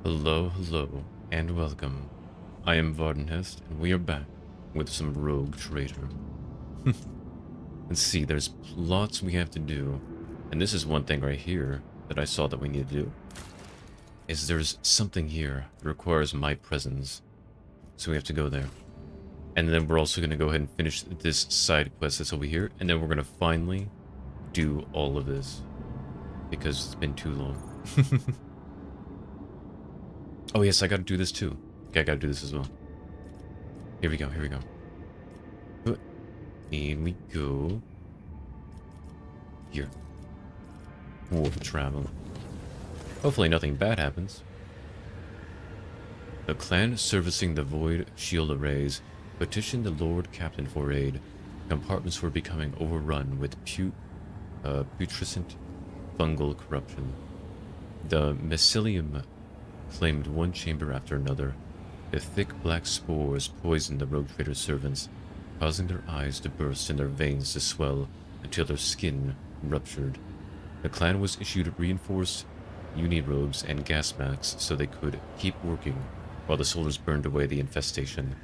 Hello, hello, and welcome. I am Varden Heste, and we are back with some rogue trader. Let's see, there's lots we have to do, and this is one thing right here that I saw that we need to do. Is there's something here that requires my presence, so we have to go there. And then we're also going to go ahead and finish this side quest that's over here, and then we're going to finally do all of this, because it's been too long. Oh yes, I gotta do this too. Okay, I gotta do this as well. Here we go, here we go. Here we go. Here. Warp travel. Hopefully nothing bad happens. The clan servicing the void shield arrays petitioned the Lord Captain for aid. Compartments were becoming overrun with putrescent fungal corruption. The mycelium claimed one chamber after another. The thick black spores poisoned the rogue trader's servants, causing their eyes to burst and their veins to swell until their skin ruptured. The clan was issued reinforced unirobes and gas masks so they could keep working while the soldiers burned away the infestation.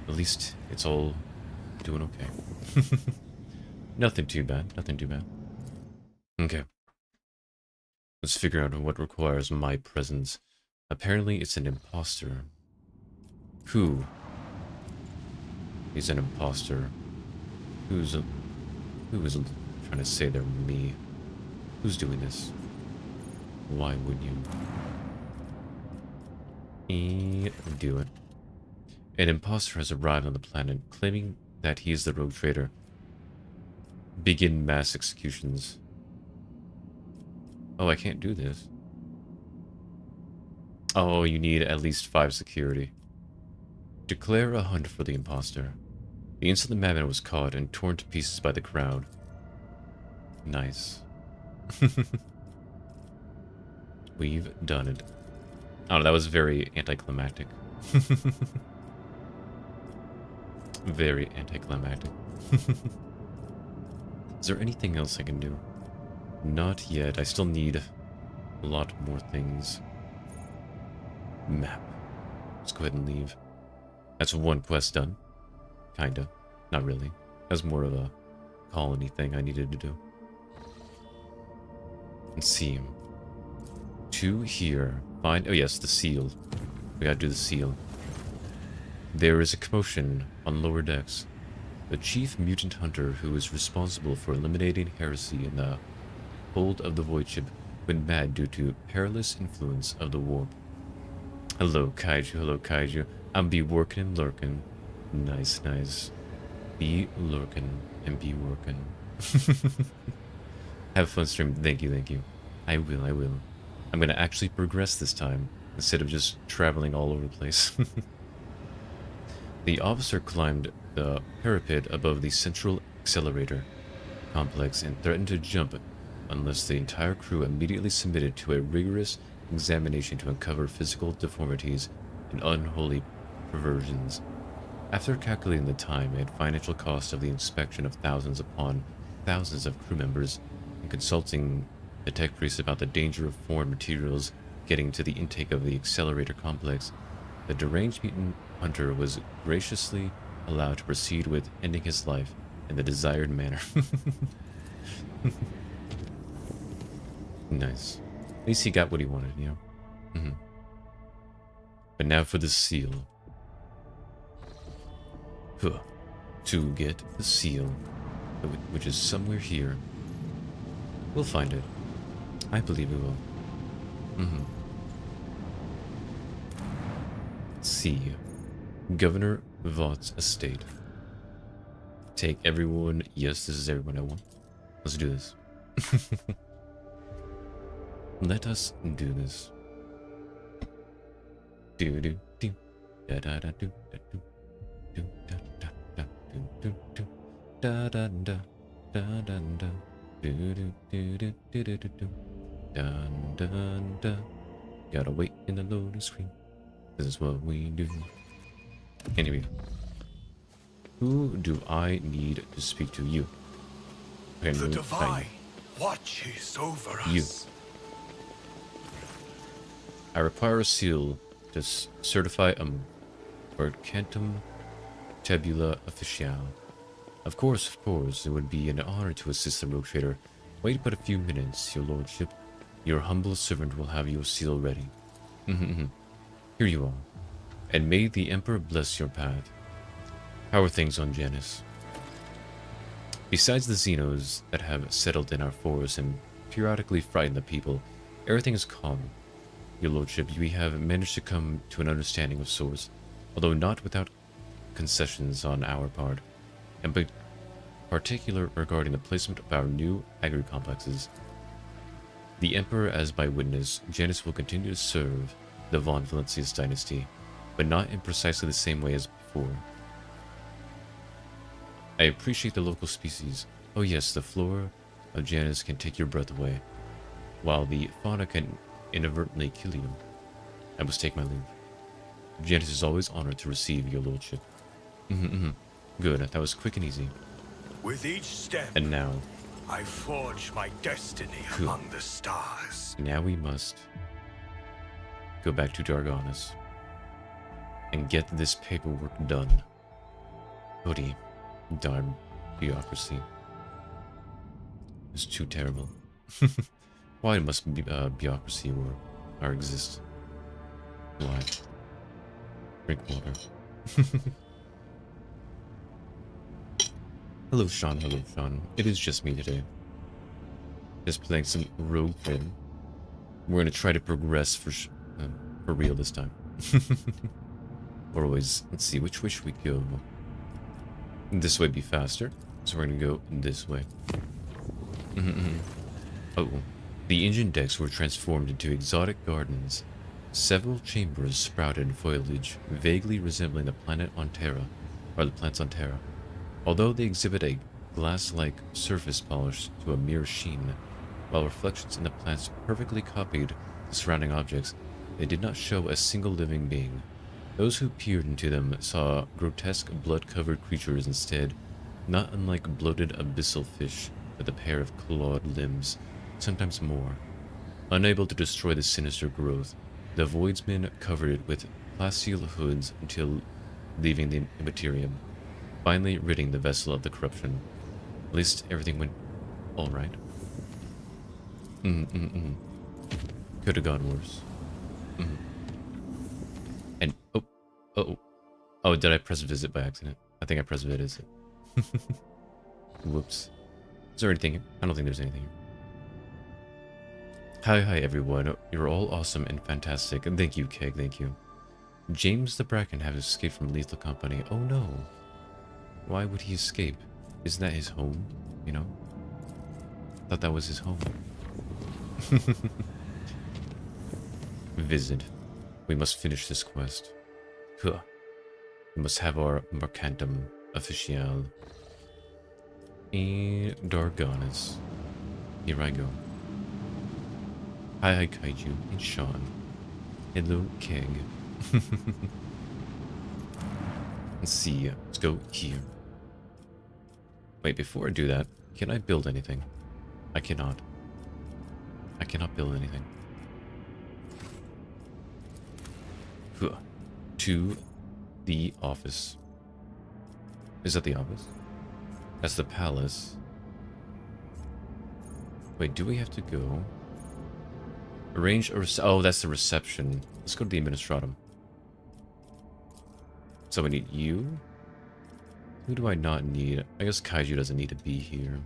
At least it's all doing okay. Nothing too bad, nothing too bad. Okay. Let's figure out what requires my presence. Apparently it's an imposter. Who? He's an imposter. Who is trying to say they're me? Who's doing this? Why would you? Do it. An imposter has arrived on the planet, claiming that he is the rogue trader. Begin mass executions. Oh, I can't do this. Oh, you need at least 5 security. Declare a hunt for the imposter. The instant the madman was caught and torn to pieces by the crowd. Nice. We've done it. Oh, that was very anticlimactic. Very anticlimactic. Is there anything else I can do? Not yet. I still need a lot more things. Map. Let's go ahead and leave. That's one quest done. Kinda. Not really. That's more of a colony thing I needed to do. Let's see. 2 here. Find. Oh yes, the seal. We gotta do the seal. There is a commotion on lower decks. The chief mutant hunter who is responsible for eliminating heresy in the hold of the void ship went mad due to perilous influence of the warp. Hello kaiju, I'll be working and lurking. Nice, nice. Be lurking and be working. Have fun stream. Thank you. I will. I'm gonna actually progress this time, instead of just traveling all over the place. The officer climbed the parapet above the central accelerator complex and threatened to jump unless the entire crew immediately submitted to a rigorous examination to uncover physical deformities and unholy perversions. After calculating the time and financial cost of the inspection of thousands upon thousands of crew members and consulting the tech priest about the danger of foreign materials getting to the intake of the accelerator complex, the deranged mutant hunter was graciously allowed to proceed with ending his life in the desired manner. Nice. At least he got what he wanted, you know? But now for the seal. Huh. To get the seal, which is somewhere here. We'll find it. I believe we will. Let's see. Governor Vought's estate. Take everyone. Yes, this is everyone I want. Let's do this. Let us do this. Do do do da da da do da do do da da da do do da da da da da da do do do do do do do dun dun dun. Gotta wait in the loading screen. This is what we do. Anyway, who do I need to speak to? You. The divine watches over us. You. I require a seal to certify a mercantum tabula officiale. Of course, it would be an honor to assist the rogue trader. Wait but a few minutes, your lordship. Your humble servant will have your seal ready. Here you are. And may the Emperor bless your path. How are things on Janus? Besides the Xenos that have settled in our forests and periodically frighten the people, everything is calm. Your lordship, we have managed to come to an understanding of sorts, although not without concessions on our part, and in particular regarding the placement of our new agri-complexes. The Emperor as by witness, Janus will continue to serve the von Valancius dynasty, but not in precisely the same way as before. I appreciate the local species. Oh yes, the flora of Janus can take your breath away, while the fauna can inadvertently kill you. I must take my leave. Janus is always honored to receive your lordship. Good, that was quick and easy. With each step, And now, I forge my destiny among the stars. now we must go back to Darganis and get this paperwork done. Hoodie, darn bureaucracy. It's too terrible. Why must bureaucracy or exist? Why? Drink water. Hello, Sean. Hello, Sean. It is just me today. Just playing some rogue pin. We're gonna try to progress for real this time. Or always, let's see, which way should we go? This way be faster, so we're gonna go this way. Oh, the engine decks were transformed into exotic gardens. Several chambers sprouted foliage vaguely resembling the planet on Terra, or the plants on Terra. Although they exhibit a glass-like surface polish to a mere sheen, while reflections in the plants perfectly copied the surrounding objects, they did not show a single living being. Those who peered into them saw grotesque blood-covered creatures instead, not unlike bloated abyssal fish with a pair of clawed limbs, sometimes more. Unable to destroy the sinister growth, the Voidsmen covered it with plasteel hoods until leaving the immaterium, finally ridding the vessel of the corruption. At least everything went alright. Could have gone worse. And, oh, did I press visit by accident? I think I pressed visit. Whoops. Is there anything here? I don't think there's anything here. Hi everyone. You're all awesome and fantastic. And thank you, Keg, thank you. James the Bracken has escaped from Lethal Company. Oh no. Why would he escape? Isn't that his home? You know? Thought that was his home. Visit. We must finish this quest. Huh. We must have our mercantum officiale. In Darganis. Here I go. Hi Kaiju and Sean. Hello Keg. Let's see. Let's go here. Wait, before I do that, can I build anything? I cannot. I cannot build anything. To the office. Is that the office? That's the palace. Wait, do we have to go? Arrange a oh, that's the reception. Let's go to the administratum. So we need you? Who do I not need? I guess Kaiju doesn't need to be here.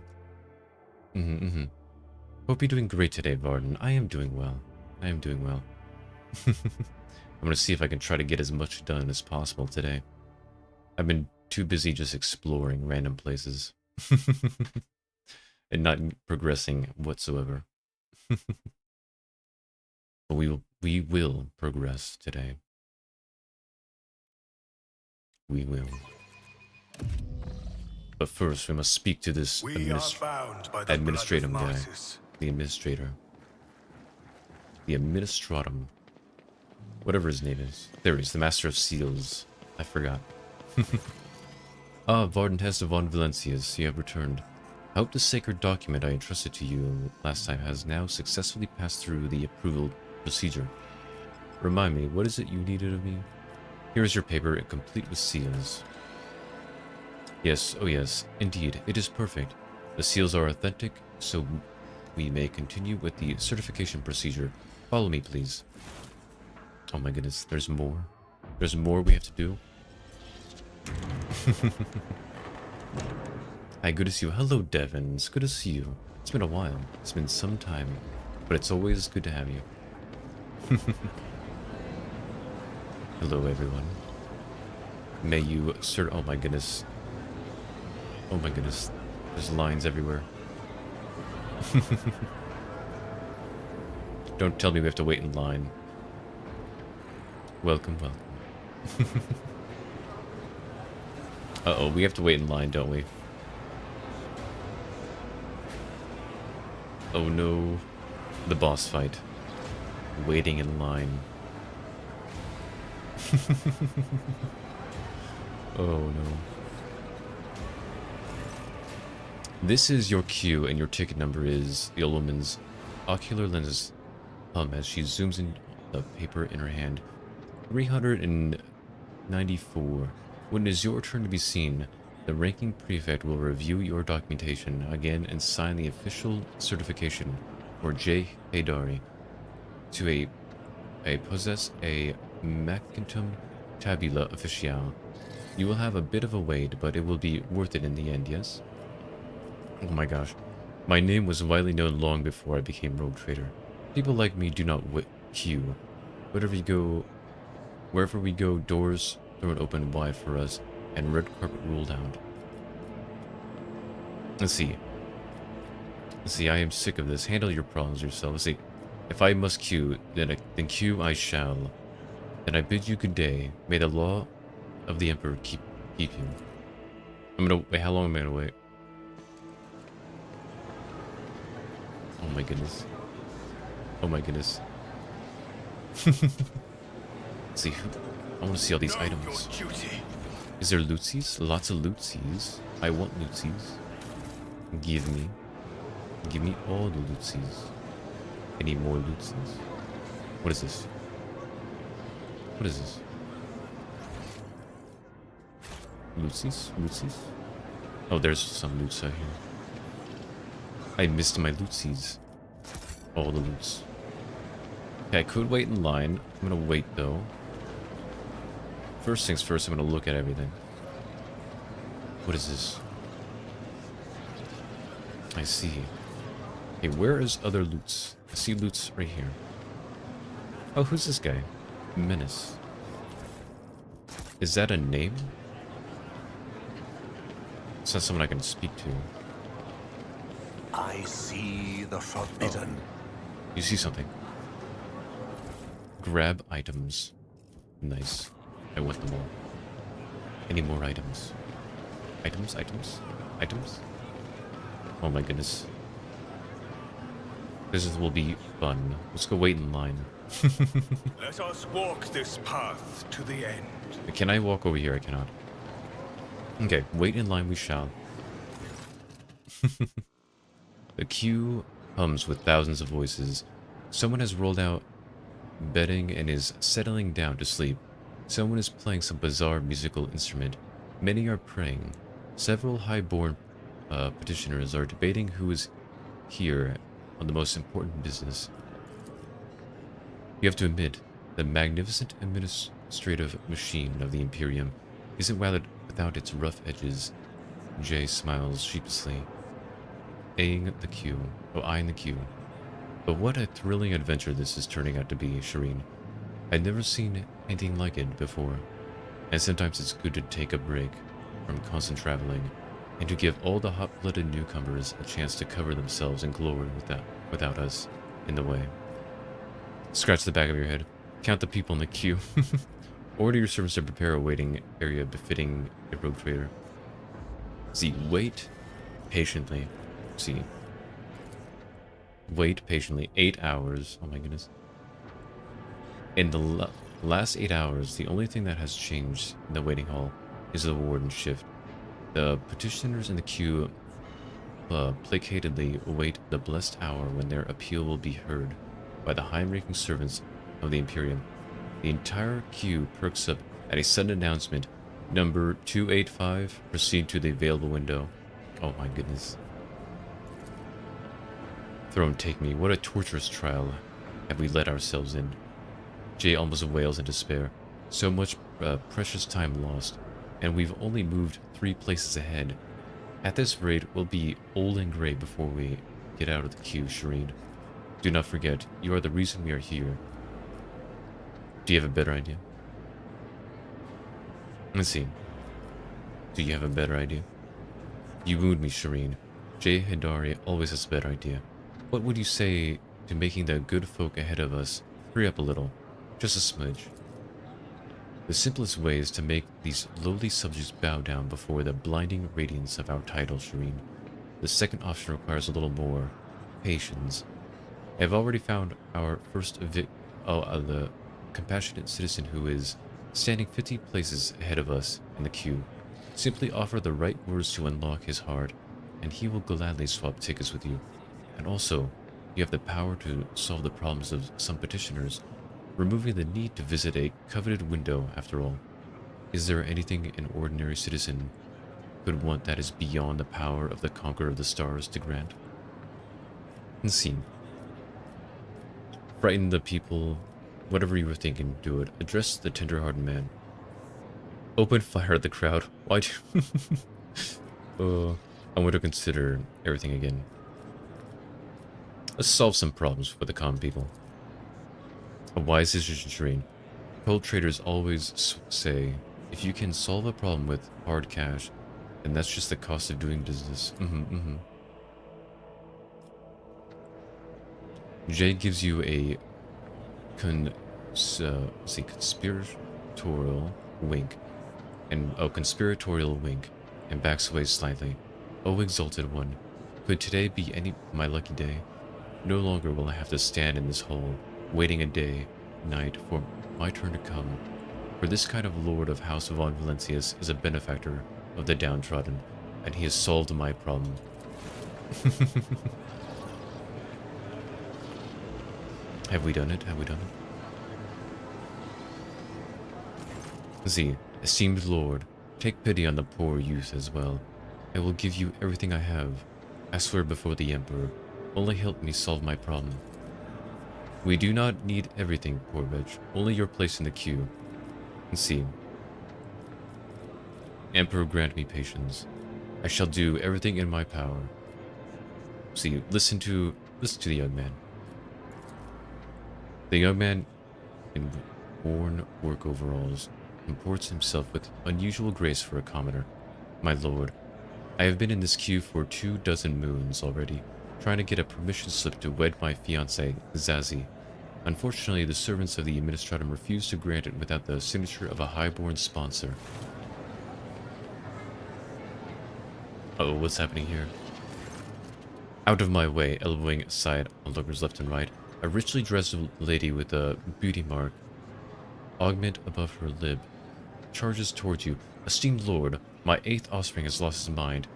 Hope you're doing great today, Varden. I am doing well. I am doing well. I'm gonna see if I can try to get as much done as possible today. I've been too busy just exploring random places. And not progressing whatsoever. But we will progress today. We will. But first, we must speak to this administratum guy. The administrator. The administratum. Whatever his name is. There he is, the Master of Seals. I forgot. Ah, Varden Heste von Valancius, you have returned. I hope the sacred document I entrusted to you last time has now successfully passed through the approval procedure. Remind me, what is it you needed of me? Here is your paper, complete with seals. Yes, oh yes, indeed, it is perfect. The seals are authentic, so we may continue with the certification procedure. Follow me, please. Oh my goodness, there's more. There's more we have to do. Hi, good to see you. Hello, Devin. It's good to see you. It's been a while. It's been some time, but it's always good to have you. Hello, everyone. May you, sir. Oh my goodness. Oh my goodness. There's lines everywhere. Don't tell me we have to wait in line. Welcome, welcome. Uh-oh, we have to wait in line, don't we? Oh no. The boss fight. Waiting in line. Oh no. This is your queue, and your ticket number is the old woman's ocular lenses as she zooms in the paper in her hand. 394. When it is your turn to be seen, the ranking prefect will review your documentation again and sign the official certification for J. Haydari to possess a Macintum Tabula Officiale. You will have a bit of a wait, but it will be worth it in the end, yes? Oh my gosh. My name was widely known long before I became Rogue Trader. People like me do not queue. Wherever we go, doors thrown open wide for us, and red carpet rolled out. Let's see. I am sick of this. Handle your problems yourself. Let's see. If I must queue, then queue I shall. Then I bid you good day. May the law of the Emperor keep you. I'm gonna wait. How long am I gonna wait? Oh my goodness. Oh my goodness. Let's see. I want to see all these items. Is there lootsies? Lots of lootsies. I want lootsies. Give me all the lootsies. I need more lootsies. What is this? What is this? Lootsies? Lootsies? Oh, there's some loots out here. I missed my lootsies. All the loots. Okay, I could wait in line. I'm gonna wait though. First things first, I'm gonna look at everything. What is this? I see. Okay, where is other loots? I see loots right here. Oh, who's this guy? Menace. Is that a name? It's not someone I can speak to. I see the forbidden. Oh. You see something. Grab items. Nice. I want them all. Any more items? Items? Oh my goodness. This will be fun. Let's go wait in line. Let us walk this path to the end. Can I walk over here? I cannot. Okay, wait in line we shall. The queue hums with thousands of voices. Someone has rolled out bedding and is settling down to sleep. Someone is playing some bizarre musical instrument. Many are praying. Several high-born petitioners are debating who is here on the most important business. You have to admit, the magnificent administrative machine of the Imperium isn't without its rough edges. Jay smiles sheepishly, eyeing the queue. But what a thrilling adventure this is turning out to be, Shireen. I'd never seen anything like it before, and sometimes it's good to take a break from constant traveling, and to give all the hot-blooded newcomers a chance to cover themselves in glory without us in the way. Scratch the back of your head. Count the people in the queue. Order your servants to prepare a waiting area befitting a rogue trader. See, wait patiently. See. Wait patiently. 8 hours. Oh my goodness. In the last 8 hours, the only thing that has changed in the waiting hall is the warden shift. The petitioners in the queue placatedly await the blessed hour when their appeal will be heard by the high-ranking servants of the Imperium. The entire queue perks up at a sudden announcement. Number 285, proceed to the available window. Oh my goodness. Throne take me, what a torturous trial have we let ourselves in. Jay almost wails in despair. So much precious time lost, and we've only moved 3 places ahead. At this rate, we'll be old and gray before we get out of the queue, Shireen. Do not forget, you are the reason we are here. Do you have a better idea? Let's see. Do you have a better idea? You wound me, Shireen. Jay Hidari always has a better idea. What would you say to making the good folk ahead of us hurry up a little? Just a smidge. The simplest way is to make these lowly subjects bow down before the blinding radiance of our title, Shireen. The second option requires a little more patience. I have already found our first the compassionate citizen who is standing 50 places ahead of us in the queue. Simply offer the right words to unlock his heart, and he will gladly swap tickets with you. And also, you have the power to solve the problems of some petitioners, removing the need to visit a coveted window after all. Is there anything an ordinary citizen could want that is beyond the power of the Conqueror of the Stars to grant? And scene. Frighten the people, whatever you were thinking, do it. Address the tender-hearted man. Open fire at the crowd. Why do I want to consider everything again. Let's solve some problems for the common people. A wise decision, Shireen. Gold traders always say, if you can solve a problem with hard cash, then that's just the cost of doing business. Jay gives you a conspiratorial wink, and backs away slightly. Oh, exalted one, could today be my lucky day? No longer will I have to stand in this hall, waiting a day, night, for my turn to come. For this kind of lord of House Von Valencius is a benefactor of the downtrodden, and he has solved my problem. Have we done it? Have we done it? Z, esteemed lord, take pity on the poor youth as well. I will give you everything I have. I swear before the Emperor. Only help me solve my problem. We do not need everything, poor wretch. Only your place in the queue. And see. Emperor, grant me patience. I shall do everything in my power. See, listen to the young man. The young man in worn work overalls comports himself with unusual grace for a commoner. My lord, I have been in this queue for 24 moons already, trying to get a permission slip to wed my fiancée, Zazie. Unfortunately, the servants of the Administratum refused to grant it without the signature of a highborn sponsor. Uh-oh, what's happening here? Out of my way, elbowing aside onlookers left and right, a richly dressed lady with a beauty mark augment above her lip charges towards you. Esteemed lord, my 8th offspring has lost his mind.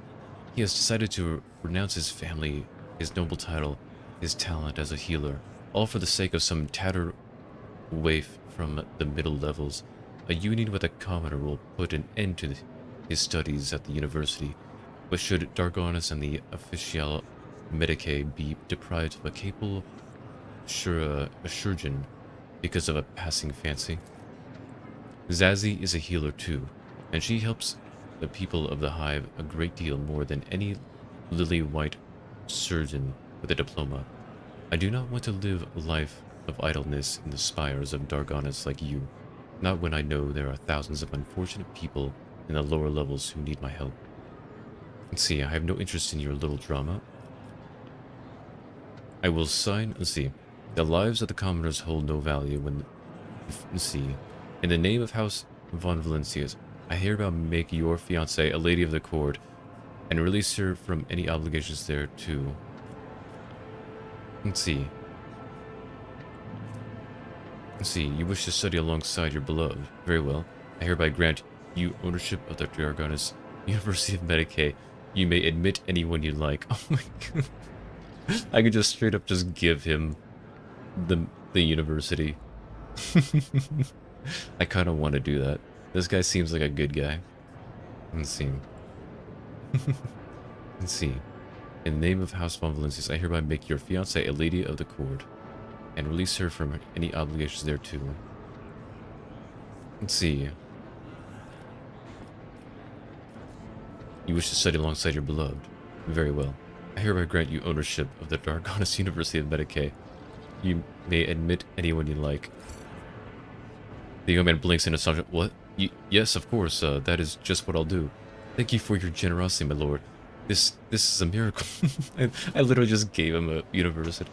He has decided to renounce his family, his noble title, his talent as a healer, all for the sake of some tattered waif from the middle levels. A union with a commoner will put an end to his studies at the university, but should Dargonus and the official Medicae be deprived of a capable surgeon because of a passing fancy? Zazie is a healer too, and she helps the people of the Hive a great deal more than any lily-white surgeon with a diploma. I do not want to live a life of idleness in the spires of Dargonus like you, not when I know there are thousands of unfortunate people in the lower levels who need my help. Let's see, I have no interest in your little drama. I will sign, let's see, the lives of the commoners hold no value when, let's see, in the name of House Von Valencius, I hereby make your fiancée a lady of the court, and release her from any obligations thereto. Let's see. Let's see, you wish to study alongside your beloved. Very well. I hereby grant you ownership of the Dargonus University of Medicae. You may admit anyone you like. Oh my god. I could just straight up just give him the university. I kind of want to do that. This guy seems like a good guy. Let's see. Let's see. In the name of House von Valencius, I hereby make your fiancée a lady of the court, and release her from any obligations thereto. Let's see. You wish to study alongside your beloved. Very well. I hereby grant you ownership of the Dargonis University of Medicae. You may admit anyone you like. The young man blinks in astonishment. What? Yes, of course. That is just what I'll do. Thank you for your generosity, my lord. This is a miracle. I literally just gave him a university.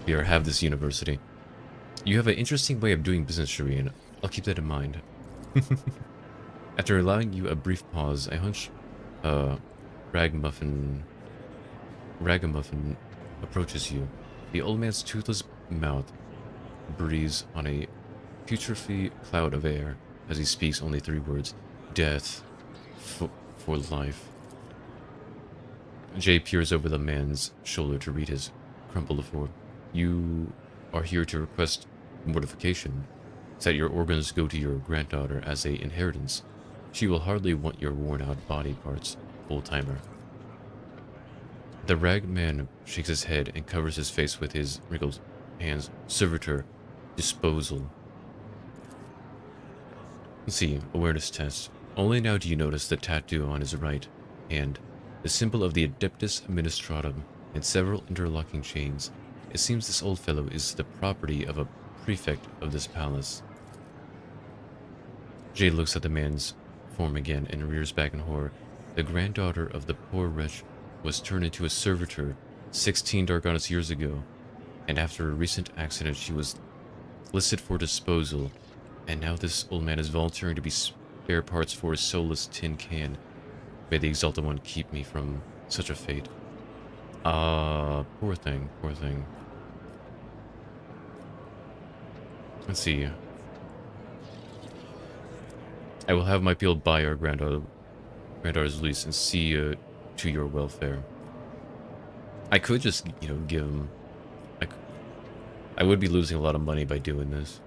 Here, have this university. You have an interesting way of doing business, Shireen. I'll keep that in mind. After allowing you a brief pause, I hunch Ragamuffin approaches you. The old man's toothless mouth breathes on a putrefy cloud of air as he speaks only 3 words. Death for life. Jay peers over the man's shoulder to read his crumpled form. You are here to request mortification. That your organs go to your granddaughter as a inheritance. She will hardly want your worn-out body parts, old-timer. The ragged man shakes his head and covers his face with his wrinkled hands. Servitor. Disposal. Let's see. Awareness test. Only now do you notice the tattoo on his right hand. The symbol of the Adeptus Administratum and several interlocking chains. It seems this old fellow is the property of a prefect of this palace. Jay looks at the man's form again and rears back in horror. The granddaughter of the poor wretch was turned into a servitor 16 Dargonis years ago, and after a recent accident she was listed for disposal, and now this old man is volunteering to be spare parts for his soulless tin can. May the Exalted One keep me from such a fate. Poor thing, poor thing. Let's see. I will have my people buy our granddaughter's lease and see to your welfare. I could just, you know, give him... I would be losing a lot of money by doing this.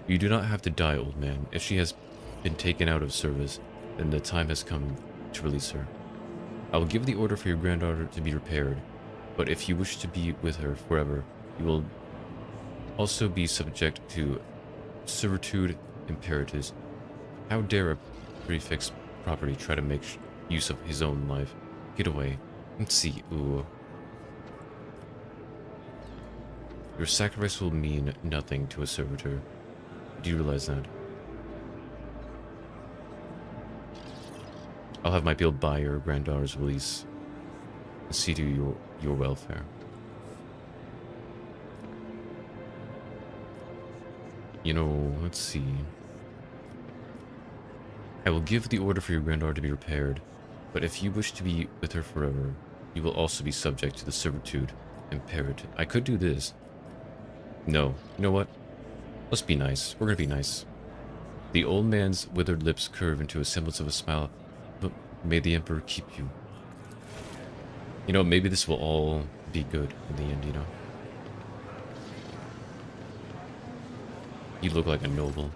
You do not have to die, old man. If she has been taken out of service, then the time has come to release her. I will give the order for your granddaughter to be repaired, but if you wish to be with her forever, you will also be subject to servitude imperatives. How dare a prefect's property try to make use of his own life? Get away. Let's see. Ooh. Your sacrifice will mean nothing to a servitor. Do you realize that? I'll have my people buy your granddaughter's release and see to your welfare. You know, let's see. I will give the order for your granddaughter to be repaired, but if you wish to be with her forever, you will also be subject to the servitude imperative. I could do this. No. You know what? Let's be nice. We're gonna be nice. The old man's withered lips curve into a semblance of a smile. But may the Emperor keep you. You know, maybe this will all be good in the end, you know? You look like a noble.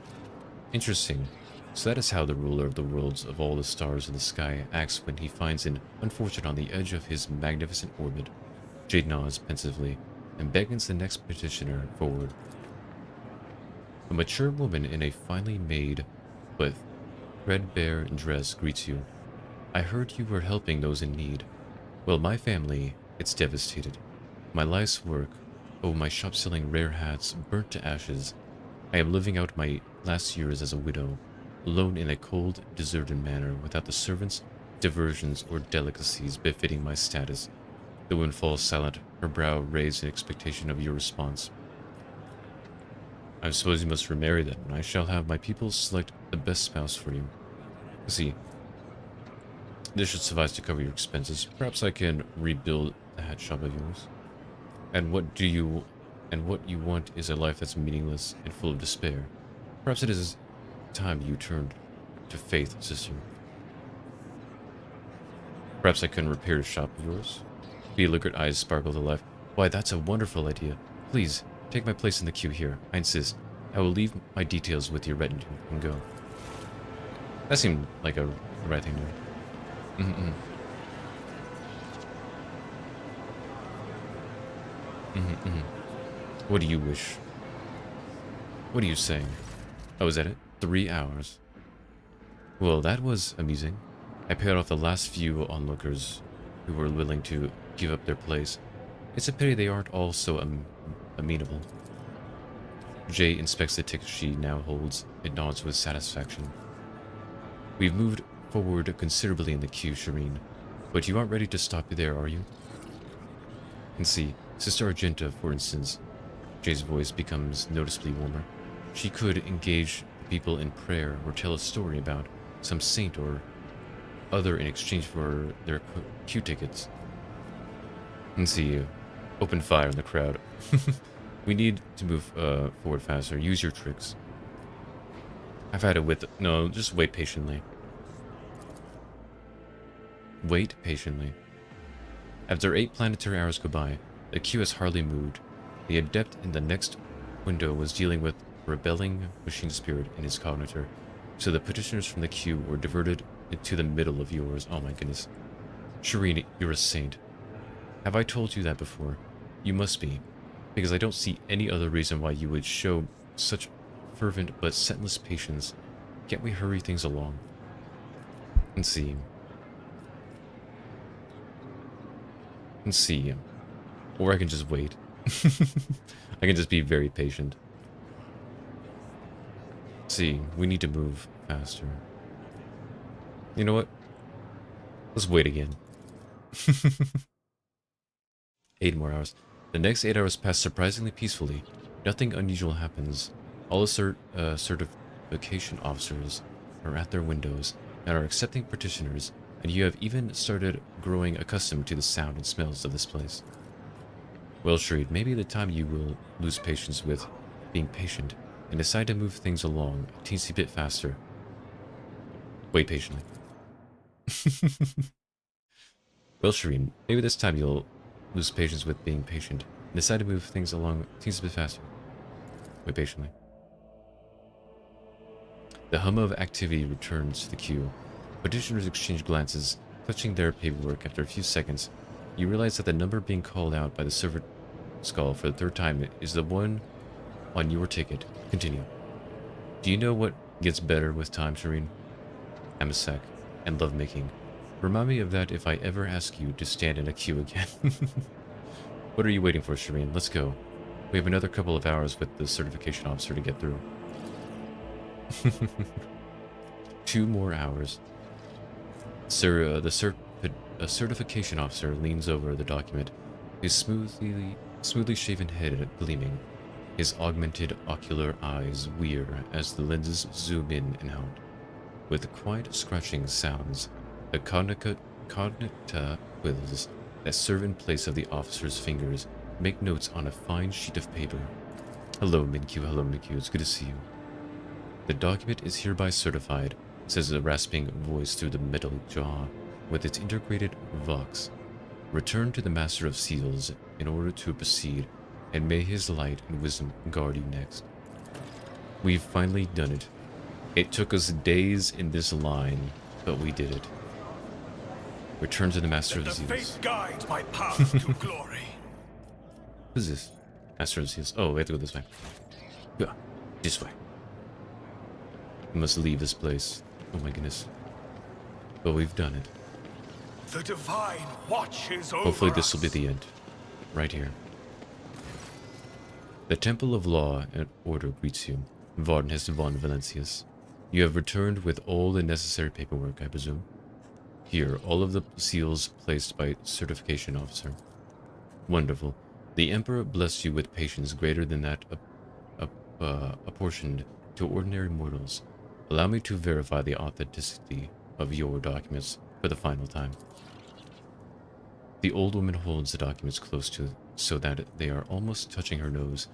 Interesting. So that is how the ruler of the worlds of all the stars in the sky acts when he finds an unfortunate on the edge of his magnificent orbit. Jade nods pensively and beckons the next petitioner forward. A mature woman in a finely made but threadbare dress greets you. I heard you were helping those in need. Well, my family, it's devastated. My life's work, oh, my shop selling rare hats, burnt to ashes. I am living out my last years as a widow, alone in a cold, deserted manor, without the servants, diversions, or delicacies befitting my status. The woman falls silent, her brow raised in expectation of your response. I suppose you must remarry then. I shall have my people select the best spouse for you. See, this should suffice to cover your expenses. Perhaps I can rebuild the hat shop of yours. And what you want is a life that's meaningless and full of despair. Perhaps it is time you turned to faith, sister. Perhaps I can repair a shop of yours. The liquid eyes sparkle to life. Why, that's a wonderful idea. Please, take my place in the queue here. I insist. I will leave my details with your retinue and go. That seemed like a right thing to do. What do you wish? What are you saying? Oh, is that it? 3 hours. Well, that was amusing. I paid off the last few onlookers who were willing to give up their place. It's a pity they aren't all so amenable. Jay inspects the ticket she now holds and nods with satisfaction. We've moved forward considerably in the queue, Shireen, but you aren't ready to stop there, are you? And see, Sister Argenta, for instance. Jay's voice becomes noticeably warmer. She could engage people in prayer or tell a story about some saint or other in exchange for their queue tickets. And see, open fire on the crowd. We need to move forward faster. Use your tricks. I've had it with... No, just wait patiently. Wait patiently. After 8 planetary hours go by, the queue has hardly moved. The adept in the next window was dealing with rebelling machine spirit in his cognitor, so the petitioners from the queue were diverted into the middle of yours. Oh my goodness. Shireen, you're a saint. Have I told you that before? You must be, because I don't see any other reason why you would show such fervent but senseless patience. Can't we hurry things along? And see. And see. Or I can just wait. I can just be very patient. See, we need to move faster. You know what? Let's wait again. 8 more hours. The next 8 hours pass surprisingly peacefully. Nothing unusual happens. All the certification officers are at their windows and are accepting petitioners, and you have even started growing accustomed to the sound and smells of this place. Well, Shreed, maybe the time you will lose patience with being patient and decide to move things along a teensy bit faster. Wait patiently. Well, Shireen, maybe this time you'll lose patience with being patient and decide to move things along a teensy bit faster. Wait patiently. The hum of activity returns to the queue. Petitioners exchange glances, clutching their paperwork. After a few seconds, you realize that the number being called out by the server skull for the 3rd time is the one on your ticket. Continue. Do you know what gets better with time, Shireen? Amasek and lovemaking. Remind me of that if I ever ask you to stand in a queue again. What are you waiting for, Shireen? Let's go. We have another couple of hours with the certification officer to get through. 2 more hours. Sir, a certification officer leans over the document, his smoothly shaven head gleaming, his augmented ocular eyes weir as the lenses zoom in and out. With quiet scratching sounds, the cognita quills that serve in place of the officer's fingers make notes on a fine sheet of paper. Hello, Minkyu, it's good to see you. The document is hereby certified, says a rasping voice through the metal jaw, with its integrated vox. Return to the Master of Seals in order to proceed, and may his light and wisdom guard you next. We've finally done it. It took us days in this line, but we did it. Return to the Master of Seals. The faith guides my path to glory. Who's this? Master of Seals. Oh, we have to go this way. Yeah, this way. We must leave this place. Oh my goodness. But we've done it. The divine watches over Hopefully this will be us. the end. Right here. The Temple of Law and Order greets you, Varden, Heste von Valencius. You have returned with all the necessary paperwork, I presume. Here, all of the seals placed by certification officer. Wonderful. The Emperor blessed you with patience greater than that apportioned to ordinary mortals. Allow me to verify the authenticity of your documents for the final time. The old woman holds the documents close to so that they are almost touching her nose,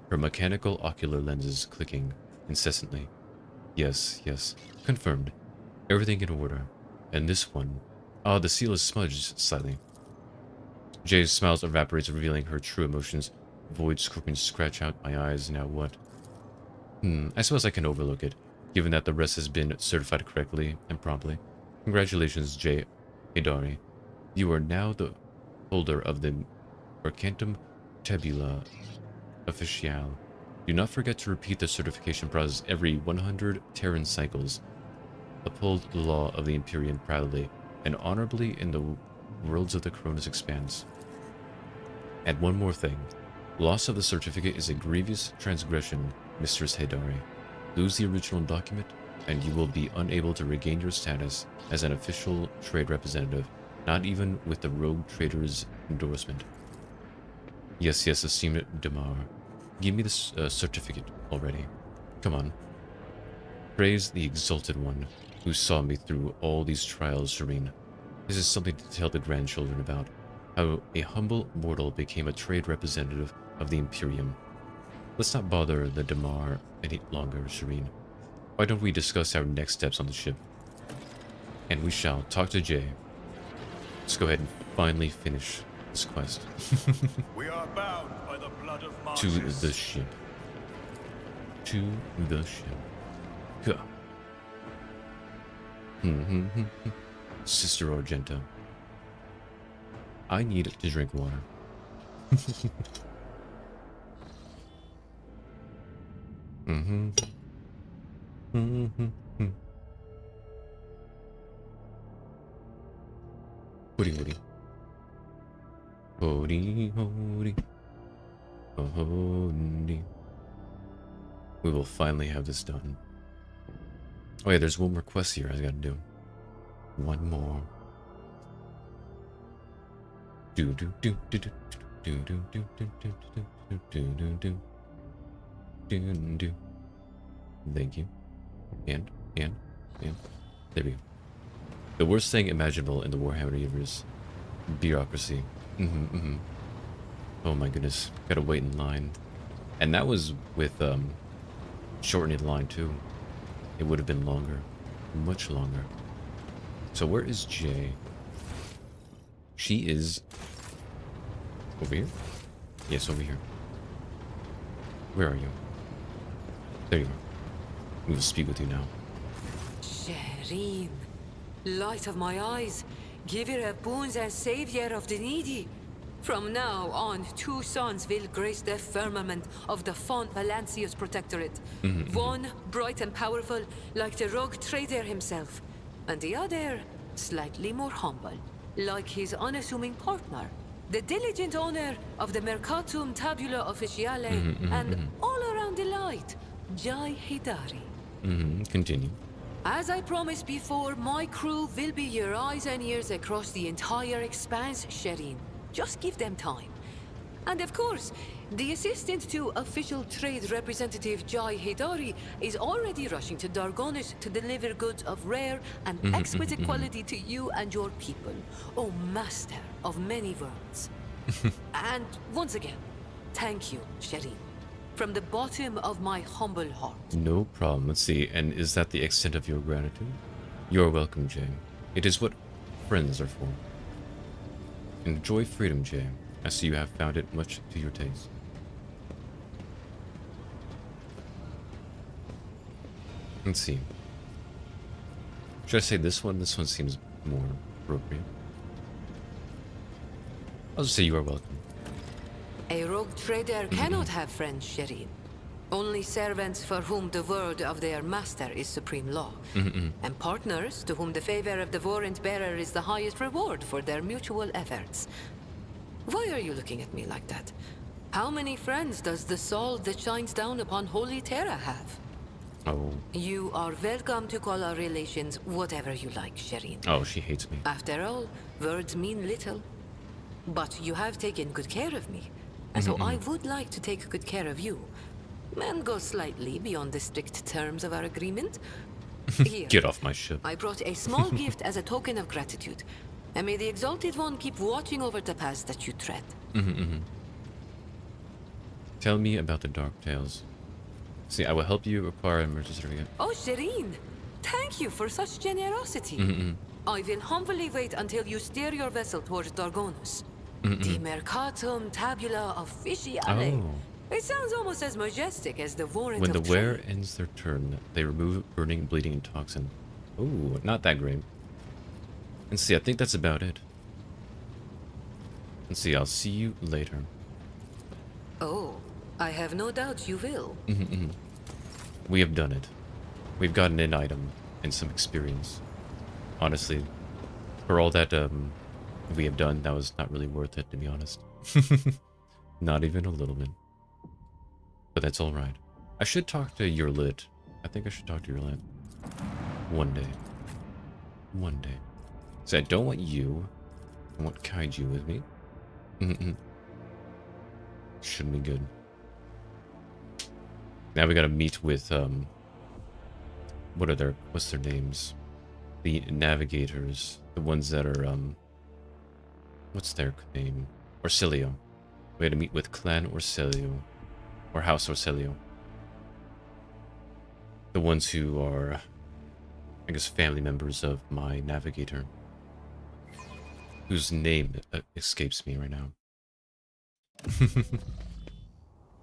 her mechanical ocular lenses clicking incessantly. Yes, confirmed. Everything in order. And this one... Ah, the seal is smudged slightly. Jay's smile evaporates, revealing her true emotions. void scorpions scratch out my eyes. Now what? I suppose I can overlook it, given that the rest has been certified correctly and promptly. Congratulations, J. Hidari. You are now the holder of the Mercantum Tabula Officiale. Do not forget to repeat the certification process every 100 Terran cycles. Uphold the law of the Imperium proudly and honorably in the worlds of the Cronus Expanse. And one more thing. Loss of the certificate is a grievous transgression, Mistress Hidari. Lose the original document, and you will be unable to regain your status as an official trade representative, not even with the rogue trader's endorsement. Yes, esteemed Damar. Give me this certificate already. Come on. Praise the Exalted One, who saw me through all these trials, Shireen. This is something to tell the grandchildren about, how a humble mortal became a trade representative of the Imperium. Let's not bother the Damar any longer, Shireen. Why don't we discuss our next steps on the ship? And we shall talk to Jay. Let's go ahead and finally finish this quest. We are bound by the blood of To martyrs. the ship. To the ship. Huh. Sister Argenta. I need to drink water. Woody woody. Hody hody. Hody. We will finally have this done. Oh yeah, there's one more quest here I gotta do. One more. Do do do do do do do do do do do do do do do. Thank you. And there we go. The worst thing imaginable in the Warhammer universe. Bureaucracy. Oh my goodness. Gotta wait in line. And that was with shortening the line too. It would have been longer. Much longer. So where is Jay? She is over here? Yes, over here. Where are you? There you are. We will speak with you now. Shireen, light of my eyes, giver of boons and savior of the needy. From now on, two sons will grace the firmament of the Font Valancius Protectorate. One bright and powerful, like the rogue trader himself, and the other slightly more humble, like his unassuming partner, the diligent owner of the Mercatum Tabula Officiale, and all around the light, Jai Hidari. Continue. As I promised before, my crew will be your eyes and ears across the entire expanse, Shireen. Just give them time. And of course, the assistant to official trade representative Jai Hidari is already rushing to Dargonis to deliver goods of rare and exquisite quality to you and your people, O master of many worlds. And once again, thank you, Shireen. From the bottom of my humble heart. No problem. Let's see. And is that the extent of your gratitude? You're welcome, Jay. It is what friends are for. Enjoy freedom, Jay. I see you have found it much to your taste. Let's see. Should I say this one? This one seems more appropriate. I'll just say you are welcome. A rogue trader cannot have friends, Shireen. Only servants for whom the word of their master is supreme law. And partners to whom the favor of the warrant bearer is the highest reward for their mutual efforts. Why are you looking at me like that? How many friends does the soul that shines down upon Holy Terra have? Oh. You are welcome to call our relations whatever you like, Shireen. Oh, she hates me. After all, words mean little. But you have taken good care of me. And so I would like to take good care of you. And go slightly beyond the strict terms of our agreement. Here, Get off my ship. I brought a small gift as a token of gratitude. And may the Exalted One keep watching over the paths that you tread. Tell me about the Dark Tales. See, I will help you acquire a merchant certificate. Oh, Shireen, thank you for such generosity. I will humbly wait until you steer your vessel towards Dargonus. The Mercatum Tabula Officiale. Oh. It sounds almost as majestic as the warrant When the of wearer trade. ends their turn, they remove burning, bleeding, and toxin. Ooh, not that great. And see, I think that's about it. And see, I'll see you later. Oh, I have no doubt you will. We have done it. We've gotten an item and some experience. Honestly, for all that we have done, that was not really worth it, to be honest. Not even a little bit. But that's alright. I should talk to your lit. I think I should talk to your lit. One day. One day. So I don't want you. I want Kaiju with me. Should be good. Now we gotta meet with, what's their names? The navigators. The ones that are, what's their name? Orsilio. We had to meet with Clan Orsilio. Or House Orsilio. The ones who are, I guess, family members of my navigator. Whose name escapes me right now.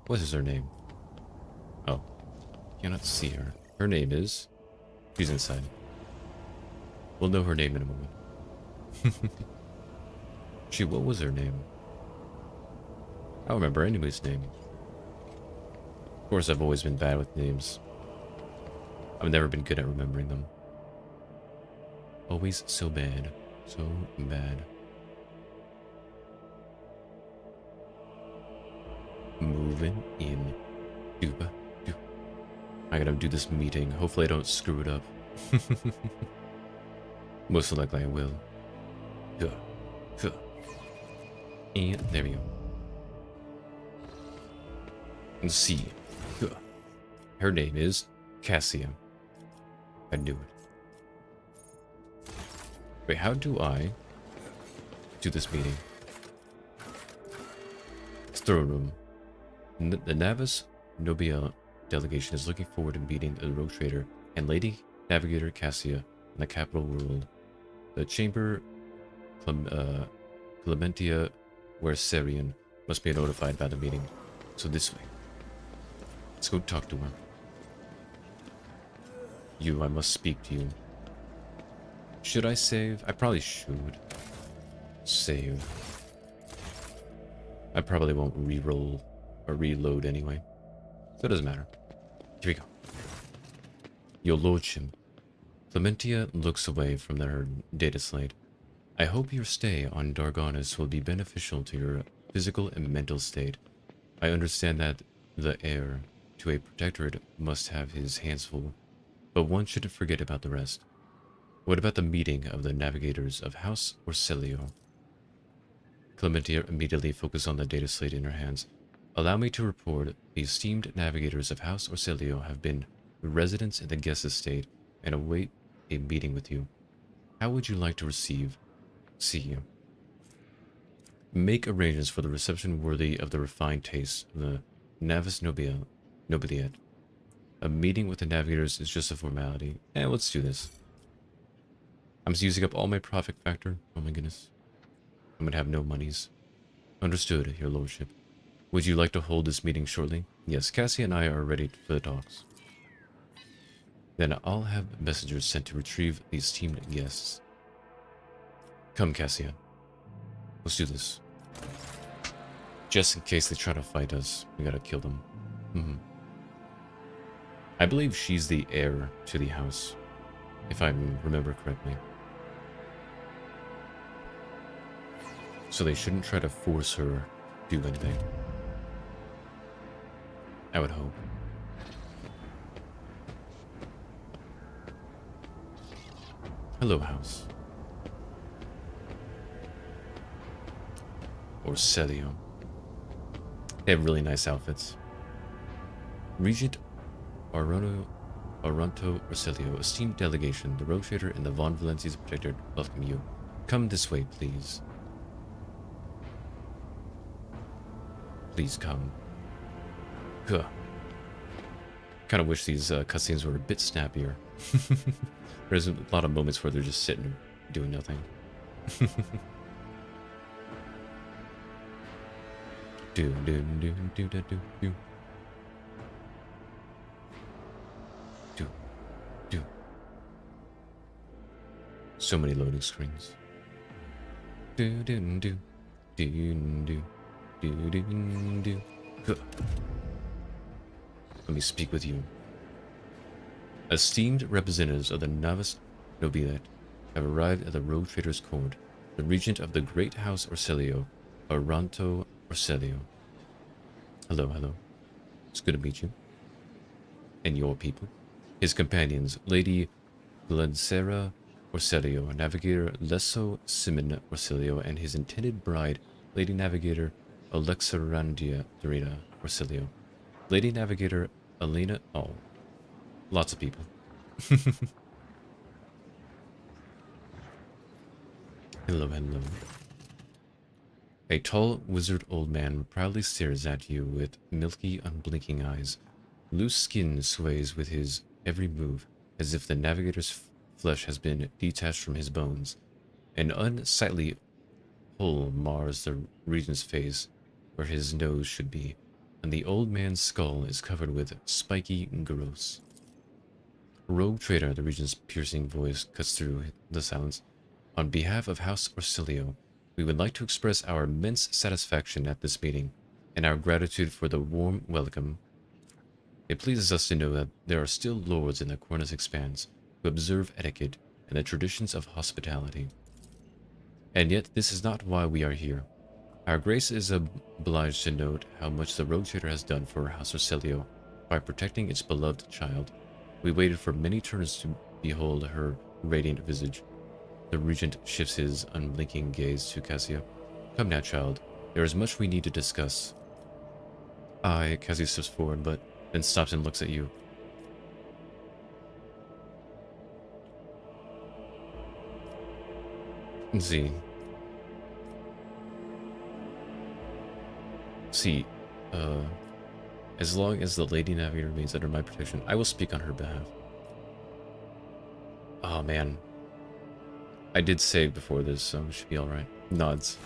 What is her name? Oh. Cannot see her. Her name is... She's inside. We'll know her name in a moment. What was her name? I don't remember anybody's name. Of course, I've always been bad with names. I've never been good at remembering them. Always so bad. So bad. Moving in. Duba. I gotta do this meeting. Hopefully I don't screw it up. Most likely I will. And there we go. And see. Her name is Cassia. I knew it. Wait, how do I do this meeting? Throne room. The Navis Nobia delegation is looking forward to meeting the rogue trader and Lady Navigator Cassia in the capital world. The chamber Clementia Werserian must be notified about the meeting. So this way. Let's go talk to her. You, I must speak to you. Should I save? I probably should. Save. I probably won't re-roll or reload anyway. So it doesn't matter. Here we go. Your Lordship. Clementia looks away from her data slate. I hope your stay on Dargonis will be beneficial to your physical and mental state. I understand that the heir to a protectorate must have his hands full, but one shouldn't forget about the rest. What about the meeting of the navigators of House Orsilio? Clementia immediately focused on the data slate in her hands. Allow me to report the esteemed navigators of House Orsilio have been residents in the guest estate and await a meeting with you. How would you like to see you? Make arrangements for the reception worthy of the refined taste of the Navis Nobiliet. A meeting with the navigators is just a formality. Let's do this. I'm just using up all my profit factor. Oh my goodness. I'm gonna have no monies. Understood, your lordship. Would you like to hold this meeting shortly? Yes, Cassie and I are ready for the talks. Then I'll have messengers sent to retrieve the esteemed guests. Come, Cassia. Let's do this. Just in case they try to fight us, we gotta kill them. I believe she's the heir to the house, if I remember correctly. So they shouldn't try to force her to do anything. I would hope. Hello, house. Orsilio. They have really nice outfits. Regent Aronto Orsilio, esteemed delegation, the rogue trader and the Von Valencia's protector welcome you. Come this way, please. Please come. Huh. Kind of wish these cutscenes were a bit snappier. There's a lot of moments where they're just sitting doing nothing. Do do do do do do do. Do do. So many loading screens. Do do do do do do do do. Let me speak with you. Esteemed representatives of the Navas Nobilet have arrived at the Rogue Trader's Court, the regent of the Great House Orselio, Aranto Orselio. Hello, hello. It's good to meet you. And your people. His companions, Lady Glancera Orselio, Navigator Lesso Simon Orselio, and his intended bride, Lady Navigator Alexarandia Dorita Orselio. Lady Navigator Elena... Oh. Lots of people. Hello, hello. A tall, wizard old man proudly stares at you with milky, unblinking eyes. Loose skin sways with his every move, as if the navigator's flesh has been detached from his bones. An unsightly hole mars the regent's face, where his nose should be, and the old man's skull is covered with spiky growths. Rogue Trader, the regent's piercing voice cuts through the silence. On behalf of House Orsilio, we would like to express our immense satisfaction at this meeting, and our gratitude for the warm welcome. It pleases us to know that there are still lords in the Cornus Expanse who observe etiquette and the traditions of hospitality. And yet this is not why we are here. Our grace is obliged to note how much the Rogue Trader has done for House Orsilio by protecting its beloved child. We waited for many turns to behold her radiant visage. The regent shifts his unblinking gaze to Cassia. Come now, child. There is much we need to discuss. Cassia steps forward, but then stops and looks at you. See. As long as the Lady Navigator remains under my protection, I will speak on her behalf. Oh, man. I did save before this, so it should be alright. Nods.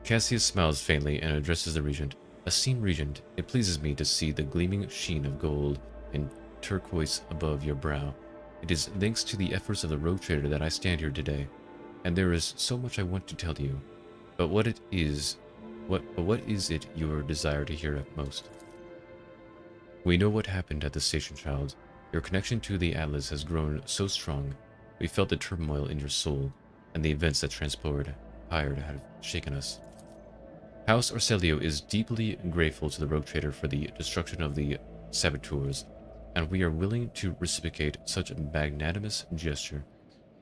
Cassius smiles faintly and addresses the regent. Esteemed regent, it pleases me to see the gleaming sheen of gold and turquoise above your brow. It is thanks to the efforts of the Rogue Trader that I stand here today, and there is so much I want to tell you. But what is it your desire to hear at most? We know what happened at the station, child. Your connection to the Atlas has grown so strong. We felt the turmoil in your soul, and the events that transpired have shaken us. House Orselio is deeply grateful to the Rogue Trader for the destruction of the saboteurs, and we are willing to reciprocate such a magnanimous gesture.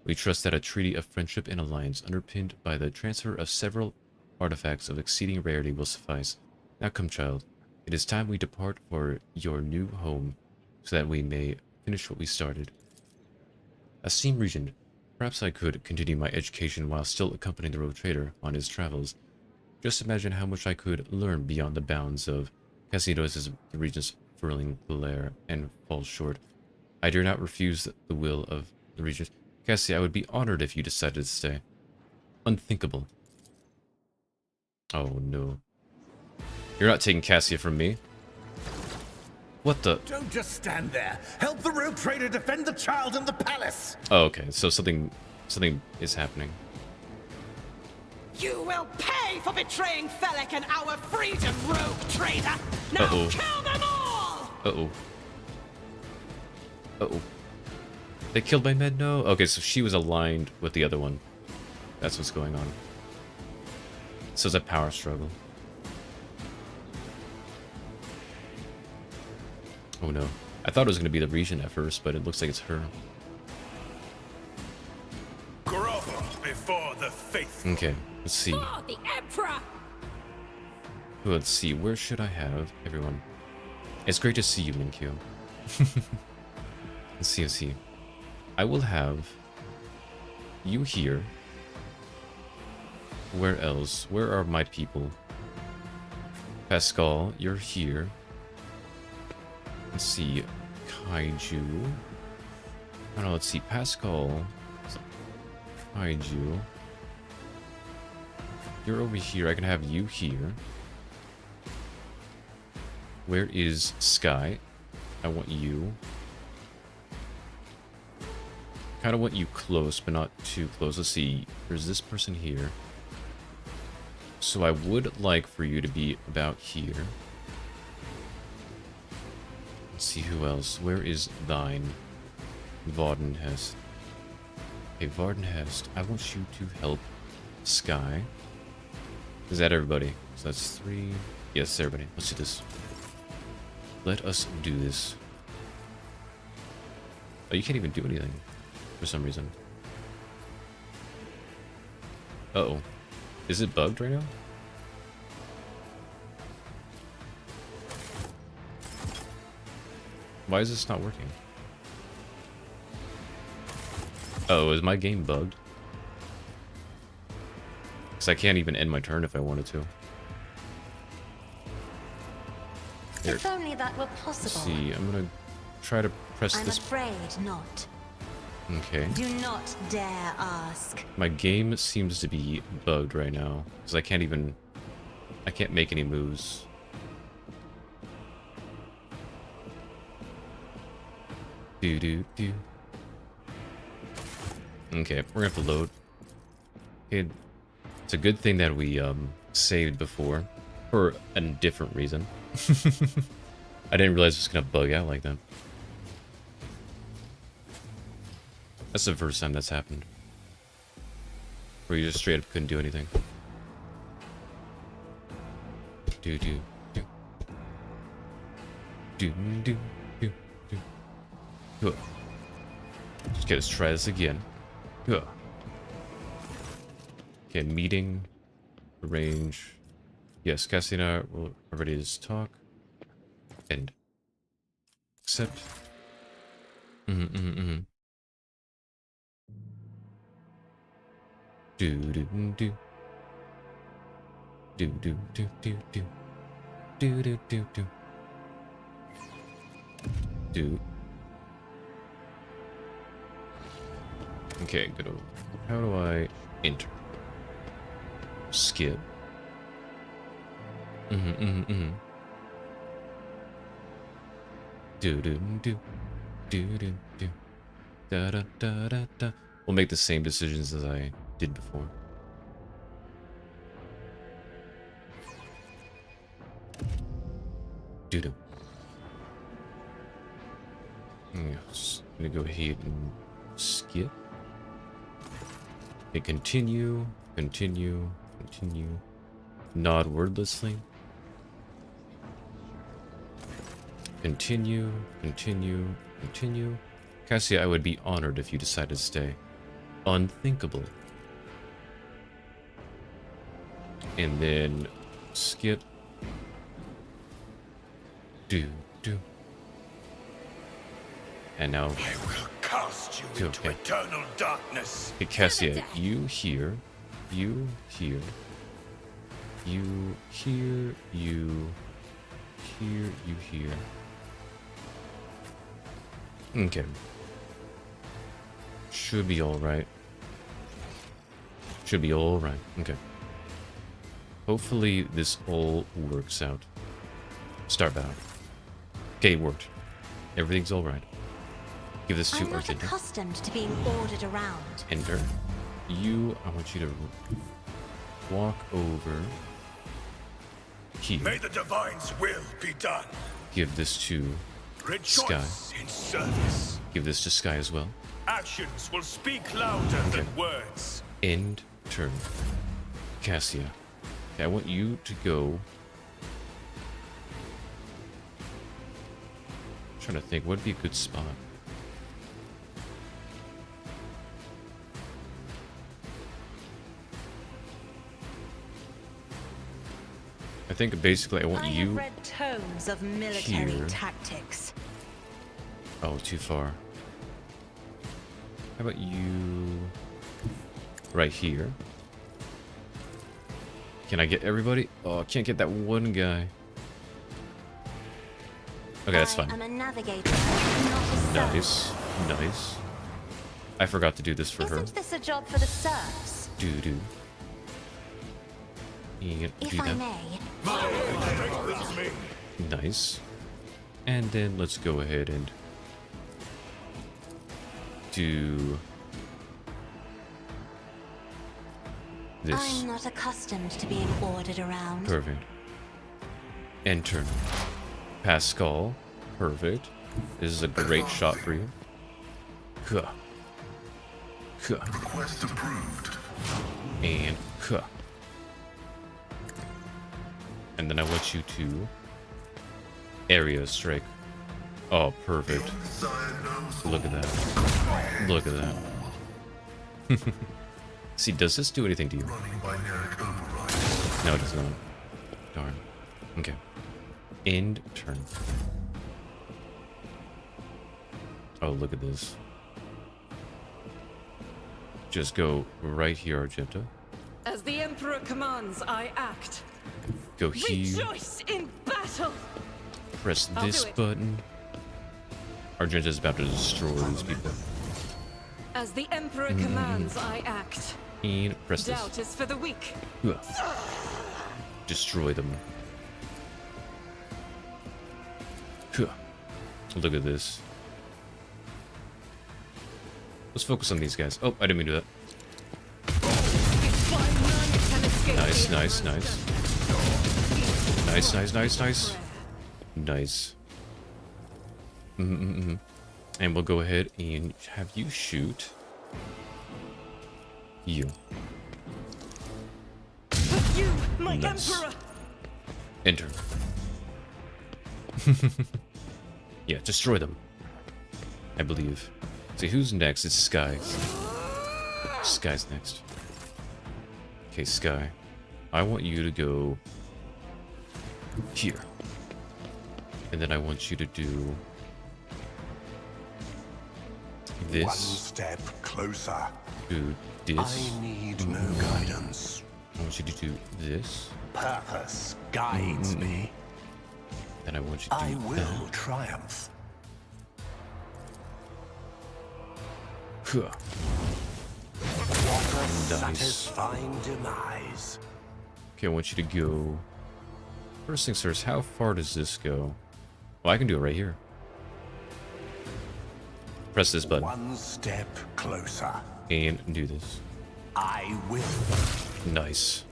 We trust that a treaty of friendship and alliance underpinned by the transfer of several artifacts of exceeding rarity will suffice. Now come, child. It is time we depart for your new home, so that we may finish what we started. Esteemed regent, perhaps I could continue my education while still accompanying the Rogue Trader on his travels. Just imagine how much I could learn beyond the bounds of... Cassie notices the regent's furling glare and falls short. I dare not refuse the will of the regent. Cassie, I would be honored if you decided to stay. Unthinkable. Oh no. You're not taking Cassia from me. What the? Don't just stand there. Help the Rogue Trader defend the child in the palace. Oh, okay. So something is happening. You will pay for betraying Felek and our freedom, Rogue Trader. Now kill them all. Uh-oh. They killed my men? No? Okay, so she was aligned with the other one. That's what's going on. So it's a power struggle. Oh no. I thought it was going to be the regent at first, but it looks like it's her. Grovel before the faithful. Okay, let's see. For the Emperor. Let's see, where should I have everyone? It's great to see you, Minkyo. Let's see. I will have you here. Where else? Where are my people? Pascal, you're here. Let's see. Kaiju. Oh no, let's see. Pascal. Kaiju. You're over here. I can have you here. Where is Sky? I want you. Kind of want you close, but not too close. Let's see. There's this person here. So I would like for you to be about here. Let's see who else. Where is thine? Varden Heste. Okay, Varden Heste. I want you to help Sky. Is that everybody? So that's 3. Yes, everybody. Let's do this. Let us do this. Oh, you can't even do anything for some reason. Uh-oh. Is it bugged right now? Why is this not working? Oh, is my game bugged? Because I can't even end my turn if I wanted to. Here. If only that were Let's possible. see, I'm gonna try to press I'm this. afraid not. Okay. Do not dare ask. My game seems to be bugged right now. Because I can't make any moves. Do. Okay, we're gonna have to load. Okay, it's a good thing that we saved before. For a different reason. I didn't realize it was gonna bug out like that. That's the first time that's happened. Where you just straight up couldn't do anything. Do. Good. Okay, let's try this again. Good. Okay, meeting. Arrange. Yes, Cassie and I are ready to talk. End. Accept. Do. Okay, good. How do I enter? Skip. Do. Da. We'll make the same decisions as I did before. Do. Yes. I'm gonna go ahead and skip. Okay, continue. Nod wordlessly. Continue. Cassia, I would be honored if you decided to stay. Unthinkable. And then skip. Do. And now. I will cast you into eternal darkness. Okay, Cassia, you here. You here. You here. You here. You here. Okay. Should be alright. Should be alright. Okay. Hopefully this all works out. Start battle. Okay, it worked. Everything's alright. Give this to I'm not Argenta. accustomed to being ordered around. Enter. You, I want you to walk over here. May the divine's will be done. Give this to Sky. Rejoice in service. Give this to Sky as well. Actions will speak louder than words. End turn. Cassia. Okay, I want you to go. I'm trying to think, what would be a good spot? I think basically I want I you. have read tomes of military here. tactics. Oh, too far. How about you right here? Can I get everybody? Oh, I can't get that one guy. Okay, that's I fine. am a navigator, not a serf. Nice. I forgot to do this for her. Isn't this a job for the serfs? Do. And If do I that. may, Nice. And then let's go ahead and do this. I'm not accustomed to being ordered around. Perfect. End turn. Pascal. Perfect. This is a great shot for you. Huh. Huh. Request approved. And huh. And then I want you to area strike. Oh, perfect. Look at that. Look at that. See, does this do anything to you? No, it does not. Darn. Okay. End turn. Oh, look at this. Just go right here, Argenta. As the Emperor commands, I act. Go here. Rejoice in battle! Press I'll this do it. button. Argenta's about to destroy these people. As the Emperor commands, I act. And press this. Doubt is for the weak. Huh. Destroy them. Huh. Look at this. Let's focus on these guys. Oh, I didn't mean to do that. Nice, nice, nice. Nice, nice, nice, nice. Nice. And we'll go ahead and have you shoot you. You, my Nice. Emperor! Enter. Yeah, destroy them. I believe. See, who's next? It's Sky. Sky's next. Okay, Sky. I want you to go here. And then I want you to do this. One step closer. Do this. I need no guidance. I want you to do this. Purpose guides me. Then I want you to I do will that. triumph. Huh. What a Nice. satisfying demise. Okay, I want you to go. First things first, how far does this go? Well, I can do it right here. Press this button One step closer. and do this. I will. Nice.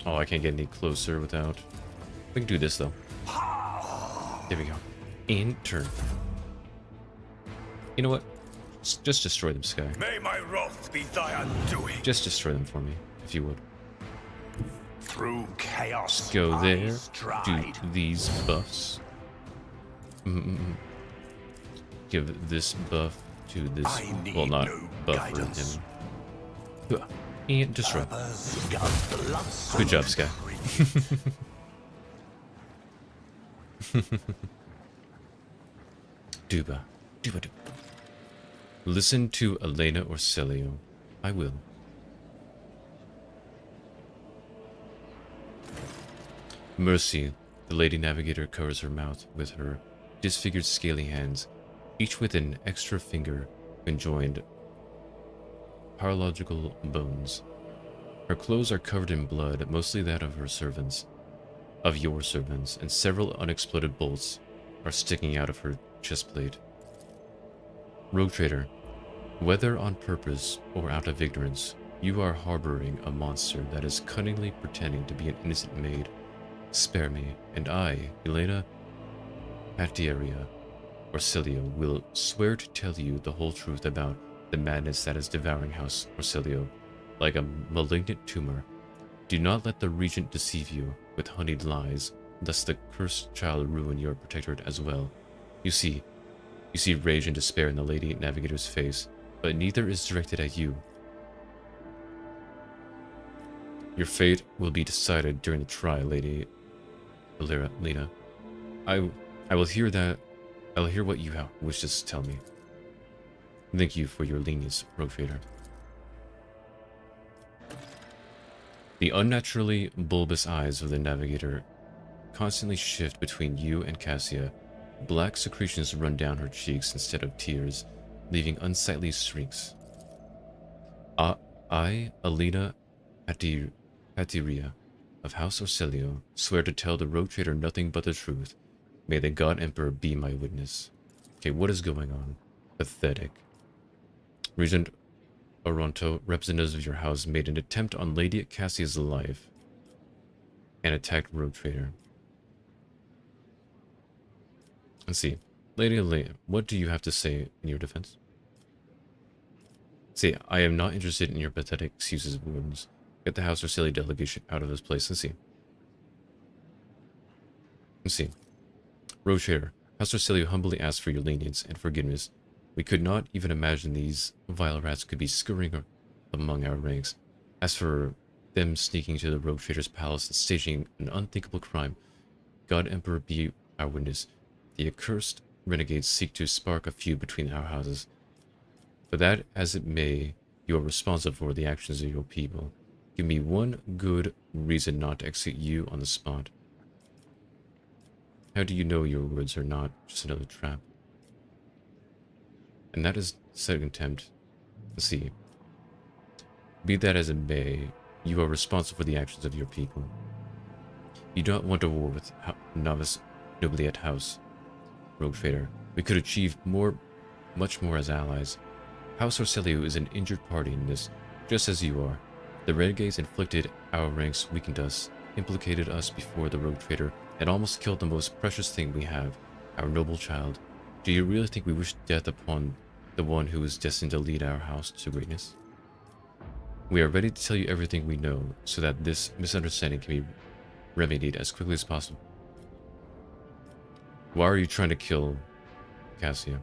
Oh, I can't get any closer without. We can do this though. There we go. In turn. You know what? Just destroy them, Sky. May my wrath be thy undoing. Just destroy them for me, if you would. Through chaos. Just go I there. Do stride. these buffs. Give this buff to this. I need Well, not no buff for guidance. him. Huh. And destroy. Good job, Sky. Duba. Duba. Listen to Elena or Celio. I will. Mercy. The Lady Navigator covers her mouth with her disfigured scaly hands, each with an extra finger conjoined paralogical bones. Her clothes are covered in blood, mostly that of her servants, of your servants, and several unexploded bolts are sticking out of her chest plate. Rogue Trader, whether on purpose or out of ignorance, you are harboring a monster that is cunningly pretending to be an innocent maid. Spare me, and I, Elena Patieria, Orsilio, will swear to tell you the whole truth about the madness that is devouring House Orsilio, like a malignant tumor. Do not let the Regent deceive you with honeyed lies, lest the cursed child ruin your protectorate as well. You see rage and despair in the Lady Navigator's face, but neither is directed at you. Your fate will be decided during the trial, Lady Lena. I will hear that. I will hear what you wish to tell me. Thank you for your lenience, Rogue Trader. The unnaturally bulbous eyes of the Navigator constantly shift between you and Cassia. Black secretions run down her cheeks instead of tears, leaving unsightly streaks. I, Alina Patiria, of House Orselio, swear to tell the rogue trader nothing but the truth. May the God Emperor be my witness. Okay, what is going on? Pathetic. Regent Oronto, representatives of your house, made an attempt on Lady Cassia's life and attacked rogue trader. Let's see. Lady Elena, what do you have to say in your defense? See, I am not interested in your pathetic excuses, Wardens. Get the House Orselio delegation out of this place. Let's see. Let's see. Rogue trader, House Orselio humbly asks for your lenience and forgiveness. We could not even imagine these vile rats could be scurrying among our ranks. As for them sneaking to the rogue trader's palace and staging an unthinkable crime, God Emperor be our witness. The accursed renegades seek to spark a feud between our houses. But that as it may, you are responsible for the actions of your people. Give me one good reason not to execute you on the spot. How do you know your words are not just another trap? And that is second attempt. Let's see. Be that as it may, you are responsible for the actions of your people. You do not want a war with novice nobiliate house, rogue trader. We could achieve much more as allies. House Orselio is an injured party in this, just as you are. The renegades inflicted our ranks, weakened us, implicated us before the rogue trader, and almost killed the most precious thing we have, our noble child. Do you really think we wish death upon the one who is destined to lead our house to greatness? We are ready to tell you everything we know, so that this misunderstanding can be remedied as quickly as possible. Why are you trying to kill Cassia?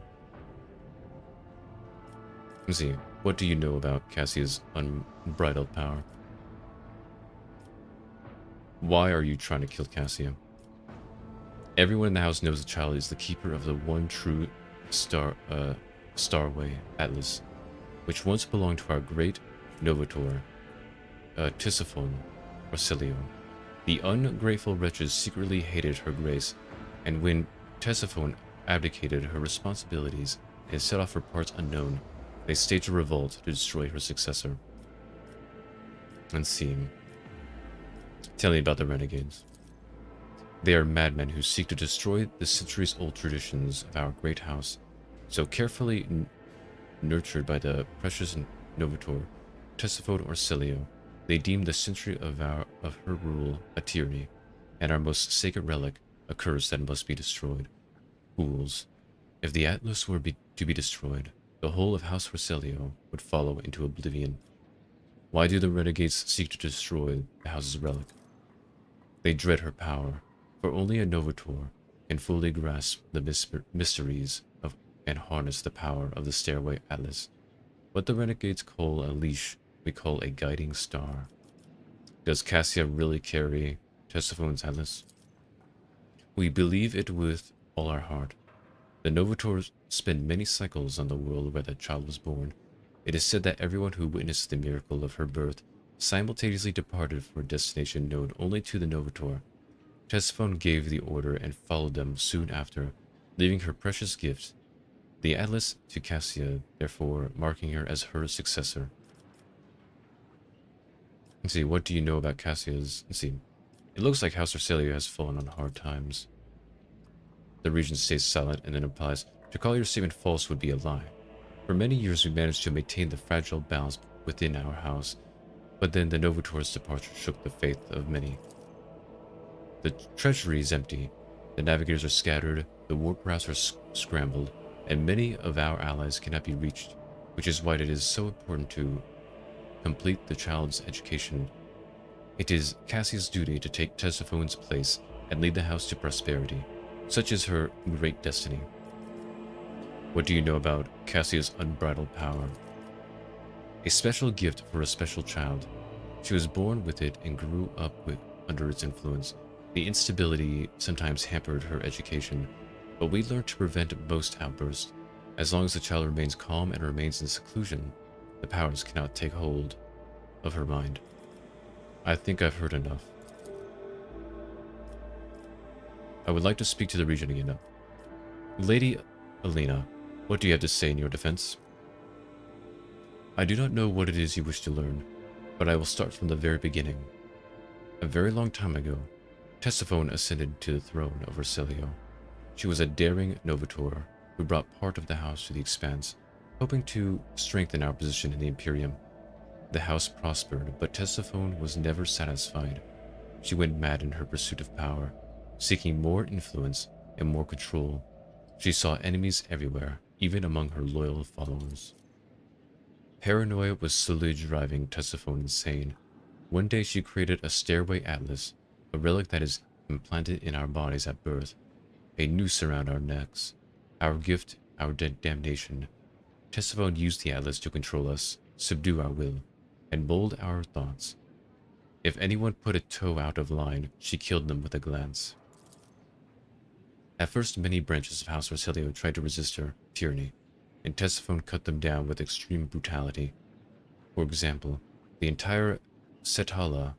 Let's see. What do you know about Cassia's unbridled power? Why are you trying to kill Cassia? Everyone in the house knows the child is the keeper of the one true starway Atlas, which once belonged to our great Novator, Tisiphone Orselio. The ungrateful wretches secretly hated her grace, and when Tisiphone abdicated her responsibilities and set off for parts unknown, they staged a revolt to destroy her successor. Let's see. Tell me about the renegades. They are madmen who seek to destroy the centuries-old traditions of our great house, so carefully nurtured by the precious Novator, Tisiphone Orselio. They deem the century of her rule a tyranny, and our most sacred relic a curse that must be destroyed. Fools. If the Atlas were to be destroyed, the whole of House Orselio would follow into oblivion. Why do the renegades seek to destroy the house's relic? They dread her power, for only a Novator can fully grasp the mysteries of and harness the power of the Stairway Atlas. What the renegades call a leash, we call a guiding star. Does Cassia really carry Tisiphone's Atlas? We believe it with all our heart. The Novators spend many cycles on the world where the child was born. It is said that everyone who witnessed the miracle of her birth simultaneously departed for a destination known only to the Novator. Tisiphone gave the order and followed them soon after, leaving her precious gift, the Atlas, to Cassia, therefore marking her as her successor. Let's see, what do you know about Cassia's... Let's see. It looks like House Orselio has fallen on hard times. The regent stays silent and then replies, to call your statement false would be a lie. For many years we managed to maintain the fragile balance within our house, but then the Novator's departure shook the faith of many. The treasury is empty, the navigators are scattered, the warp routes are scrambled, and many of our allies cannot be reached, which is why it is so important to complete the child's education. It is Cassia's duty to take Tisiphone's place and lead the house to prosperity. Such is her great destiny. What do you know about Cassia's unbridled power? A special gift for a special child. She was born with it and grew up under its influence. The instability sometimes hampered her education, but we learned to prevent most outbursts. As long as the child remains calm and remains in seclusion, the powers cannot take hold of her mind. I think I've heard enough. I would like to speak to the regent again now. Lady Alina, what do you have to say in your defense? I do not know what it is you wish to learn, but I will start from the very beginning. A very long time ago, Tessaphone ascended to the throne of Arcelio. She was a daring Novator who brought part of the house to the Expanse, hoping to strengthen our position in the Imperium. The house prospered, but Tessaphone was never satisfied. She went mad in her pursuit of power, seeking more influence and more control. She saw enemies everywhere, even among her loyal followers. Paranoia was slowly driving Tessaphone insane. One day she created a stairway atlas, a relic that is implanted in our bodies at birth, a noose around our necks, our gift, our damnation. Tessaphone used the atlas to control us, subdue our will, and mold our thoughts. If anyone put a toe out of line, she killed them with a glance. At first, many branches of House Arcelio tried to resist her tyranny, and Tessaphone cut them down with extreme brutality. For example, the entire Sethala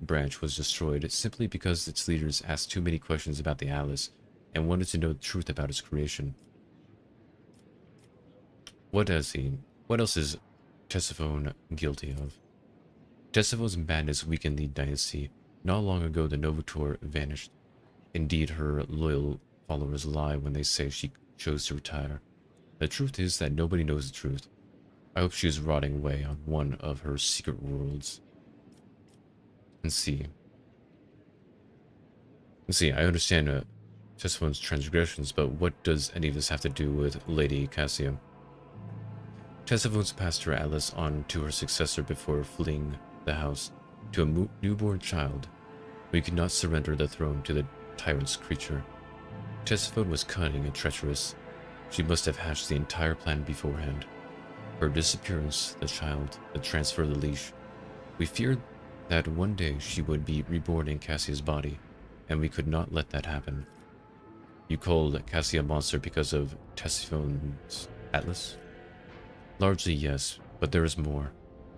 branch was destroyed simply because its leaders asked too many questions about the Atlas and wanted to know the truth about its creation. What else is Tessaphone guilty of? Tessaphone's madness weakened the dynasty. Not long ago, the Novator vanished. Indeed, her loyal followers lie when they say she chose to retire. The truth is that nobody knows the truth. I hope she is rotting away on one of her secret worlds. Let's see, I understand Tessaphone's transgressions, but what does any of this have to do with Lady Cassia? Tessaphone's passed her atlas on to her successor before fleeing the house, to a newborn child. We could not surrender the throne to the tyrant's creature. Tessaphone was cunning and treacherous. She must have hatched the entire plan beforehand. Her disappearance, the child, the transfer of the leash. We feared that one day she would be reborn in Cassia's body, and we could not let that happen. You called Cassia a monster because of Tessaphone's atlas? Largely yes, but there is more.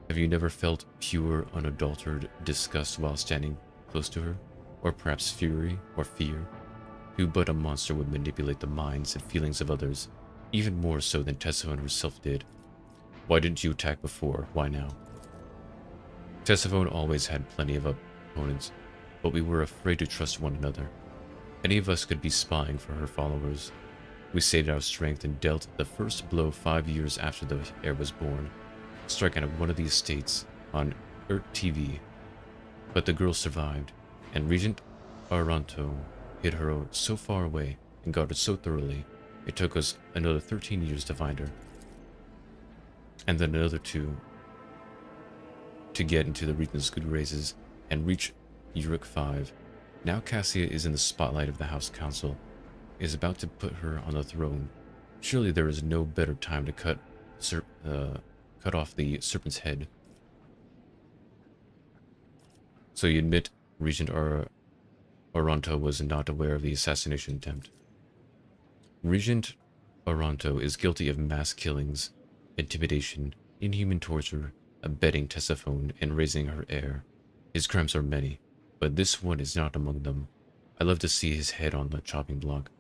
Have you never felt pure, unadulterated disgust while standing close to her? Or perhaps fury or fear? Who but a monster would manipulate the minds and feelings of others, even more so than Tessaphone herself did? Why didn't you attack before? Why now? Tessaphone always had plenty of opponents, but we were afraid to trust one another. Any of us could be spying for her followers. We saved our strength and dealt the first blow 5 years after the heir was born, striking at one of the estates on TV. But the girl survived, and Regent Aranto hid her so far away and guarded so thoroughly, it took us another 13 years to find her. And then another 2 to get into the Regent's good graces and reach Uric 5. Now Cassia is in the spotlight of the House Council, is about to put her on the throne. Surely there is no better time to cut off the serpent's head. So you admit Regent Aranto was not aware of the assassination attempt. Regent Aranto is guilty of mass killings, intimidation, inhuman torture, abetting Tessaphone, and raising her heir. His crimes are many, but this one is not among them. I love to see his head on the chopping block,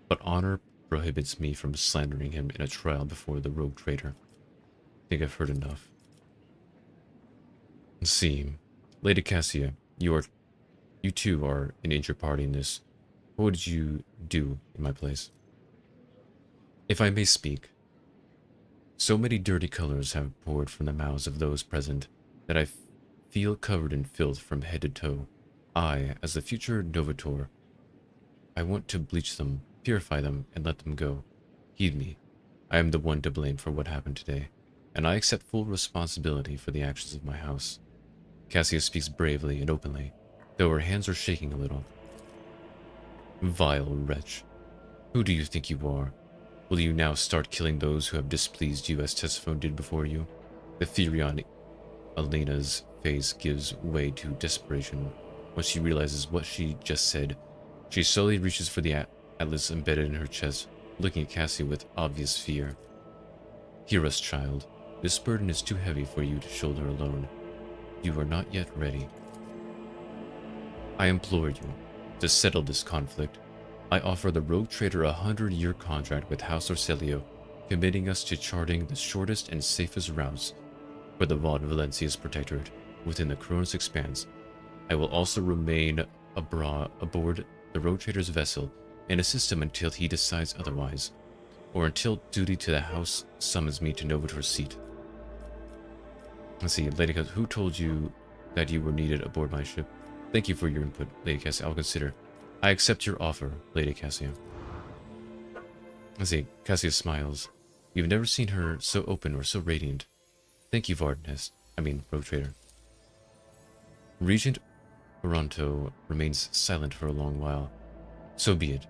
but honor prohibits me from slandering him in a trial before the rogue traitor. I think I've heard enough. Let's see. Lady Cassia, you too are an injured party in this. What would you do in my place? If I may speak, so many dirty colors have poured from the mouths of those present that I feel covered in filth from head to toe. I, as the future Novator, I want to bleach them, purify them, and let them go. Heed me. I am the one to blame for what happened today, and I accept full responsibility for the actions of my house. Cassia speaks bravely and openly, though her hands are shaking a little. Vile wretch. Who do you think you are? Will you now start killing those who have displeased you as Tessaphone did before you? The fury on Elena's face gives way to desperation. When she realizes what she just said, she slowly reaches for the atlas embedded in her chest, looking at Cassia with obvious fear. Hear us, child. This burden is too heavy for you to shoulder alone. You are not yet ready. I implore you to settle this conflict. I offer the rogue trader a 100-year contract with House Arcelio, committing us to charting the shortest and safest routes for the Vault of Valencia's protectorate within the Kronos expanse. I will also remain aboard the Road Trader's vessel and assist him until he decides otherwise, or until duty to the house summons me to Novator's seat. Let's see, Lady Cassia, who told you that you were needed aboard my ship? Thank you for your input, Lady Cassia. I'll consider. I accept your offer, Lady Cassia. Let's see, Cassia smiles. You've never seen her so open or so radiant. Thank you, Varden. Road Trader. Regent Oronto remains silent for a long while. So be it.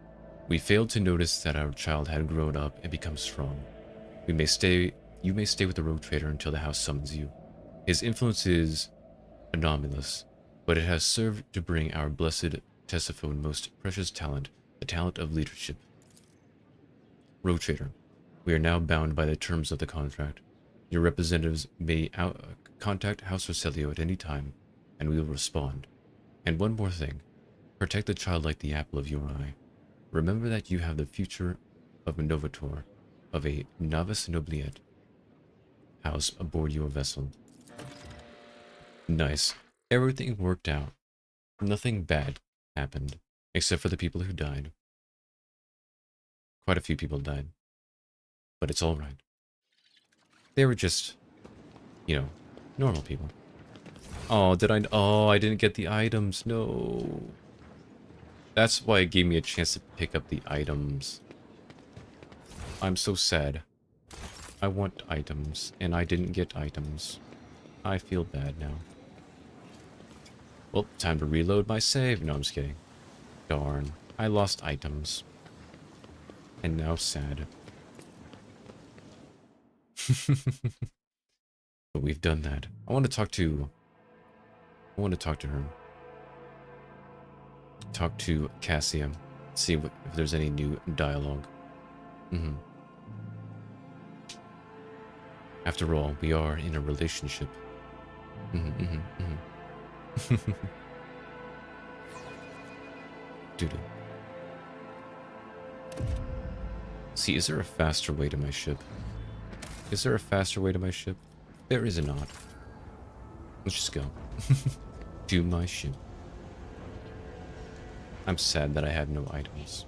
We failed to notice that our child had grown up and become strong. You may stay with the Road Trader until the house summons you. His influence is anomalous, but it has served to bring our blessed Tesiphone most precious talent, the talent of leadership. Road Trader, we are now bound by the terms of the contract. Your representatives may contact House Roselio at any time, and we will respond. And one more thing. Protect the child like the apple of your eye. Remember that you have the future of a Novator, of a Novice Nobliette house aboard your vessel. Nice. Everything worked out. Nothing bad happened, except for the people who died. Quite a few people died. But it's alright. They were just, normal people. Oh, I didn't get the items. No. That's why it gave me a chance to pick up the items. I'm so sad. I want items, and I didn't get items. I feel bad now. Well, time to reload my save. No, I'm just kidding. Darn. I lost items. And now sad. But we've done that. I want to talk to her. Talk to Cassia. See if there's any new dialogue. After all, we are in a relationship. Doo-doo. See, is there a faster way to my ship? Is there a faster way to my ship? There is not. Let's just go. To my ship. I'm sad that I had no items.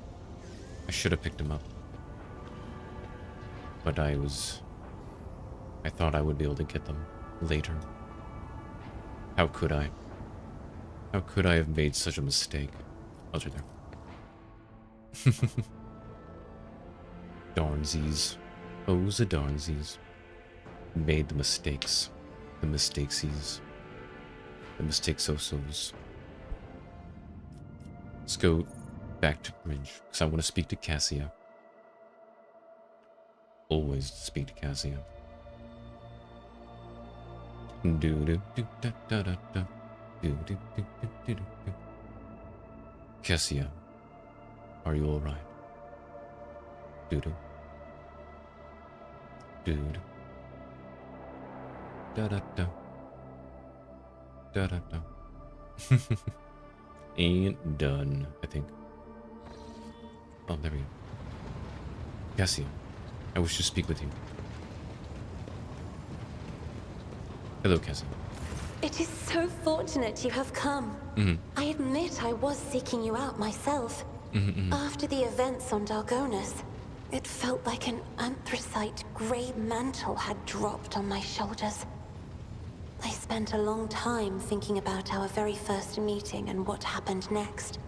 I should have picked them up. But I thought I would be able to get them later. How could I? How could I have made such a mistake? Oh, it's right there. Darnsies. Oh, the darnsies. Made the mistakes. The mistakesies. The mistakes-o-sos. Let's go back to Bridge, because I want to speak to Cassia. Always speak to Cassia. Cassia, are you alright? Doo-doo. Dude. Da-da-da. Da-da-da. Ain't done, I think. Oh, there we go. Cassia, I wish to speak with you. Hello, Cassia. It is so fortunate you have come. I admit I was seeking you out myself. After the events on Dargonus, it felt like an anthracite grey mantle had dropped on my shoulders. I spent a long time thinking about our very first meeting and what happened next.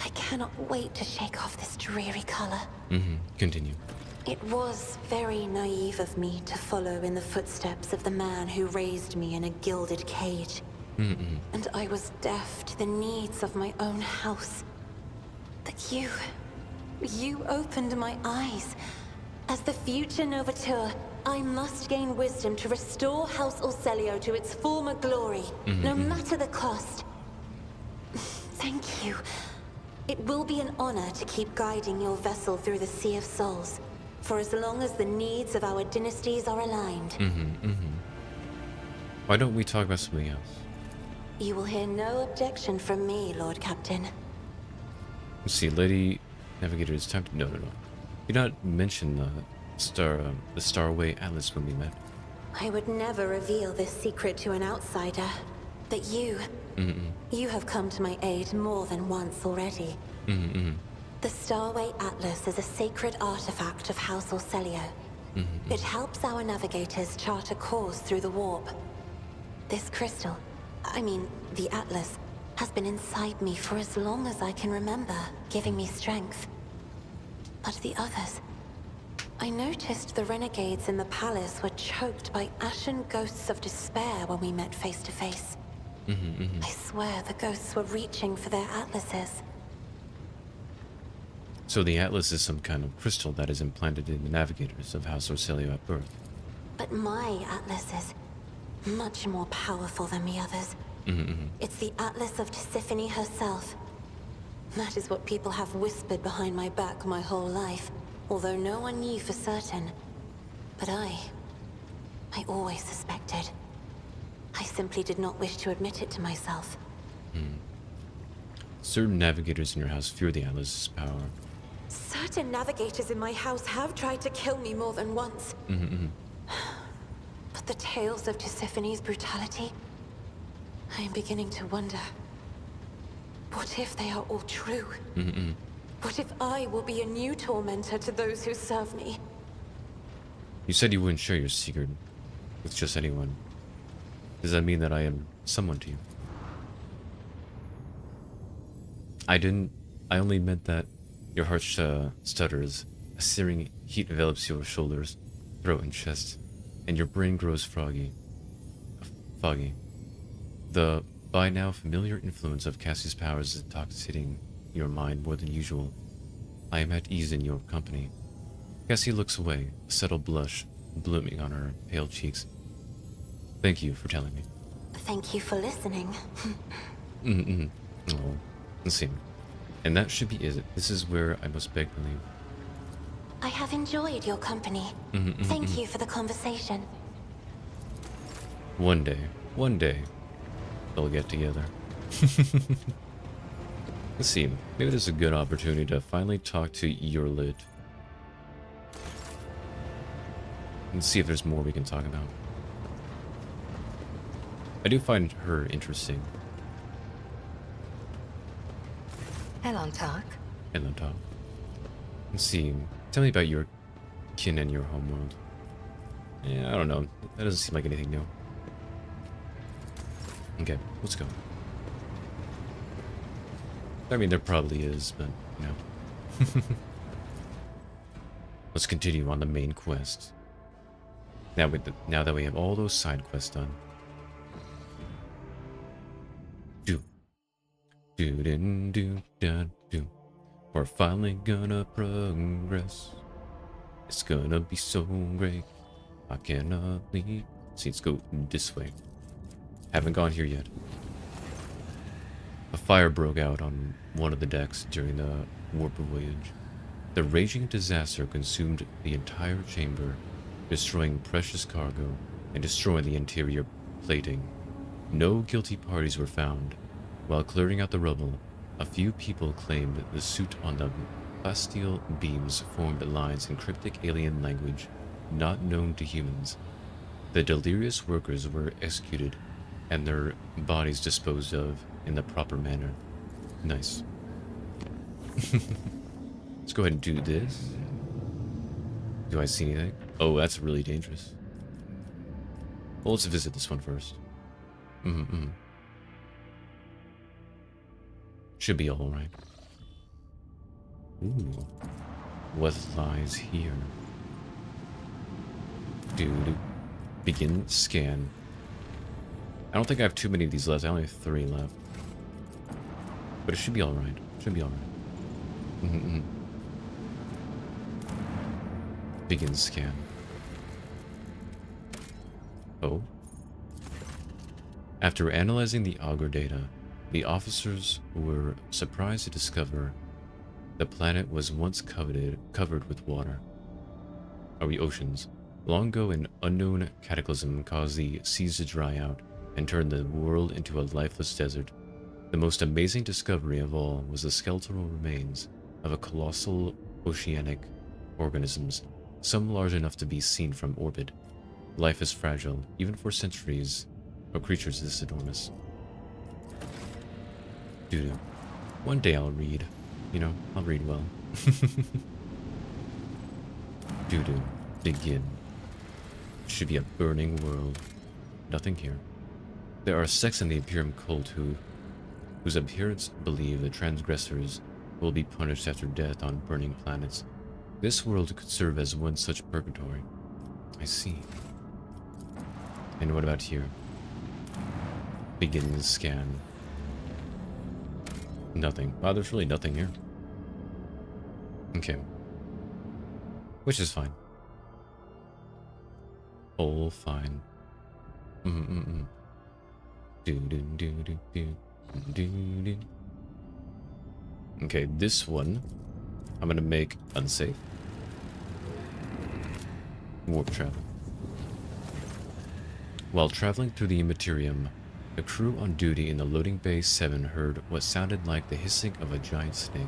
I cannot wait to shake off this dreary color. Continue. It was very naive of me to follow in the footsteps of the man who raised me in a gilded cage. And I was deaf to the needs of my own house. But you opened my eyes. As the future Novateur, I must gain wisdom to restore House Orselio to its former glory, no matter the cost. Thank you. It will be an honor to keep guiding your vessel through the Sea of Souls, for as long as the needs of our dynasties are aligned. Why don't we talk about something else? You will hear no objection from me, Lord Captain. Let's see, Lady Navigator, it's time to... No. You not mention the Starway Atlas when we met. I would never reveal this secret to an outsider. But you have come to my aid more than once already. The Starway Atlas is a sacred artifact of House Orcelio. It helps our navigators chart a course through the warp. This crystal, I mean, the Atlas, has been inside me for as long as I can remember, giving me strength. But the others... I noticed the renegades in the palace were choked by ashen ghosts of despair when we met face to face. I swear the ghosts were reaching for their atlases. So the Atlas is some kind of crystal that is implanted in the navigators of House Orcelio at birth. But my atlas is much more powerful than the others. It's the Atlas of Tisiphone herself. That is what people have whispered behind my back my whole life, although no one knew for certain. But I always suspected. I simply did not wish to admit it to myself. Certain navigators in your house fear the Atlas's power. Certain navigators in my house have tried to kill me more than once. But the tales of Tisiphone's brutality, I am beginning to wonder. What if they are all true? What if I will be a new tormentor to those who serve me? You said you wouldn't share your secret with just anyone. Does that mean that I am someone to you? I only meant that your heart stutters, a searing heat envelops your shoulders, throat, and chest, and your brain grows foggy. The by now familiar influence of Cassie's powers is intoxicating your mind more than usual. I am at ease in your company. Cassie looks away, a subtle blush blooming on her pale cheeks. Thank you for telling me. Thank you for listening. Oh, let's see. And that should be it. This is where I must beg to leave. I have enjoyed your company. Thank you for the conversation. One day, they'll get together. Let's see. Maybe this is a good opportunity to finally talk to Yorlit. And see if there's more we can talk about. I do find her interesting. Hello, Talk. And on top. Let's see. Tell me about your kin and your homeworld. Yeah, I don't know. That doesn't seem like anything new. Okay, let's go. I mean, there probably is, but, you know. Let's continue on the main quest. Now that we have all those side quests done. We're finally gonna progress. It's gonna be so great. I cannot leave. See, let's go this way. Haven't gone here yet. A fire broke out on one of the decks during the warp voyage. The raging disaster consumed the entire chamber, destroying precious cargo and destroying the interior plating. No guilty parties were found. While clearing out the rubble, a few people claimed the suit on the plasteel beams formed lines in cryptic alien language not known to humans. The delirious workers were executed and their bodies disposed of in the proper manner. Nice. Let's go ahead and do this. Do I see anything? Oh, that's really dangerous. Well, let's visit this one first. Should be alright. Ooh. What lies here? Dude. Begin scan. I don't think I have too many of these left. I only have 3 left. But it should be alright. Should be alright. Begin scan. Oh. After analyzing the auger data, the officers were surprised to discover the planet was once covered with water. Oceans. Long ago, an unknown cataclysm caused the seas to dry out and turned the world into a lifeless desert. The most amazing discovery of all was the skeletal remains of a colossal oceanic organisms, some large enough to be seen from orbit. Life is fragile, even for centuries, or creatures this enormous. Dude, one day I'll read. You know, I'll read well. Dude, begin. Should be a burning world. Nothing here. There are sects in the Imperium cult whose adherents believe the transgressors will be punished after death on burning planets. This world could serve as one such purgatory. I see. And what about here? Begin the scan. Nothing. Wow, there's really nothing here. Okay. Which is fine. All fine. Okay, this one I'm gonna make unsafe. Warp travel. While traveling through the Immaterium, the crew on duty in the loading bay 7 heard what sounded like the hissing of a giant snake.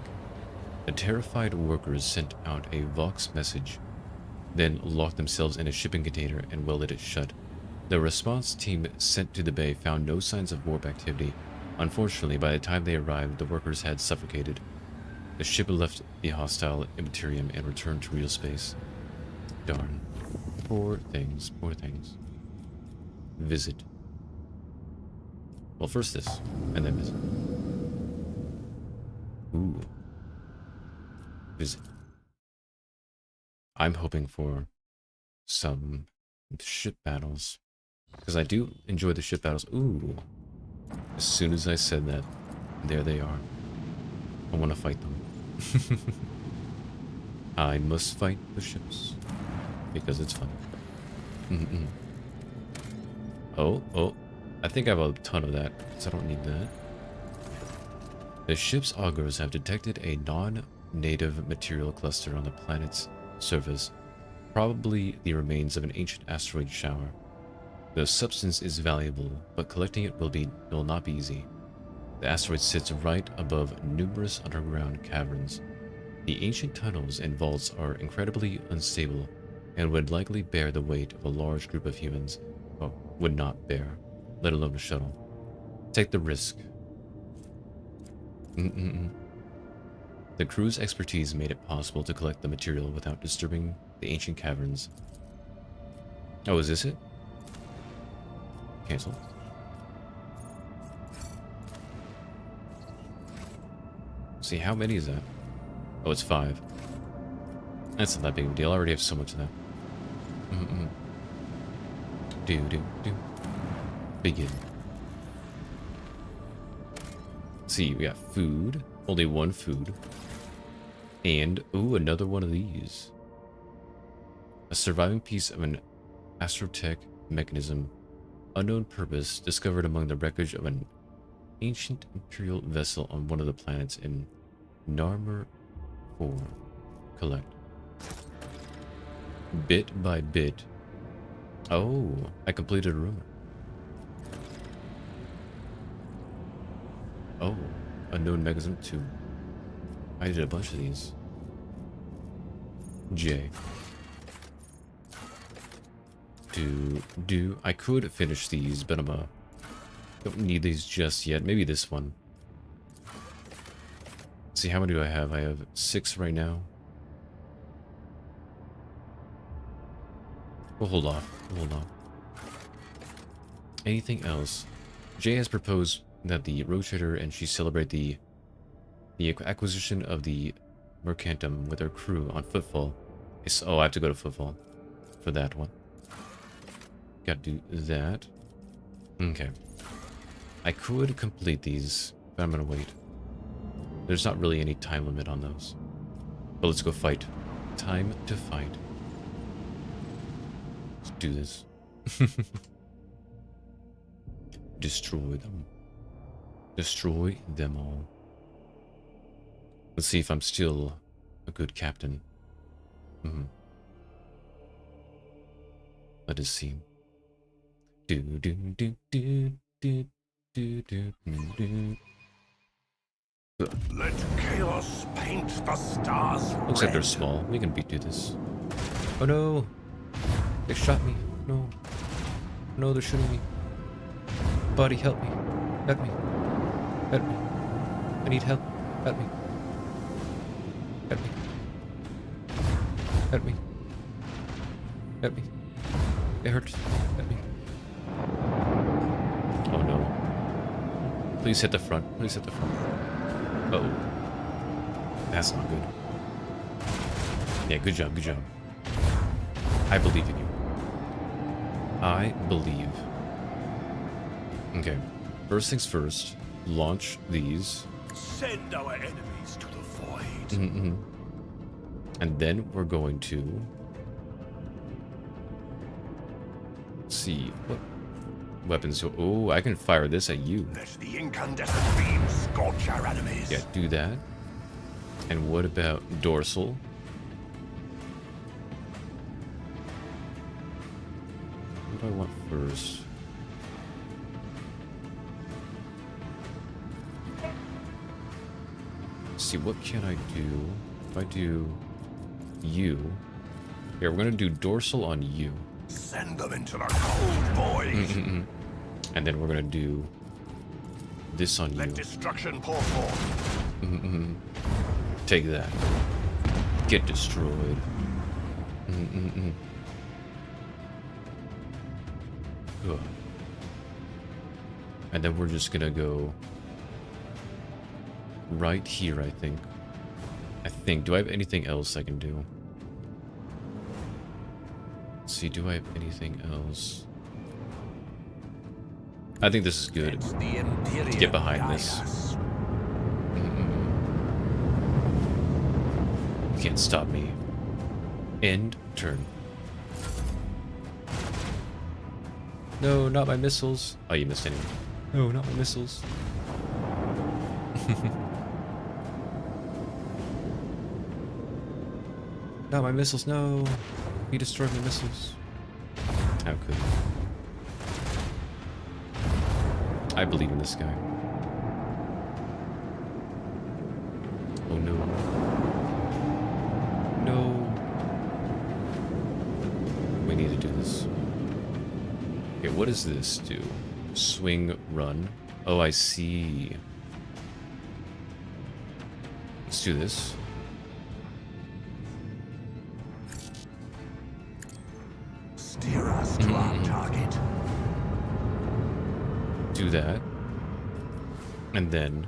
The terrified workers sent out a Vox message, then locked themselves in a shipping container and welded it shut. The response team sent to the bay found no signs of warp activity. Unfortunately, by the time they arrived, the workers had suffocated. The ship left the hostile Immaterium and returned to real space. Darn. Poor things, poor things. Visit. Well, first this, and then visit. Ooh. Visit. I'm hoping for some ship battles, because I do enjoy the ship battles. Ooh. As soon as I said that, there they are. I want to fight them. I must fight the ships, because it's fun. Oh, I think I have a ton of that, so I don't need that. The ship's augurs have detected a non-native material cluster on the planet's surface, probably the remains of an ancient asteroid shower. The substance is valuable, but collecting it will not be easy. The asteroid sits right above numerous underground caverns. The ancient tunnels and vaults are incredibly unstable and would likely bear the weight of a large group of humans, or would not bear, let alone a shuttle. Take the risk. The crew's expertise made it possible to collect the material without disturbing the ancient caverns. Oh, is this it? Cancel. See, how many is that? Oh, it's 5. That's not that big of a deal. I already have so much of that. Do. Begin. See, we got food. Only 1 food. And, ooh, another one of these. A surviving piece of an astrotech mechanism. Unknown purpose discovered among the wreckage of an ancient imperial vessel on one of the planets in Narmer 4. Collect. Bit by bit. Oh, I completed a rumor. Oh, unknown mechanism 2. I did a bunch of these. J. Do. I could finish these, but don't need these just yet. Maybe this one. Let's see, how many do I have? I have 6 right now. We'll hold off. Anything else? Jay has proposed that the rotator and she celebrate the acquisition of the Mercantum with her crew on Footfall. Oh, I have to go to Footfall for that one. Gotta do that. Okay. I could complete these, but I'm gonna wait. There's not really any time limit on those. But let's go fight. Time to fight. Let's do this. Destroy them. Destroy them all. Let's see if I'm still a good captain. Let us see. Let chaos paint the stars Looks like they're red. small. We can beat through this. Oh no! They shot me. no. No, they're shooting me. Buddy, help me. Help me. Help me. I need help. Help me. Help me. Help me. Help me. It hurts. Help me. Oh no. Please hit the front. Please hit the front. Uh-oh. That's not good. Yeah, good job, good job. I believe in you. I believe. Okay. First things first. Launch these. Send our enemies to the void. Mm-hmm. And then we're going to see what weapons. So, oh, I can fire this at you. Let the incandescent beam scorch our enemies. Yeah, do that. And what about dorsal? What do I want first? Let's see, what can I do? If I do you. Here, we're gonna do dorsal on you. Send them into the cold void. And then we're gonna do this on you. Let destruction pour forth. Take that. Get destroyed. Ugh. And then we're just gonna go right here, I think. Do I have anything else I can do? Let's see, do I have anything else? I think this is good. Get behind this. You can't stop me. End turn. No, not my missiles. Oh, you missed anyway. No, not my missiles. Not my missiles, no. He destroyed my missiles. How could he? I believe in this guy. Oh no. No. We need to do this. Okay, what does this do? Swing, run. Oh, I see. Let's do this. Steer us to our target. Do that. And then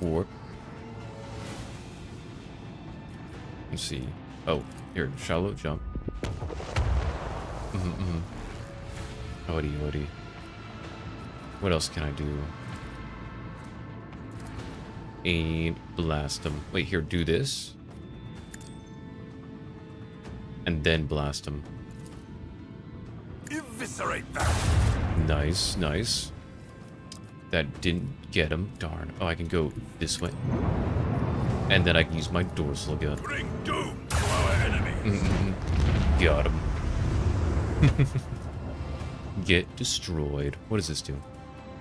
warp. Let's see. Oh, here, shallow jump. Odie. What else can I do? And blast them. Wait, here, do this. And then blast them. Eviscerate them. Nice, nice. That didn't get him. Darn. Oh, I can go this way. And then I can use my dorsal gun. Bring doom to our enemies. Got him. Get destroyed. What does this do?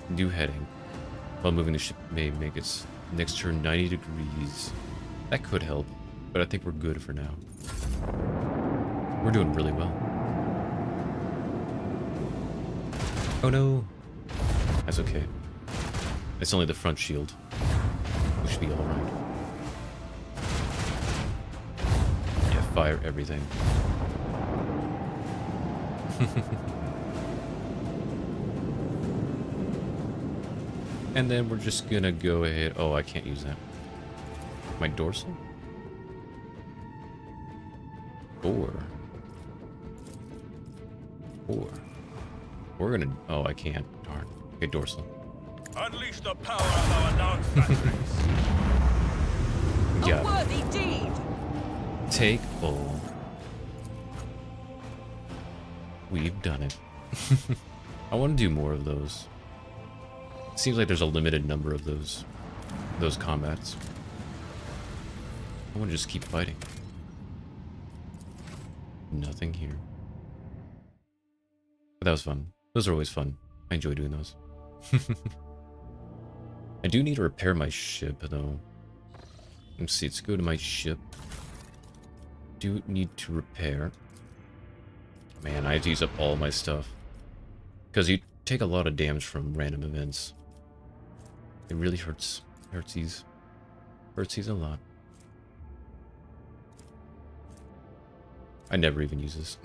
New heading. While moving the ship may make its next turn 90 degrees. That could help, but I think we're good for now. We're doing really well. Oh no. That's okay. It's only the front shield. We should be alright. Yeah, fire everything. And then we're just gonna go ahead. Oh, I can't use that. My dorsal? 4. We're gonna. Oh, I can't. Darn. Okay, dorsal. Unleash the power of our dance factories. Yeah. A worthy deed. Take all. We've done it. I want to do more of those. Seems like there's a limited number of those combats. I want to just keep fighting. Nothing here. But that was fun. Those are always fun. I enjoy doing those. I do need to repair my ship, though. Let's see, let's go to my ship. Do need to repair. Man, I have to use up all my stuff. Because you take a lot of damage from random events. It really hurts. Hurtsies a lot. I never even use this.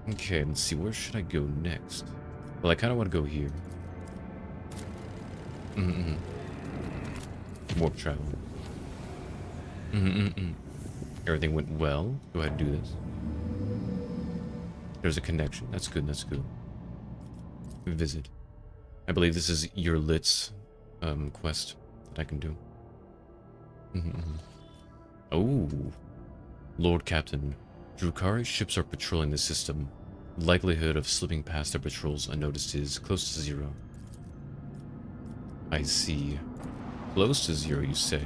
Okay, let's see. Where should I go next? Well, I kind of want to go here. Warp travel. Everything went well. Go ahead and do this. There's a connection. That's good. That's good. Visit. I believe this is your Lit's quest that I can do. Oh, Lord Captain. Drukhari ships are patrolling the system. Likelihood of slipping past their patrols unnoticed is close to 0. I see. Close to 0, you say?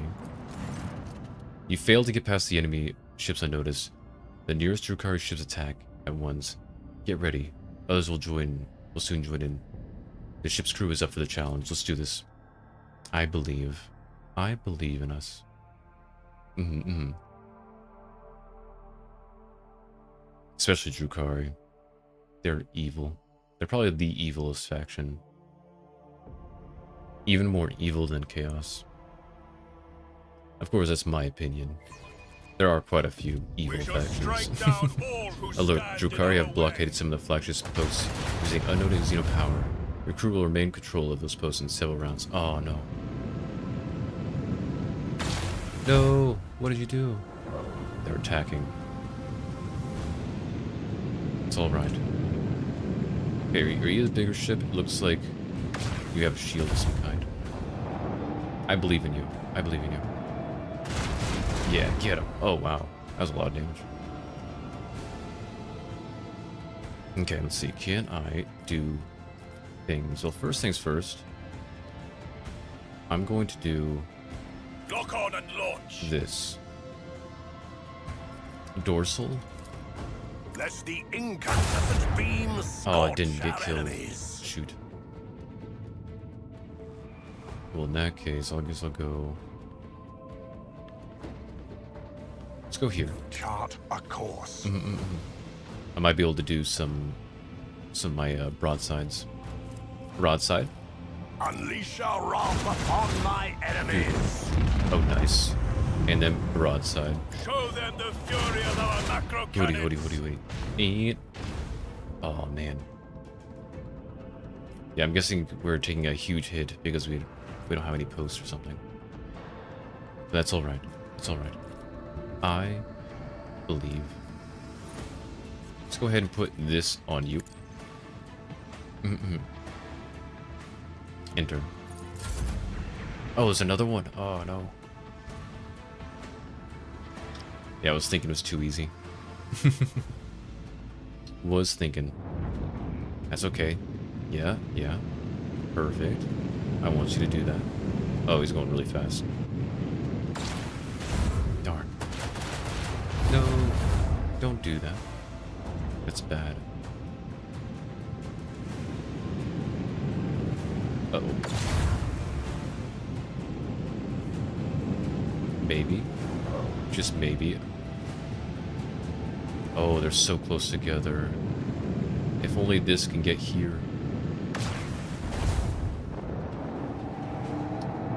You failed to get past the enemy ships unnoticed. The nearest Drukhari ships attack at once. Get ready. Others will soon join in. The ship's crew is up for the challenge. Let's do this. I believe. I believe in us. Especially Drukhari. They're evil. They're probably the evilest faction. Even more evil than Chaos. Of course, that's my opinion. There are quite a few evil factions. Alert, Drukhari have blockaded some of the flagship posts using unnoted Xeno power. Your crew will remain in control of those posts in several rounds. Oh no. No! What did you do? They're attacking. It's alright. Okay, are you the bigger ship? It looks like you have a shield of some kind. I believe in you. I believe in you. Yeah, get him. Oh, wow. That was a lot of damage. Okay, let's see. Can I do things? Well, first things first. I'm going to do Lock on and launch. this. Dorsal. Lest the incandescent beams Oh, it didn't scorch get our killed. enemies. Shoot. Well, in that case, I guess I'll go... Let's go here. Chart a course. I might be able to do some of my broadsides. Broadside? Unleash our wrath upon my enemies. Oh, nice. And then broadside. Show them the fury of our macro cannons. Eat. Oh, man. Yeah, I'm guessing we're taking a huge hit because we don't have any posts or something. But that's alright. It's alright. I believe. Let's go ahead and put this on you. Enter. Oh, there's another one. Oh, no. Yeah, I was thinking it was too easy. Was thinking. That's okay. Yeah, yeah. Perfect. I want you to do that. Oh, he's going really fast. Darn. No, don't do that. That's bad. Uh-oh. Maybe. Just maybe. Oh, they're so close together. If only this can get here.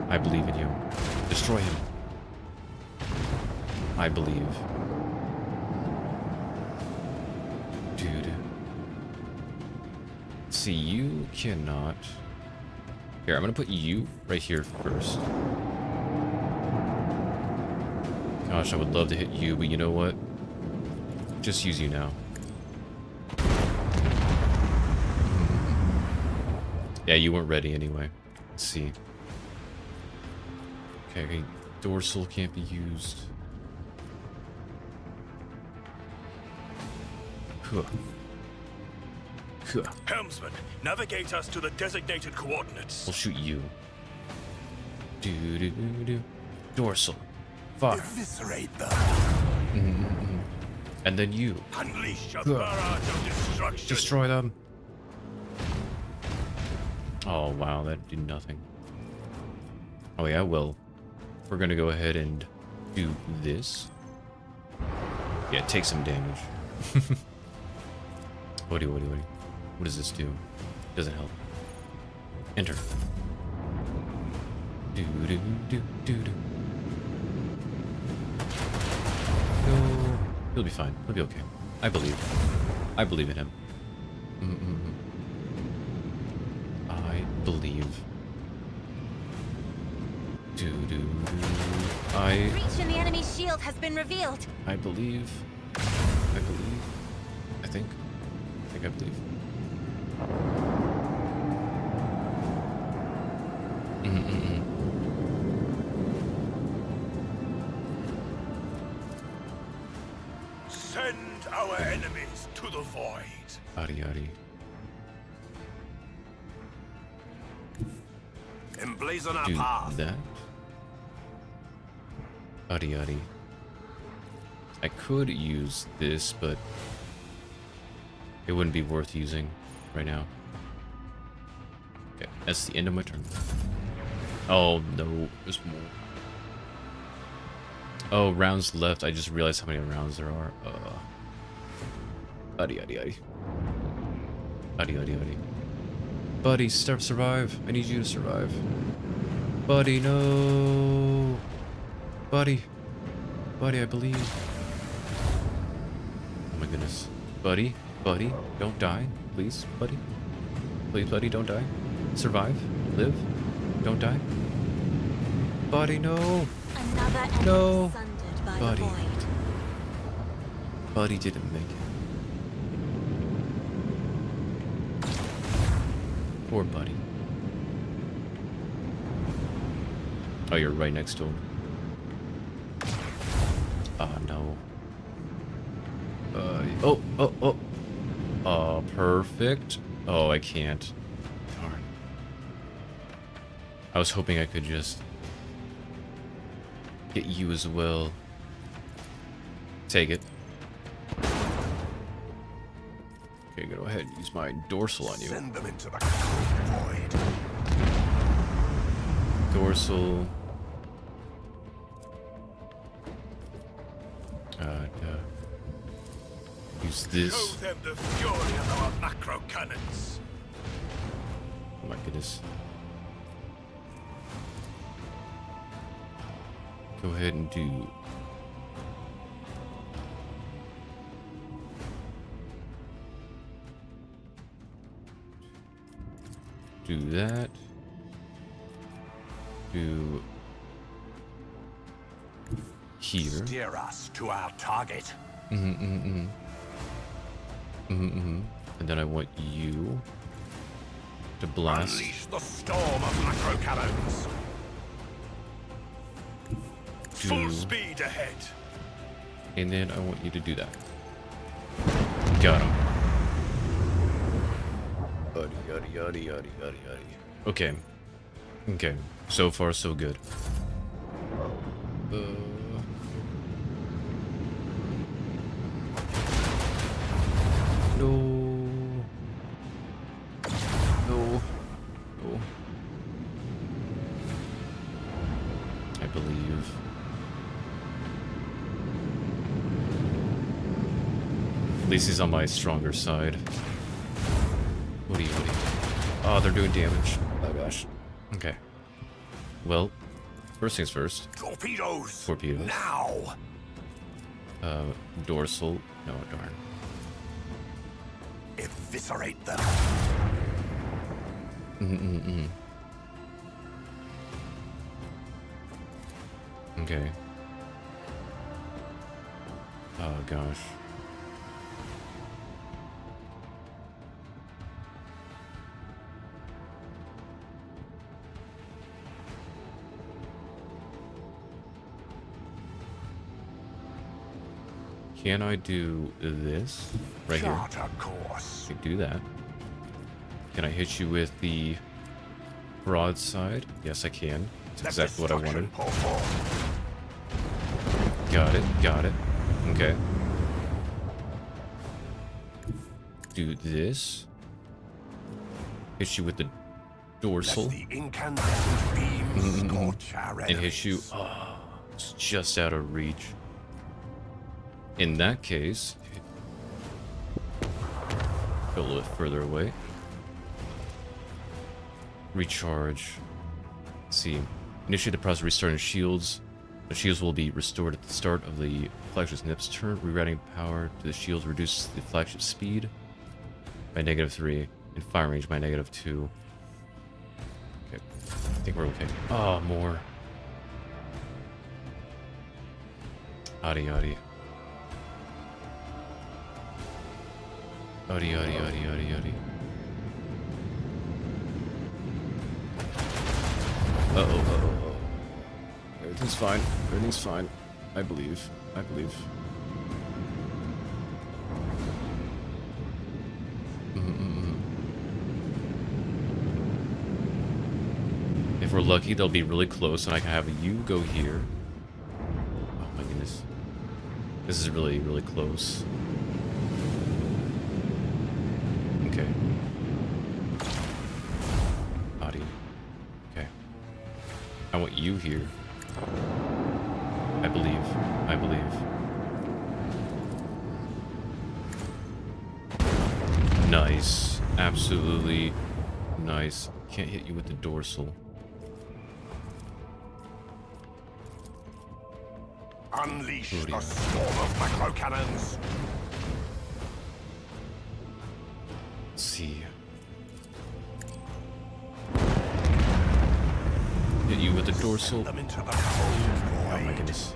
I believe in you. Destroy him. I believe. Dude. See, you cannot... Here, I'm gonna put you right here first. Gosh, I would love to hit you, but you know what? Just use you now. Yeah, you weren't ready anyway. Let's see. Okay, dorsal can't be used. Huh. Huh. Helmsman, navigate us to the designated coordinates. We'll shoot you. Do. Dorsal. Fire. Eviscerate them. And then you. Unleash a barrage of destruction. Destroy them. Oh, wow, that did nothing. Oh, yeah, well, we're gonna go ahead and do this. Yeah, take some damage. What does this do? Doesn't help. Enter. Do do do do do. No, he'll be fine. He'll be okay. I believe. I believe in him. I believe. Do do do. A breach in the enemy's shield has been revealed. I believe. I think I believe. Send our enemies to the void. Adi adi. Emblazon our Do path. that. Adi adi. I could use this, but it wouldn't be worth using right now. Okay, that's the end of my turn. Oh no, there's more. Oh, rounds left. I just realized how many rounds there are. Adi adi adi. Adi adi adi. Buddy, survive. I need you to survive. Buddy, no. Buddy. Buddy, I believe. Oh my goodness. Buddy, don't die. Please, buddy. Please, buddy, don't die. Survive. Live. Don't die. Buddy, no. Another enemy No. sundered by Buddy. the void. Buddy didn't make it. Poor buddy. Oh, you're right next to him. Oh, no. Oh, perfect. Oh, I can't. Darn. I was hoping I could just get you as well. Take it. Okay, go ahead and use my dorsal on you. Send them into the void. Dorsal. Use Show this. them the fury of our macro cannons. Oh my goodness. Go ahead and do. Do that. Do here. Steer us to our target. And then I want you to blast. Unleash the storm of macro cannons. Full speed ahead. And then I want you to do that. Got him. Yaddy. Okay. Okay. So far, so good. No. I believe. At least he's on my stronger side. What do you? Oh, they're doing damage. Oh gosh. Okay. Well, first things first. Torpedoes. Torpedoes. Now. Dorsal. No, darn. Eviscerate them. Okay. Oh gosh. Can I do this right here? Chart a course. I can do that. Can I hit you with the broadside? Yes, I can. That's exactly what I wanted. Pour forth. Got it. Okay. Do this. Hit you with the dorsal. Let the incandescent beams scorch our And hit you. enemies. Oh, it's just out of reach. In that case, go a little bit further away. Recharge. Let's see. Initiate the process of restarting shields. The shields will be restored at the start of the flagship's next turn. Rerouting power to the shields reduces the flagship speed by -3 and fire range by -2. Okay, I think we're okay. Oh, more. Adi, adi. Adi, adi, adi, adi, adi. Uh-oh, uh-oh, uh-oh. Everything's fine. Everything's fine. I believe. I believe. If we're lucky, they'll be really close, and I can have you go here. Oh my goodness. This is really, really close. Okay. Body. Okay. I want you here. I believe. I believe. Nice. Absolutely nice. Can't hit you with the dorsal. Unleash the storm of macro cannons. Let's see. Hit you with the dorsal. Them into the cold void. Oh my goodness.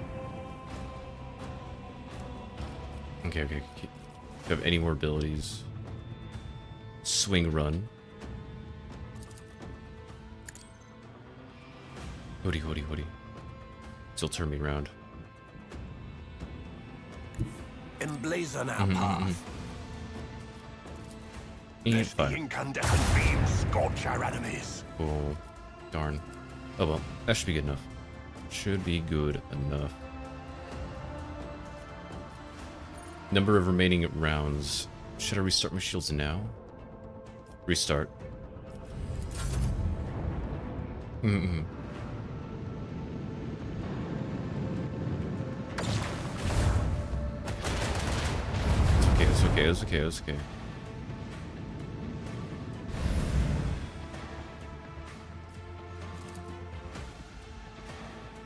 Okay, okay. Do you have any more abilities? Swing run. Hoodie, hoodie, hoodie. Still turn me around. Emblazon our path. And Let the fire. incandescent beams scorch our enemies. Oh, darn. Oh well, that should be good enough. Should be good enough. Number of remaining rounds. Should I restart my shields now? Restart. It's okay, it's okay, it's okay.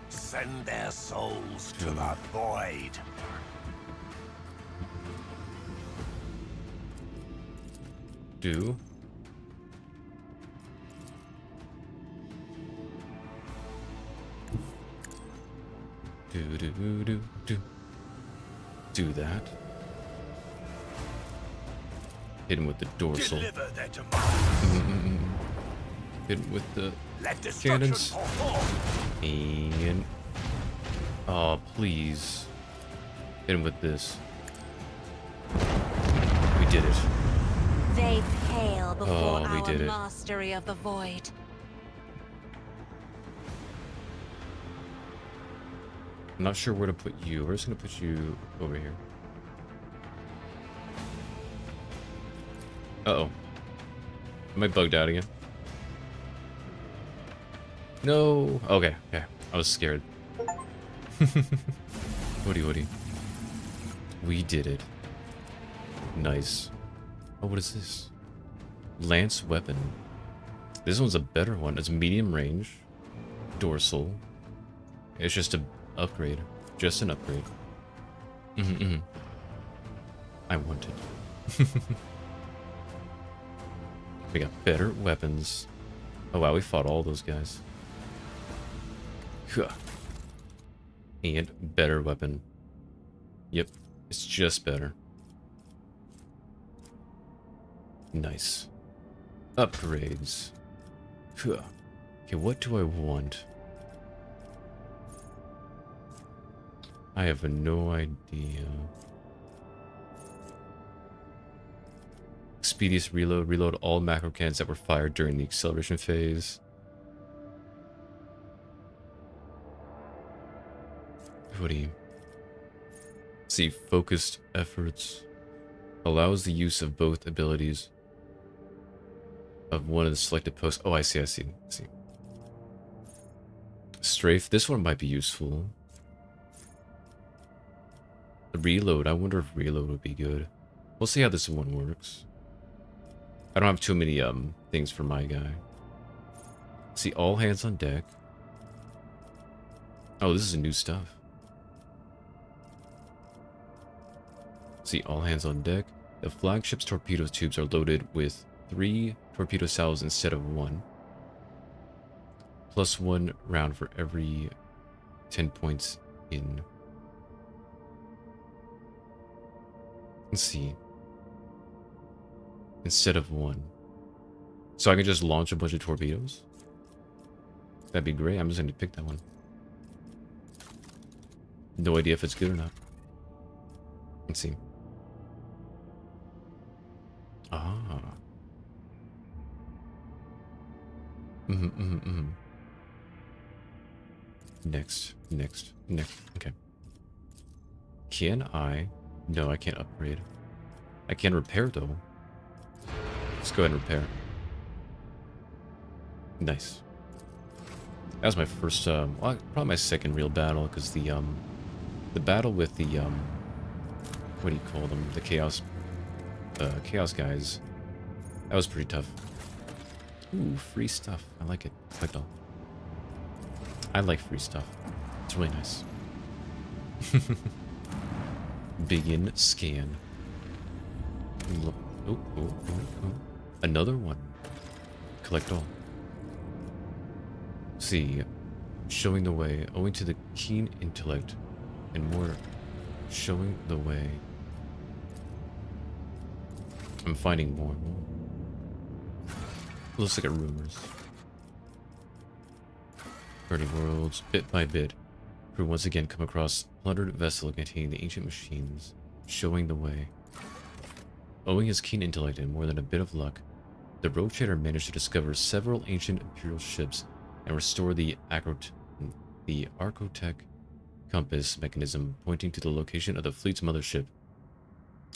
Send their souls to the void. Do. Do that. Hit him with the dorsal. Deliver their demise. Hit him with the Let destruction cannons. perform. And oh, please. Hit him with this. We did it. They pale before Oh, we our did it. mastery of the void. I'm not sure where to put you. We're just gonna put you over here. Uh-oh. Am I bugged out again? No. Okay, okay. I was scared. Woody, Woody. We did it. Nice. Oh, what is this? Lance weapon. This one's a better one. It's medium range. Dorsal. It's just a upgrade. Just an upgrade. I want it. We got better weapons. Oh wow, we fought all those guys. Huh. And better weapon. Yep, it's just better. Nice. Upgrades. Huh. Okay, what do I want? I have no idea. Expeditious reload. Reload all macro cannons that were fired during the acceleration phase. What do you... See, focused efforts. Allows the use of both abilities of one of the selected posts. Oh, I see, I see, I see. Strafe. This one might be useful. Reload. I wonder if reload would be good. We'll see how this one works. I don't have too many things for my guy. See, all hands on deck. Oh, this is new stuff. See, all hands on deck. The flagship's torpedo tubes are loaded with 3 torpedo cells instead of 1. Plus 1 round for every 10 points in. Let's see. Instead of 1. So I can just launch a bunch of torpedoes? That'd be great. I'm just going to pick that one. No idea if it's good or not. Let's see. Ah. Next. Okay. Can I? No, I can't upgrade. I can repair, though. Let's go ahead and repair. Nice. That was my first, well, probably my second real battle, because the battle with the, what do you call them? The Chaos guys. That was pretty tough. Ooh, free stuff. I like it. I like free stuff. It's really nice. Begin scan. Look. Oh. Another one. Collect all. See. Showing the way. Owing to the keen intellect and more showing the way. I'm finding more and more. Looks like it rumors. 30 worlds, bit by bit. Crew once again come across plundered vessel containing the ancient machines, showing the way. Owing his keen intellect and more than a bit of luck, the rogue trader managed to discover several ancient imperial ships and restore the Archotech compass mechanism pointing to the location of the fleet's mothership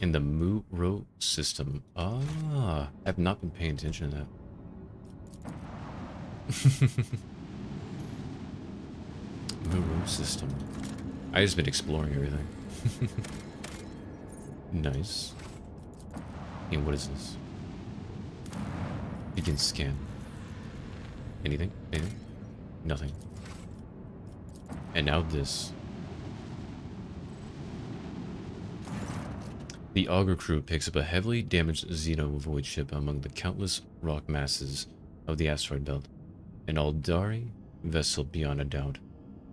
in the Mu-Ro system. Ah, I have not been paying attention to that. Mu-Ro system. I just been exploring everything. Nice. And what is this? Begin scan. Anything? Nothing. And now this. The Augur crew picks up a heavily damaged Xeno void ship among the countless rock masses of the asteroid belt. An Aldari vessel beyond a doubt.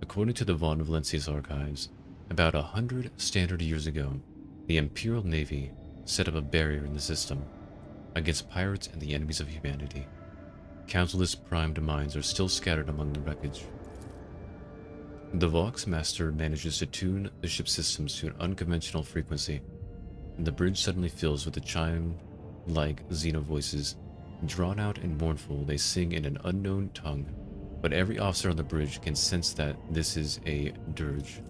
According to the Von Valencia's archives, about 100 standard years ago, the Imperial Navy set up a barrier in the system against pirates and the enemies of humanity. Countless primed mines are still scattered among the wreckage. The Vox Master manages to tune the ship's systems to an unconventional frequency, and the bridge suddenly fills with the chime-like Xeno voices. Drawn out and mournful, they sing in an unknown tongue, but every officer on the bridge can sense that this is a dirge.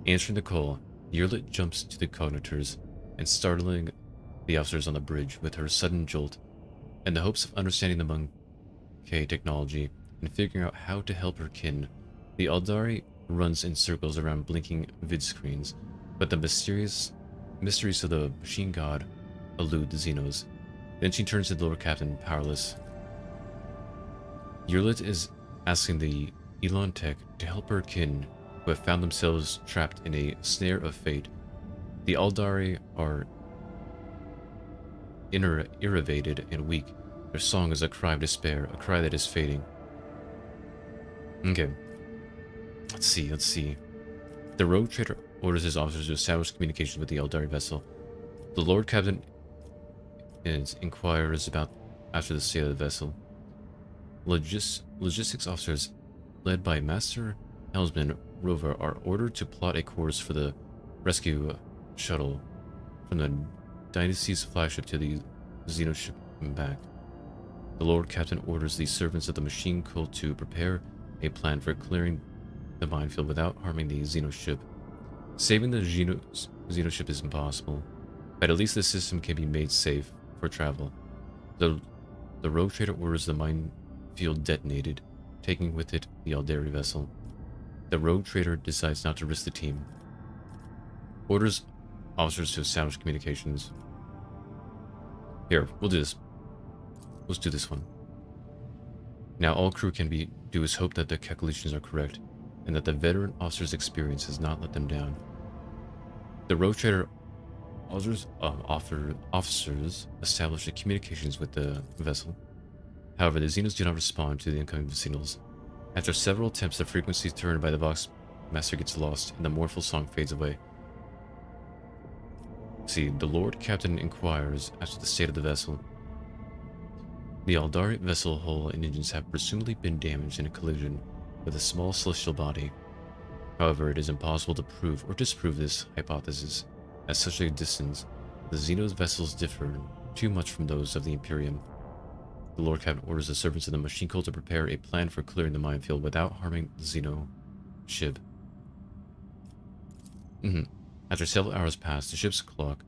Answering the call, Yurlit jumps to the cognitors and startling the officers on the bridge with her sudden jolt. In the hopes of understanding the Monkey technology and figuring out how to help her kin, the Aldari runs in circles around blinking vid screens, but the mysteries of the machine god elude the Xenos. Then she turns to the Lord Captain, powerless. Yurlit is asking the Elon Tech to help her kin who have found themselves trapped in a snare of fate. The Aldari are irritated and weak. Their song is a cry of despair, a cry that is fading. Okay. Let's see. The rogue trader orders his officers to establish communications with the Aldari vessel. The Lord Captain inquires after the state of the vessel. Logistics officers, led by Master Helmsman Rover, are ordered to plot a course for the rescue shuttle from the Dynasty's flagship to the Xeno ship and back. The Lord Captain orders the servants of the machine cult to prepare a plan for clearing the minefield without harming the Xeno ship. Saving the Xeno ship is impossible, but at least the system can be made safe for travel. The rogue trader orders the minefield detonated, taking with it the Aldari vessel. The rogue trader decides not to risk the team. Orders officers to establish communications. Here, we'll do this. Let's do this one. Now all crew can do is hope that the calculations are correct, and that the veteran officer's experience has not let them down. The rogue trader officers establish the communications with the vessel. However, the Xenos do not respond to the incoming signals. After several attempts, the frequency turned by the Vox Master gets lost, and the mournful song fades away. See, the Lord Captain inquires as to the state of the vessel. The Aldari vessel hull and engines have presumably been damaged in a collision with a small celestial body. However, it is impossible to prove or disprove this hypothesis. At such a distance, the Xenos vessels differ too much from those of the Imperium. The Lord Captain orders the servants of the machine cult to prepare a plan for clearing the minefield without harming the Xeno ship. After several hours pass the ship's clock,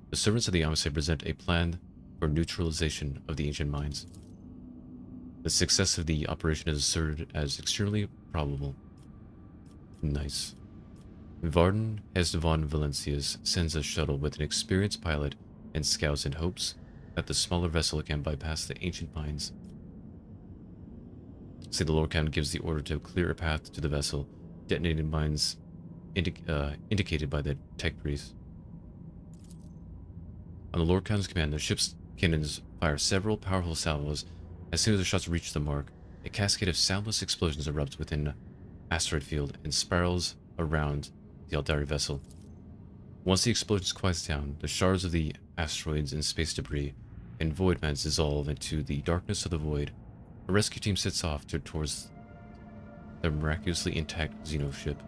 the servants of the emissary present a plan for neutralization of the ancient mines. The success of the operation is asserted as extremely probable. Nice. Varden Heste von Valencius sends a shuttle with an experienced pilot and scouts in hopes that the smaller vessel can bypass the ancient mines. See, the Lord Captain gives the order to clear a path to the vessel, detonating mines indicated by the tech priest. On the Lord Captain's command, the ship's cannons fire several powerful salvos. As soon as the shots reach the mark, a cascade of soundless explosions erupts within the asteroid field and spirals around the Aldari vessel. Once the explosions quiets down, the shards of the asteroids and space debris and void mines dissolve into the darkness of the void. A rescue team sets off towards the miraculously intact Xeno ship.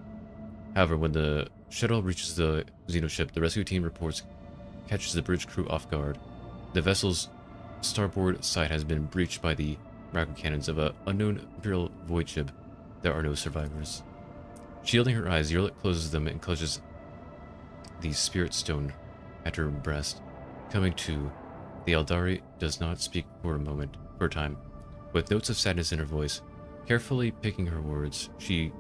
However, when the shuttle reaches the Xeno ship, the rescue team catches the bridge crew off guard. The vessel's starboard side has been breached by the miracle cannons of an unknown Imperial void ship. There are no survivors. Shielding her eyes, Warlock closes them and clutches the spirit stone at her breast. Coming to, the Aldari does not speak for a time. With notes of sadness in her voice, carefully picking her words, she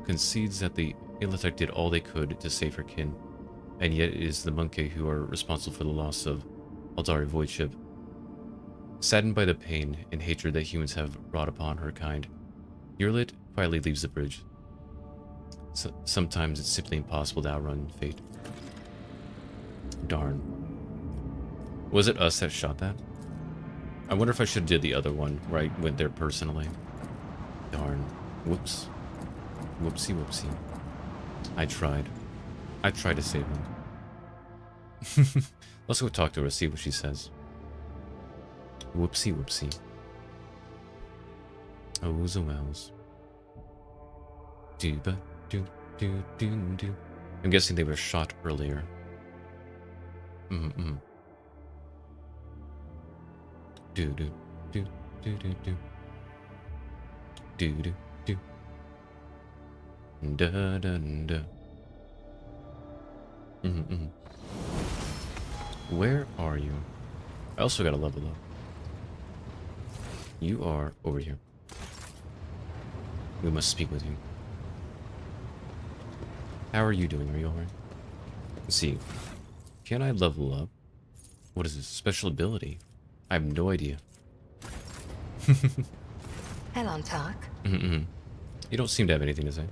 concedes that the Illithec did all they could to save her kin, and yet it is the Monkey who are responsible for the loss of Aldari void ship. Saddened by the pain and hatred that humans have brought upon her kind, Warlock quietly leaves the bridge. Sometimes it's simply impossible to outrun fate. Darn. Was it us that shot that? I wonder if I should have did the other one where I went there personally. Darn. Whoops. Whoopsie whoopsie. I tried to save him. Let's go talk to her, see what she says. Whoopsie whoopsie. Oh, the wells. Do. I'm guessing they were shot earlier. Do. Da. Where are you? I also gotta level up. You are over here. We must speak with you. How are you doing? Are you alright? Let's see. Can I level up? What is this? Special ability? I have no idea. Hello, Talk. You don't seem to have anything to say.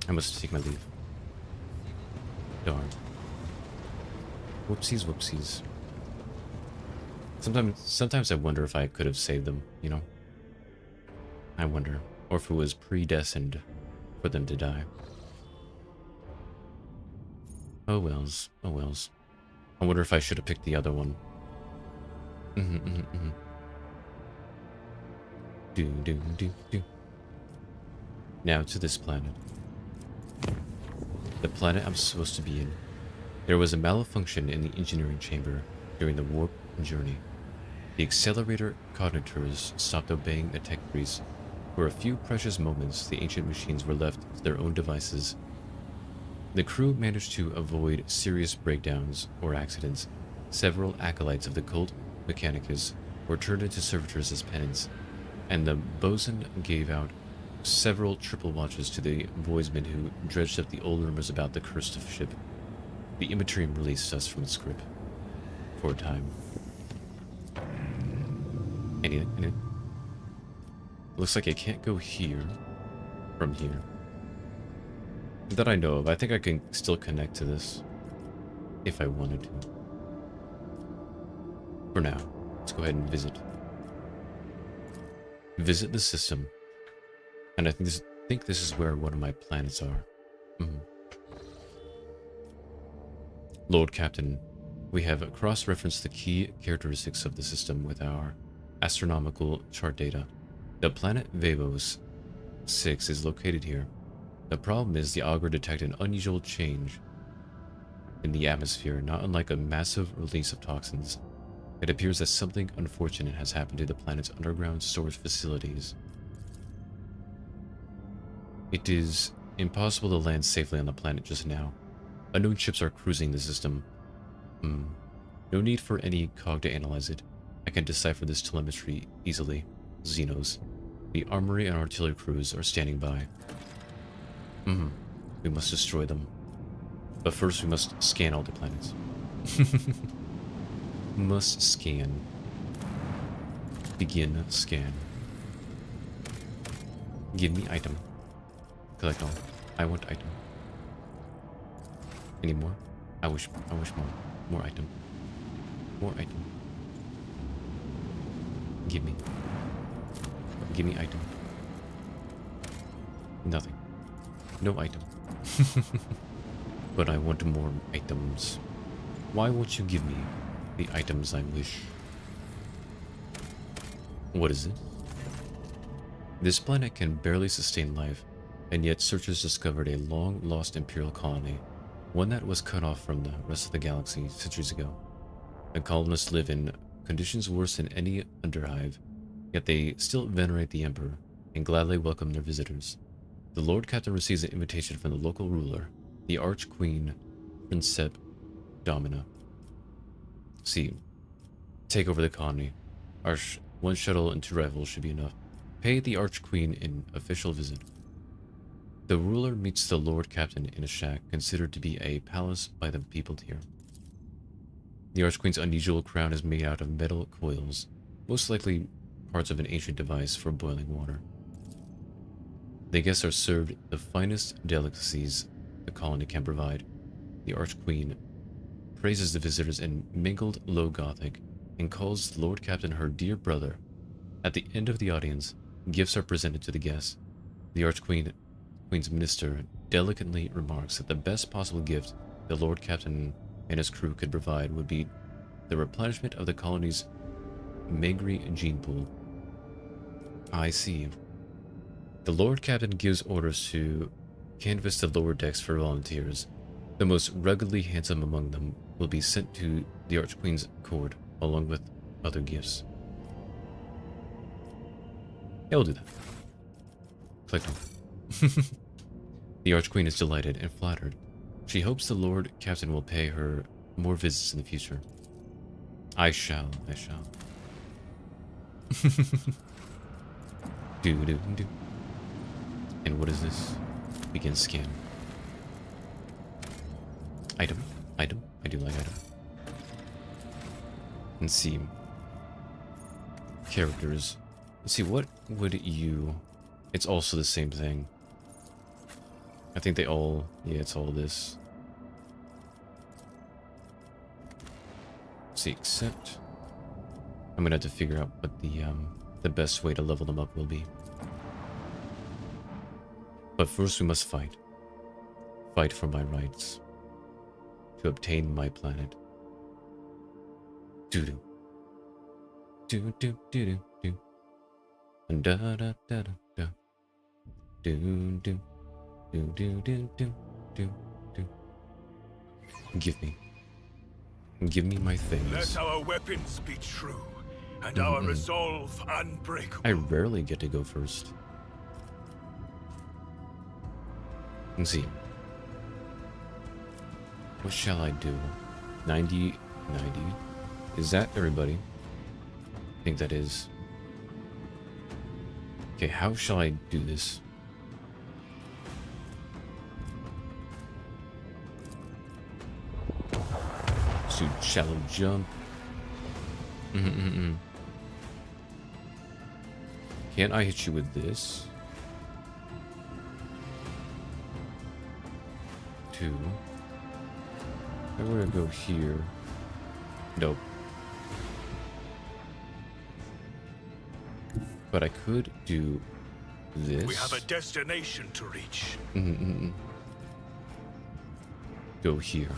I must take my leave. Darn. Whoopsies, whoopsies. Sometimes I wonder if I could have saved them, you know? I wonder. Or if it was predestined for them to die. Oh wells, oh wells. I wonder if I should have picked the other one. Do. Now to this planet. The planet I'm supposed to be in. There was a malfunction in the engineering chamber during the warp journey. The accelerator cognitors stopped obeying the tech priests. For a few precious moments, the ancient machines were left to their own devices. The crew managed to avoid serious breakdowns or accidents. Several acolytes of the cult Mechanicus were turned into servitors as penance, and the bosun gave out several triple watches to the voidsmen who dredged up the old rumors about the cursed ship. The Immaterium released us from its grip. For a time. Anything? Looks like I can't go here. From here. That I know of. I think I can still connect to this. If I wanted to. For now, let's go ahead and visit. Visit the system. And I think this is where one of my planets are. Lord Captain, we have cross-referenced the key characteristics of the system with our astronomical chart data. The planet Vevos 6 is located here. The problem is the augur detected an unusual change in the atmosphere, not unlike a massive release of toxins. It appears that something unfortunate has happened to the planet's underground storage facilities. It is impossible to land safely on the planet just now. Unknown ships are cruising the system. No need for any cog to analyze it. I can decipher this telemetry easily. Xenos. The armory and artillery crews are standing by. We must destroy them. But first we must scan all the planets. Must scan. Begin scan. Give me item. Collect all. I want item. Any more? I wish more. More item. More item. Give me. Give me item. Nothing. No item. But I want more items. Why won't you give me the items I wish? What is it? This planet can barely sustain life, and yet searchers discovered a long-lost Imperial colony, one that was cut off from the rest of the galaxy centuries ago. The colonists live in conditions worse than any underhive, yet they still venerate the Emperor and gladly welcome their visitors. The Lord Captain receives an invitation from the local ruler, the Archqueen Princep Domina. See, take over the colony. One shuttle and 2 rifles should be enough. Pay the Archqueen an official visit. The ruler meets the Lord Captain in a shack considered to be a palace by the people here. The Archqueen's unusual crown is made out of metal coils, most likely parts of an ancient device for boiling water. The guests are served the finest delicacies the colony can provide. The Archqueen praises the visitors in mingled low Gothic and calls the Lord Captain her dear brother. At the end of the audience, gifts are presented to the guests. The Archqueen's minister delicately remarks that the best possible gift the Lord Captain and his crew could provide would be the replenishment of the colony's Megri gene pool. I see. The Lord Captain gives orders to canvass the lower decks for volunteers. The most ruggedly handsome among them will be sent to the Archqueen's court, along with other gifts. Yeah, we'll do that. Click on. The Archqueen is delighted and flattered. She hopes the Lord Captain will pay her more visits in the future. I shall. do. And what is this? Begin scan. Item. I do like item. And see. Characters. Let's see, what would you... It's also the same thing. I think they all... Yeah, it's all this. Let's see, except... I'm gonna have to figure out what the best way to level them up will be. But first we must fight. Fight for my rights. To obtain my planet. Do-do. Do-do-do-do-do. Da-da-da-da-da. Do-do. Do-do-do-do-do-do. Give me my things. Let our weapons be true, and our resolve unbreakable. I rarely get to go first. Let's see. What shall I do? 90. Is that everybody? I think that is. Okay, how shall I do this? to shallow jump. Can't I hit you with this? 2. If I were to go here. Nope. But I could do this. We have a destination to reach. Go here.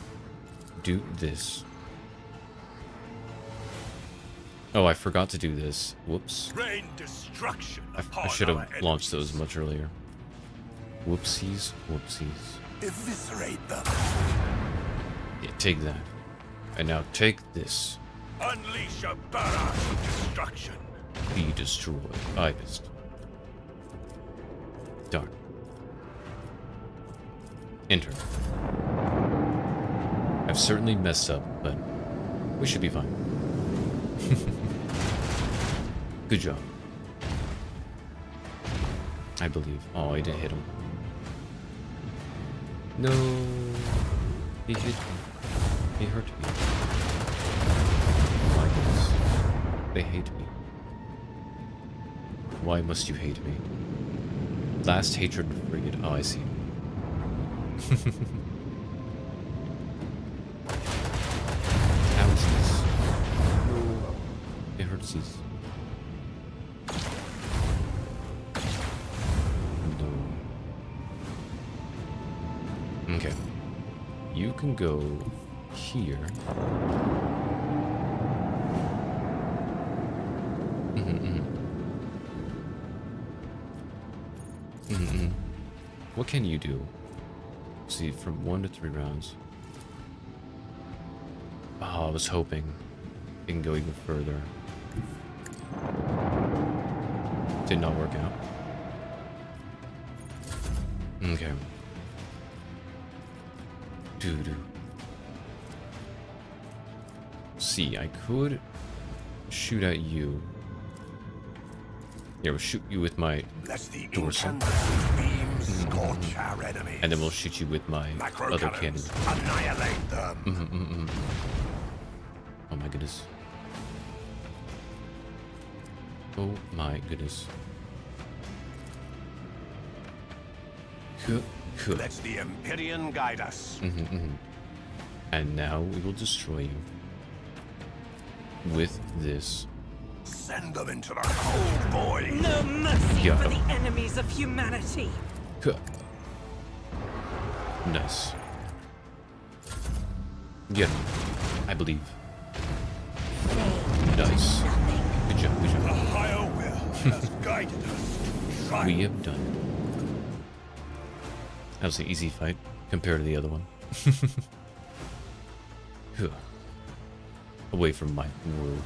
Do this. Oh, I forgot to do this. Whoops. Rain destruction I upon should our have launched those enemies. much earlier. Whoopsies. Whoopsies. Eviscerate them. Yeah, take that. And now take this. Unleash a barrage of destruction. Be destroyed. Ibis. Darn. Enter. I've certainly messed up, but we should be fine. Good job. I believe. Oh, I didn't hit him. No. He hit me. He hurt me. My goodness. They hate me. Why must you hate me? Last hatred frigate. Oh, I see. Houses. No. It hurts these. No. Okay. You can go here. What can you do? See, from 1 to 3 rounds. Oh, I was hoping it can go even further. Did not work out. Okay. Doo-doo. See, I could shoot at you. Here, we'll shoot you with my dorsal. Scorch our enemies. And then we'll shoot you with my other cannon. Annihilate them. Oh my goodness. Oh my goodness. Let the Empyrean guide us. And now we will destroy you with this. Send them into the cold void. No mercy Yeah. for the enemies of humanity. Nice. Yeah, I believe. Nice. Good job, good The job. higher will has guided us to triumph. We have done. That was an easy fight compared to the other one. Phew. Away from my world.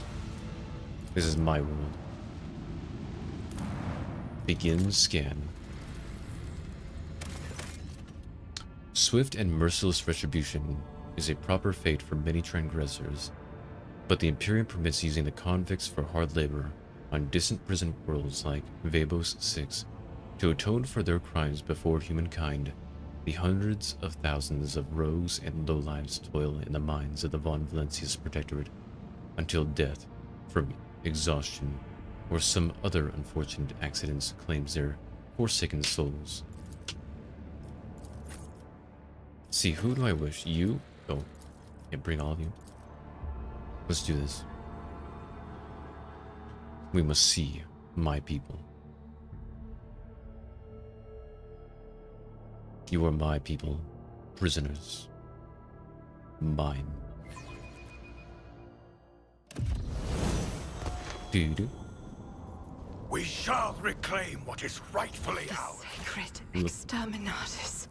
This is my world. Begin scan. Swift and merciless retribution is a proper fate for many transgressors, but the Imperium permits using the convicts for hard labor on distant prison worlds like Vabos 6 to atone for their crimes before humankind. The hundreds of thousands of rogues and lowlives toil in the mines of the Von Valencia's protectorate until death from exhaustion or some other unfortunate accidents claims their forsaken souls. See, who do I wish? You? Oh, yeah, bring all of you. Let's do this. We must see my people. You are my people, prisoners. Mine. Doo-doo. We shall reclaim what is rightfully ours. Sacred exterminatus.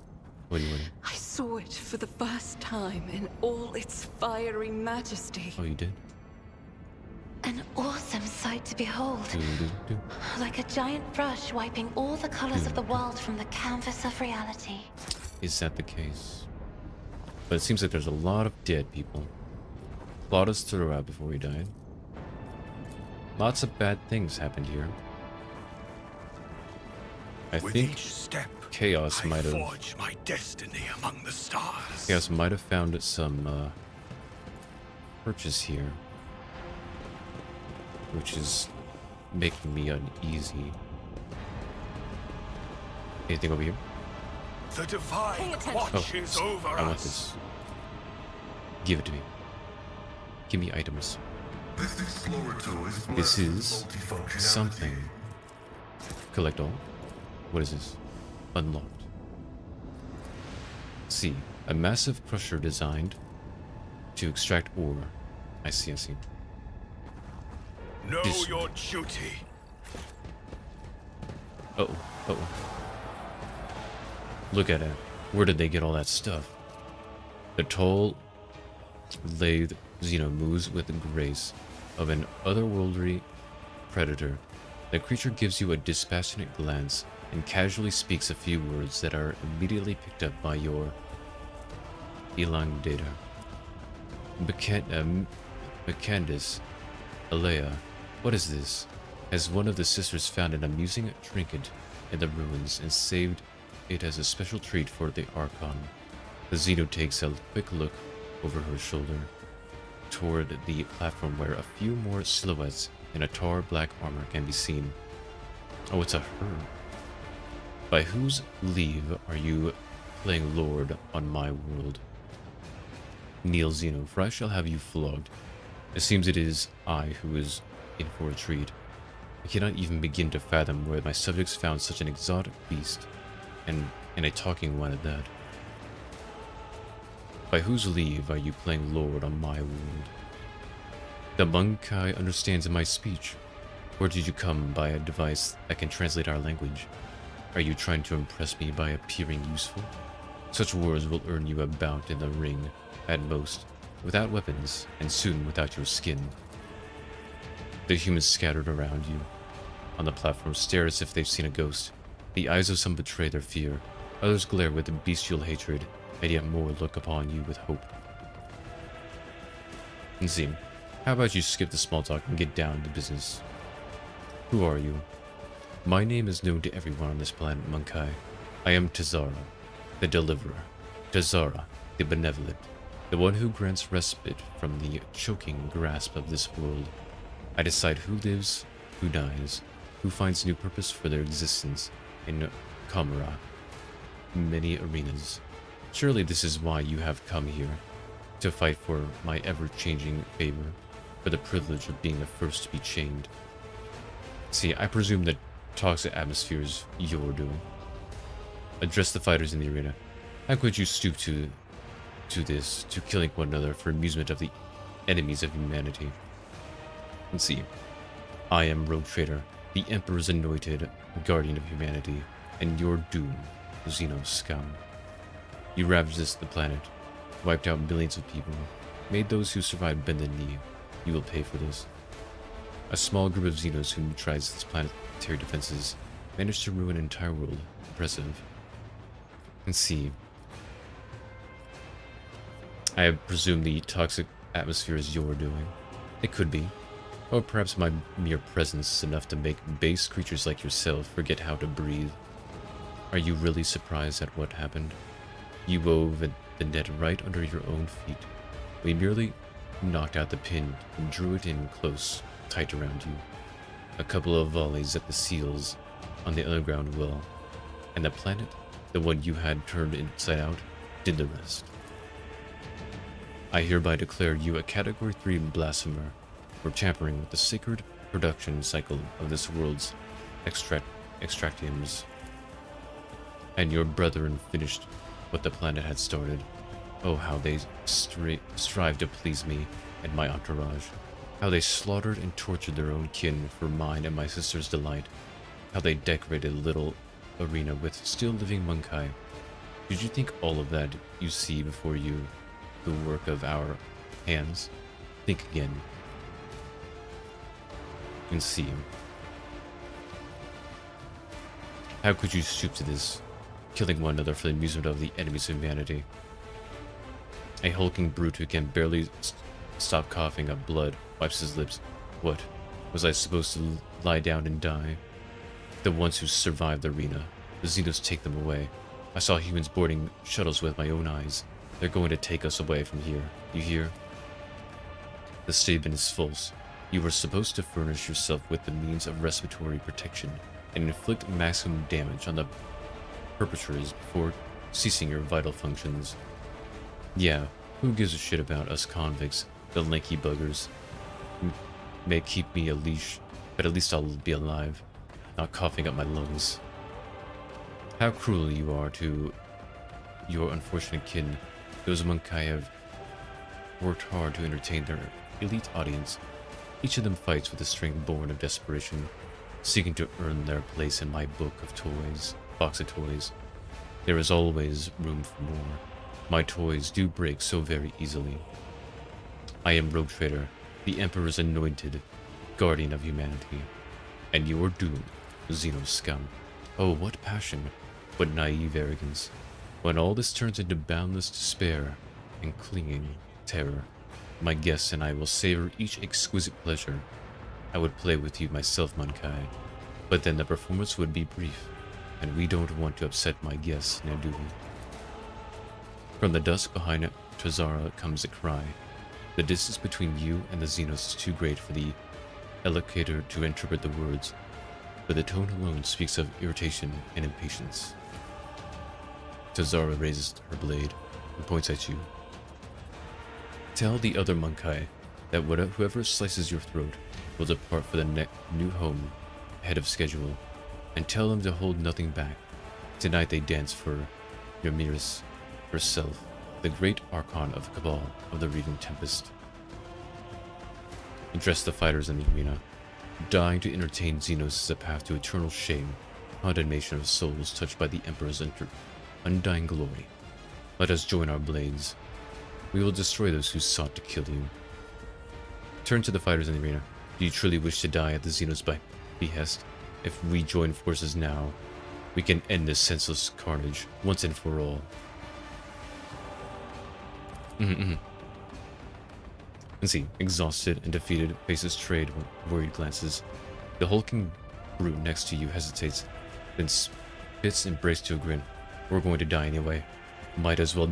What do you want? I saw it for the first time in all its fiery majesty. Oh, you did? An awesome sight to behold. Doo-doo-doo. Like a giant brush wiping all the colors of the world from the canvas of reality. Is that the case? But it seems like there's a lot of dead people. Claudius threw out before he died. Lots of bad things happened here. I With think each step, Chaos I might have forge my destiny among the stars. Chaos might have found some purchase here, which is making me uneasy. Anything over here? The divine watches over I want us. this. Give it to me. Give me items. This explorator is This is multifunctionality. something. Collect all. What is this? Unlocked. C. A massive crusher designed to extract ore. I see, I see. Know This- your duty. Uh-oh, uh-oh. Look at it. Where did they get all that stuff? The tall, lathe Xeno moves with the grace of an otherworldly predator. The creature gives you a dispassionate glance and casually speaks a few words that are immediately picked up by your elongator. Candace, Alea, what is this? Has one of the sisters found an amusing trinket in the ruins and saved it as a special treat for the Archon? The Xeno takes a quick look over her shoulder toward the platform where a few more silhouettes in a tar black armor can be seen. Oh, it's a her. By whose leave are you playing Lord on my world? Kneel, Xeno, for I shall have you flogged. It seems it is I who is in for a treat. I cannot even begin to fathom where my subjects found such an exotic beast, and a talking one at that. By whose leave are you playing Lord on my world? The Monkai understands my speech. Or did you come by a device that can translate our language? Are you trying to impress me by appearing useful? Such words will earn you a bout in the ring, at most, without weapons, and soon without your skin. The humans scattered around you on the platform stare as if they've seen a ghost. The eyes of some betray their fear, others glare with bestial hatred, and yet more look upon you with hope. And see, how about you skip the small talk and get down to business? Who are you? My name is known to everyone on this planet, Monkai. I am Tazara, the Deliverer. Tazara, the Benevolent. The one who grants respite from the choking grasp of this world. I decide who lives, who dies, who finds new purpose for their existence in Kamara. Many arenas. Surely this is why you have come here. To fight for my ever-changing favor. For the privilege of being the first to be chained. See, I presume that toxic atmosphere is your doing. Address the fighters in the arena. How could you stoop to this, to killing one another for amusement of the enemies of humanity? And see, I am Rogue Trader, the Emperor's anointed guardian of humanity, and your doom, Xeno scum. You ravaged the planet, wiped out millions of people, made those who survived bend the knee. You will pay for this. A small group of Xenos who neutralized its planetary defenses managed to ruin an entire world. Impressive. And see, I presume the toxic atmosphere is your doing. It could be. Or perhaps my mere presence is enough to make base creatures like yourself forget how to breathe. Are you really surprised at what happened? You wove the net right under your own feet. We merely knocked out the pin and drew it in close, tight around you. A couple of volleys at the seals on the underground well, and the planet, the one you had turned inside out, did the rest. I hereby declare you a Category 3 blasphemer for tampering with the sacred production cycle of this world's extractiums. And your brethren finished what the planet had started. Oh, how they strive to please me and my entourage. How they slaughtered and tortured their own kin for mine and my sister's delight. How they decorated a little arena with still living Monkai. Did you think all of that you see before you, the work of our hands? Think again. And see. How could you stoop to this, killing one another for the amusement of the enemies of humanity? A hulking brute who can barely stop coughing up blood wipes his lips. What? Was I supposed to lie down and die? The ones who survived the arena. The Xenos take them away. I saw humans boarding shuttles with my own eyes. They're going to take us away from here. You hear? The statement is false. You were supposed to furnish yourself with the means of respiratory protection and inflict maximum damage on the perpetrators before ceasing your vital functions. Yeah, who gives a shit about us convicts, the lanky buggers? May keep me a leash, but at least I'll be alive, not coughing up my lungs. How cruel you are to your unfortunate kin. Those monkai have worked hard to entertain their elite audience. Each of them fights with a strength born of desperation, seeking to earn their place in my box of toys. There is always room for more. My toys do break so very easily. I am Rogue Trader, the Emperor's anointed guardian of humanity, and you are doomed, Xeno scum. Oh, what passion, what naive arrogance, when all this turns into boundless despair and clinging terror. My guests and I will savor each exquisite pleasure. I would play with you myself, Monkai, but then the performance would be brief, and we don't want to upset my guests, now do we? From the dusk behind Tazara comes a cry. The distance between you and the Xenos is too great for the elocutor to interpret the words, but the tone alone speaks of irritation and impatience. Tazara raises her blade and points at you. Tell the other Monkai that whoever slices your throat will depart for the new home ahead of schedule, and tell them to hold nothing back. Tonight they dance for Yamiris herself, the great Archon of the Cabal of the Reading Tempest. Address the fighters in the arena. Dying to entertain Xenos is a path to eternal shame, condemnation of souls touched by the Emperor's undying glory. Let us join our blades. We will destroy those who sought to kill you. Turn to the fighters in the arena. Do you truly wish to die at the Xenos' behest? If we join forces now, we can end this senseless carnage once and for all. And see, exhausted and defeated, faces trade worried glances. The hulking brute next to you hesitates, then spits and breaks to a grin. We're going to die anyway. Might as well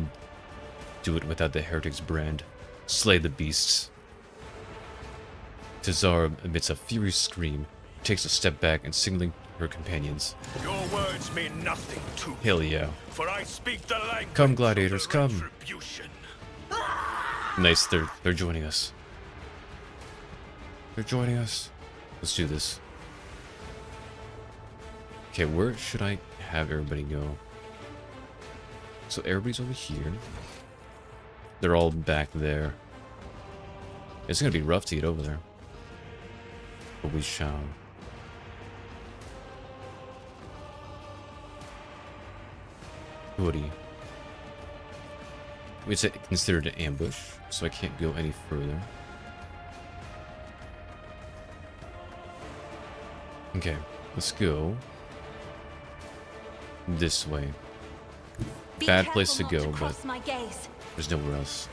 do it without the heretic's brand. Slay the beasts. Tazara emits a furious scream, takes a step back and signaling her companions. Your words mean nothing to me. Hell yeah. For I speak the language Come, gladiators, of the come. retribution. Nice, they're joining us. They're joining us. Let's do this. Okay, where should I have everybody go? So everybody's over here. They're all back there. It's gonna be rough to get over there. But we shall. Woody. It's considered an ambush, so I can't go any further. Okay, let's go this way. Bad place to go, but there's nowhere else.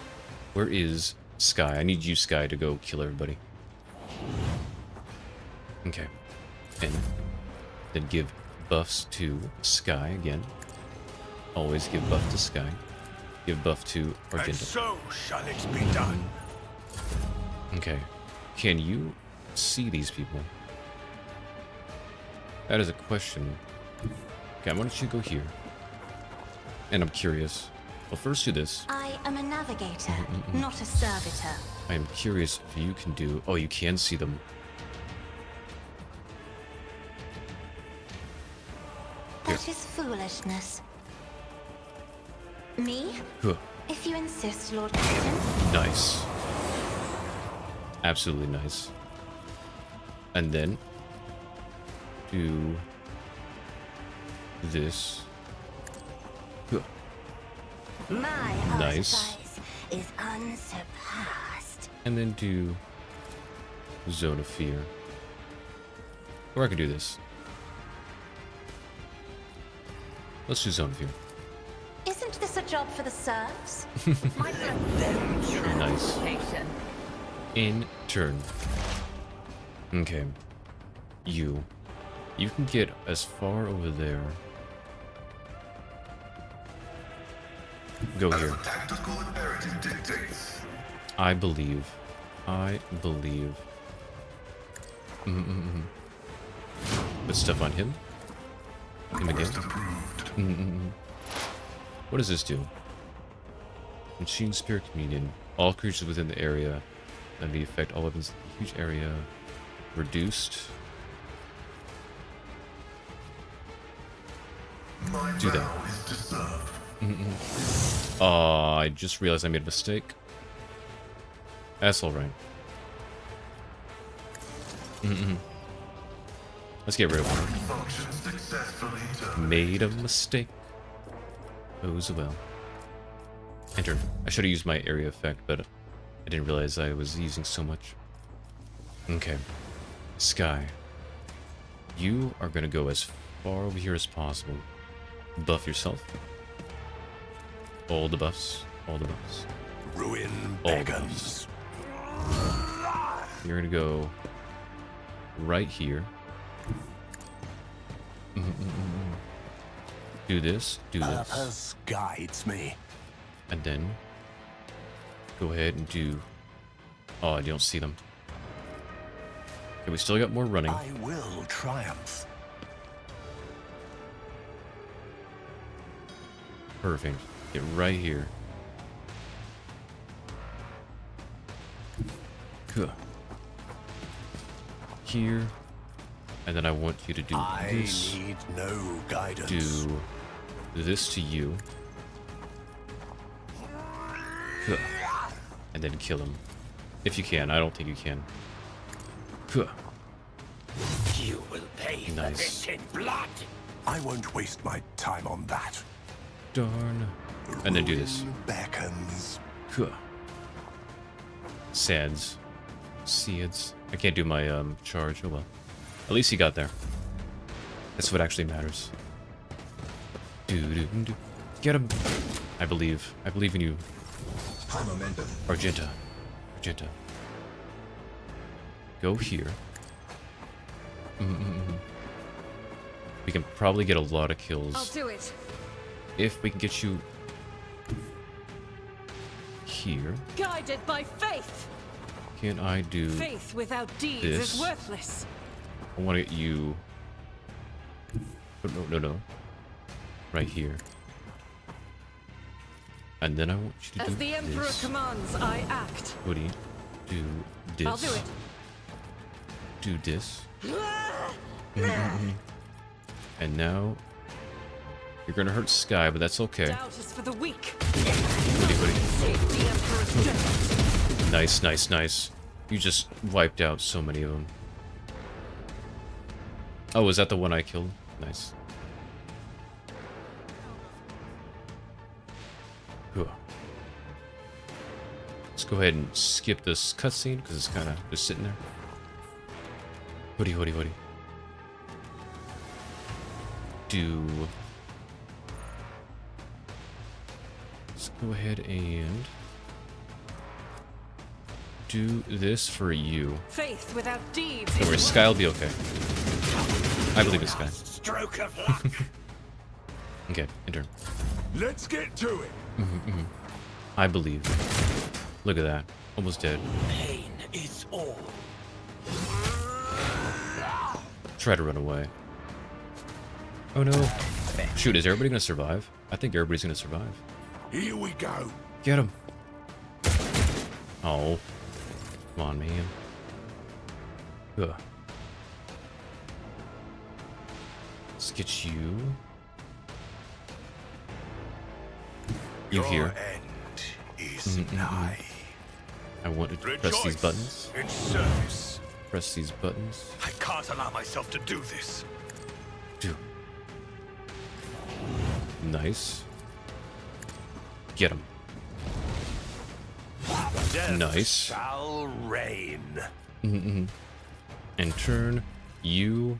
Where is Sky? I need you, Sky, to go kill everybody. Okay. And then give buffs to Sky again. Always give buff to Sky. Give buff to And Argento. so shall it be done. Okay. Can you see these people? That is a question. Okay, why don't you go here? And I'm curious. Well, first do this. I am a navigator, not a servitor. I am curious if you can do... Oh, you can see them. That is foolishness. Me? Huh. If you insist, Lord Captain. Nice. Absolutely nice. And then do this. Huh. My Nice. artifice is unsurpassed. And then do Zone of Fear. Or I could do this. Let's do Zone of Fear. Isn't this a job for the serfs? Nice. In turn. Okay. You can get as far over there. Go As here. the tactical imperative dictates. I believe I believe. Put stuff on him. Him again. What does this do? Machine Spirit Communion. All creatures within the area. And the effect all weapons in the huge area. Reduced. Do that. I just realized I made a mistake. That's alright. Let's get rid of one. Made a mistake. Oh, so well. Enter. I should have used my area effect, but I didn't realize I was using so much. Okay. Sky. You are gonna go as far over here as possible. Buff yourself. All the buffs. All the buffs. Ruin All the buffs. You're gonna go right here. Do this. Do this. Purpose guides me. And then go ahead and do. Oh, I don't see them. Okay, we still got more running. I will triumph. Perfect. Get right here. Good. Here. And then I want you to do this. I need no guidance. Do this to you. Good. And then kill him. If you can. I don't think you can. Good. You will pay Nice. for this in blood. I won't waste my time on that. Darn. And then do this. Ruin beckons. Good. Sads. Seeds. I can't do my charge. Oh well. At least he got there. That's what actually matters. Do. Get him. I believe. I believe in you. Argenta. Argenta. Go here. We can probably get a lot of kills. I'll do it. If we can get you here. Guided by faith. Can I do Faith without deeds this? is worthless. I want to get you. No. Right here. And then I want you to As do the Emperor this. commands, I act. Woody, do this. I'll do it. Do this. And now you're gonna hurt Sky, but that's okay. Doubt is for the weak. Woody. Save the Emperor's death. Nice. You just wiped out so many of them. Oh, is that the one I killed? Nice. Cool. Let's go ahead and skip this cutscene because it's kind of just sitting there. Woody. Do. Let's go ahead and do this for you. Faith without deeds Don't worry, is Sky will be okay. I believe in Sky. Stroke of luck. Okay, enter. Let's get to it. I believe. Look at that. Almost dead. Pain is all. Try to run away. Oh no. Shoot, is everybody gonna survive? I think everybody's gonna survive. Here we go. Get him. Oh. Come on, man. Ugh. Let's get you. You Your here. end is nigh. I want to press these buttons. In service. Press these buttons. I can't allow myself to do this. Do. Nice. Get him. Death Nice. shall reign. And turn you.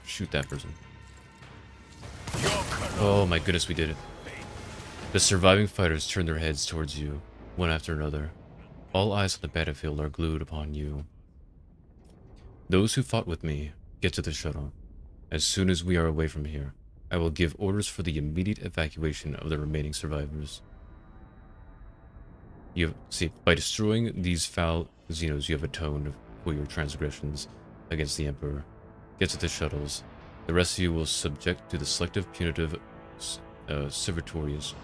Shoot that person. Your courage. Oh my goodness, we did it. The surviving fighters turn their heads towards you, one after another. All eyes on the battlefield are glued upon you. Those who fought with me, get to the shuttle. As soon as we are away from here, I will give orders for the immediate evacuation of the remaining survivors. You see, by destroying these foul Xenos, you have atoned for your transgressions against the Emperor. Get to the shuttles. The rest of you will subject to the selective punitive servitorization,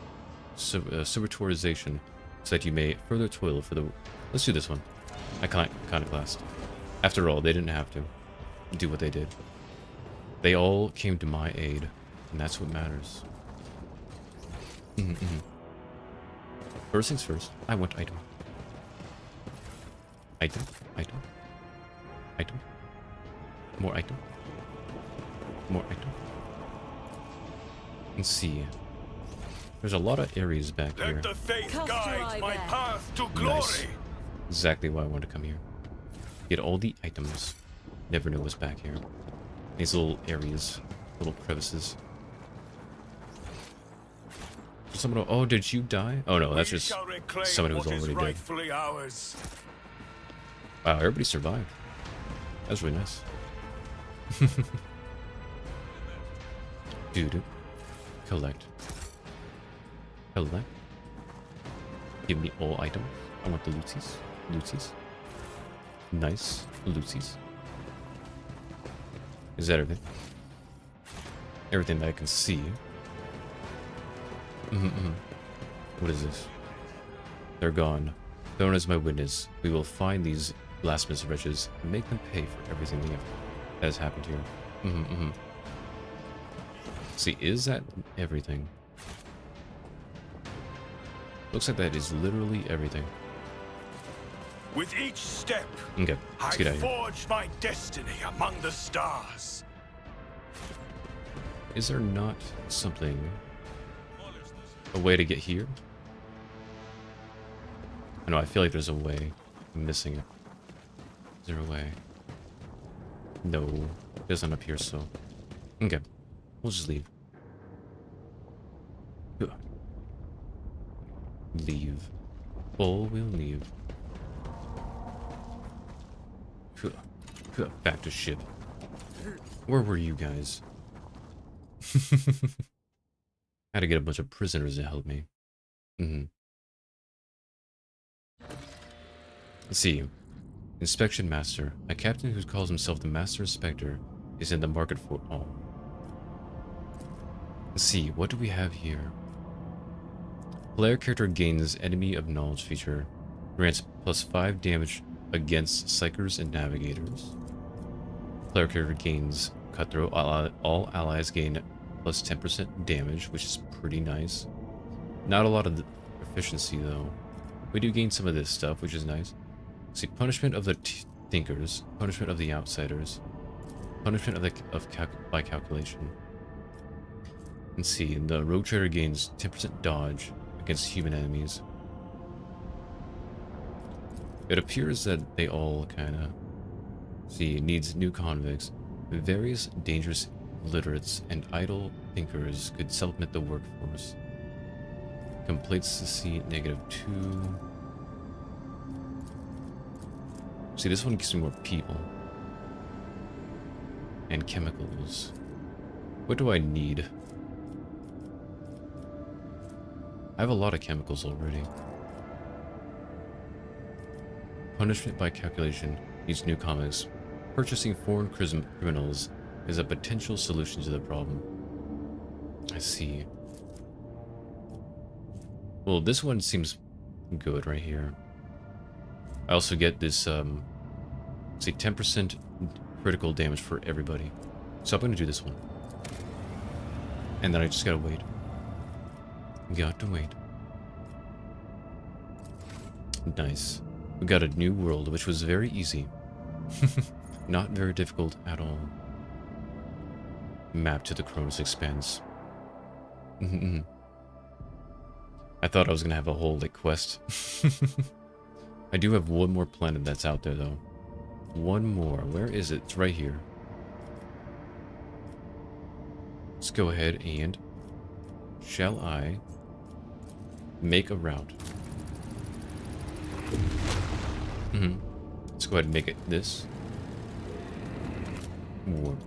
so that you may further toil for the... Let's do this one. Iconoclast. After all, they didn't have to do what they did. They all came to my aid, and that's what matters. First things first, I want item. Item, item, item. More item. More item. Let's see. There's a lot of areas back here. Let the faith Cast your guide eye my there. path to glory. Nice. Exactly why I wanted to come here. Get all the items. Never know what's back here. These little areas. Little crevices. Someone... Oh, did you die? Oh no, that's just someone who's already dead. Rightfully ours. Wow, everybody survived. That's really nice. Dude. Collect. Collect. Give me all items. I want the lootsies. Lootsies. Nice. Lootsies. Is that everything? Everything that I can see. What is this? They're gone. Thrown as my witness, we will find these blasphemous wretches and make them pay for everything that has happened here. See, is that everything? Looks like that is literally everything. With each step, Okay, let's get out I of here. forged my destiny among the stars. Is there not something... a way to get here? I know, I feel like there's a way. I'm missing it. Is there a way? No. It doesn't appear so. Okay. We'll just leave. Leave. All will leave. Back to ship. Where were you guys? Had to get a bunch of prisoners to help me. Let's see. Inspection Master. A captain who calls himself the Master Inspector is in the market for all. Let's see. What do we have here? Player character gains Enemy of Knowledge feature. Grants +5 damage against Psychers and Navigators. Player character gains Cutthroat. All allies gain +10% damage, which is pretty nice. Not a lot of efficiency though. We do gain some of this stuff, which is nice. See, punishment of the thinkers, punishment of the outsiders, punishment by calculation. Let's see, the rogue trader gains 10% dodge against human enemies. It appears that they all kind of... See, needs new convicts. Various dangerous illiterates and idle thinkers could supplement the workforce. Complacency -2. See, this one gives me more people. And chemicals. What do I need? I have a lot of chemicals already. Punishment by calculation needs new comics. Purchasing foreign criminals is a potential solution to the problem. I see. Well, this one seems good right here. I also get this, say 10% critical damage for everybody. So I'm gonna do this one. And then I just gotta wait. Got to wait. Nice. We got a new world, which was very easy. Not very difficult at all. Map to the Cronus Expanse. I thought I was gonna have a whole, like, quest. I do have one more planet that's out there, though. One more. Where is it? It's right here. Let's go ahead and... Shall I... make a route? Let's go ahead and make it this. Warp.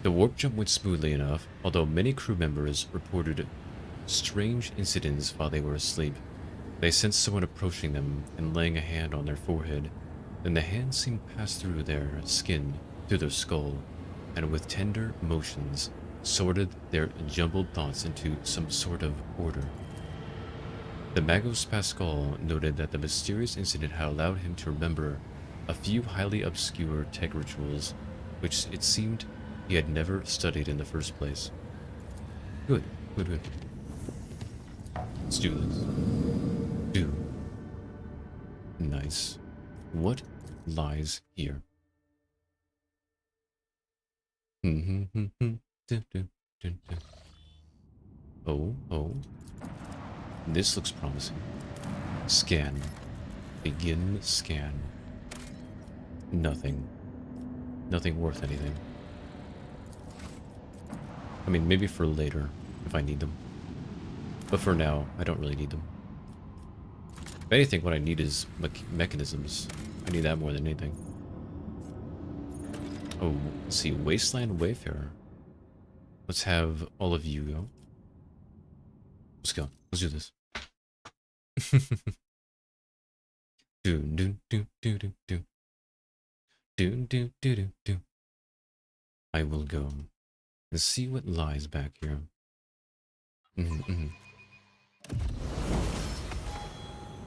The warp jump went smoothly enough, although many crew members reported strange incidents while they were asleep. They sensed someone approaching them and laying a hand on their forehead. Then the hand seemed to pass through their skin, through their skull, and with tender motions sorted their jumbled thoughts into some sort of order. The Magos Pascal noted that the mysterious incident had allowed him to remember a few highly obscure tech rituals, which it seemed he had never studied in the first place. Good, good, good. Let's do this. Do. Nice. What lies here? Oh. This looks promising. Scan. Begin scan. Nothing. Nothing worth anything. I mean, maybe for later, if I need them. But for now, I don't really need them. If anything, what I need is mechanisms. I need that more than anything. Oh, let's see. Wasteland Wayfarer. Let's have all of you go. Let's go. Let's do this. Do. I will go and see what lies back here.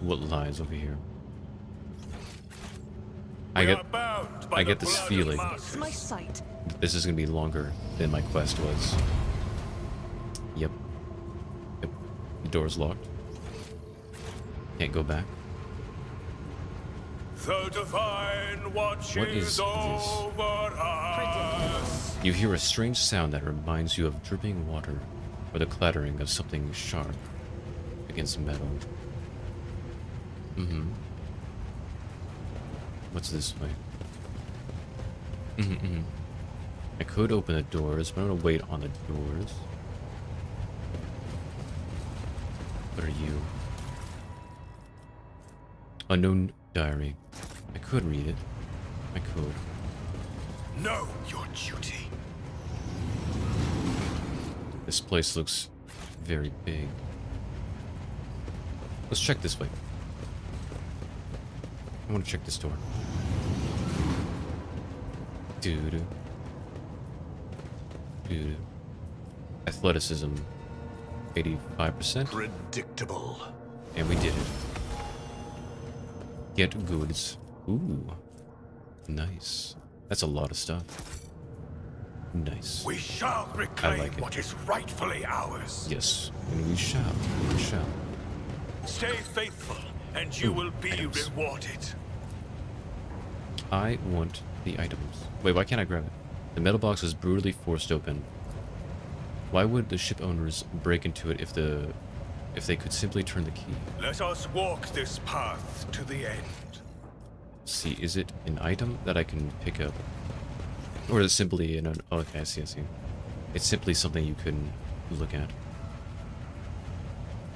What lies over here? I get this feeling My sight. that this is gonna be longer than my quest was. Yep. The door's locked. Can't go back. The divine watches What is this? over us. You hear a strange sound that reminds you of dripping water or the clattering of something sharp against metal. What's this way? I could open the doors, but I'm gonna wait on the doors. What are you? Unknown diary. I could read it. I could. Know your duty. This place looks very big. Let's check this way. I want to check this door. Doo-doo. Doo-doo. Athleticism. 85%. Predictable. And we did it. Get goods. Ooh. Nice. That's a lot of stuff. Nice. We shall reclaim like it. what is rightfully ours. Yes. And we shall. We shall. Stay faithful, and you will be items. rewarded. I want the items. Wait, why can't I grab it? The metal box was brutally forced open. Why would the ship owners break into it if they could simply turn the key? Let us walk this path to the end. See, is it an item that I can pick up? Or is it simply an... Oh, okay, I see. It's simply something you can look at.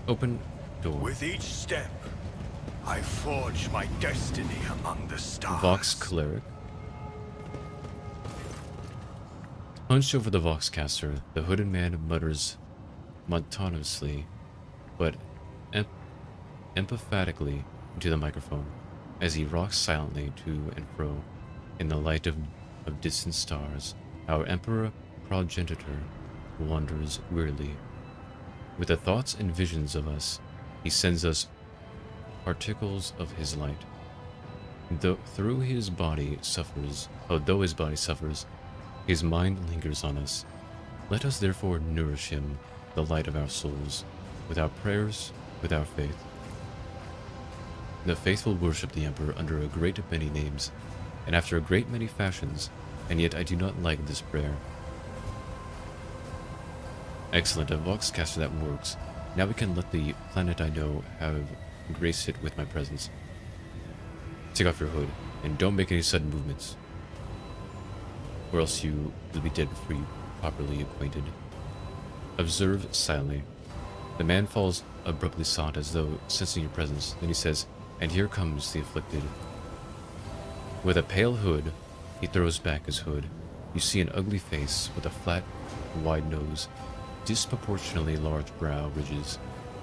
Open door. With each step, I forge my destiny among the stars. Vox Cleric. Hunched over the Voxcaster, the hooded man mutters monotonously, but emphatically into the microphone as he rocks silently to and fro in the light of distant stars. Our Emperor Progenitor wanders wearily. With the thoughts and visions of us, he sends us particles of his light. Though his body suffers, his mind lingers on us. Let us therefore nourish him, the light of our souls, with our prayers, with our faith. The faithful worship the Emperor under a great many names, and after a great many fashions, and yet I do not like this prayer. Excellent, a Voxcaster that works. Now we can let the planet I know have graced it with my presence. Take off your hood, and don't make any sudden movements, or else you will be dead before you properly acquainted. Observe silently. The man falls abruptly silent as though sensing your presence. Then he says, "And here comes the afflicted." With a pale hood, he throws back his hood. You see an ugly face with a flat, wide nose disproportionately large brow ridges,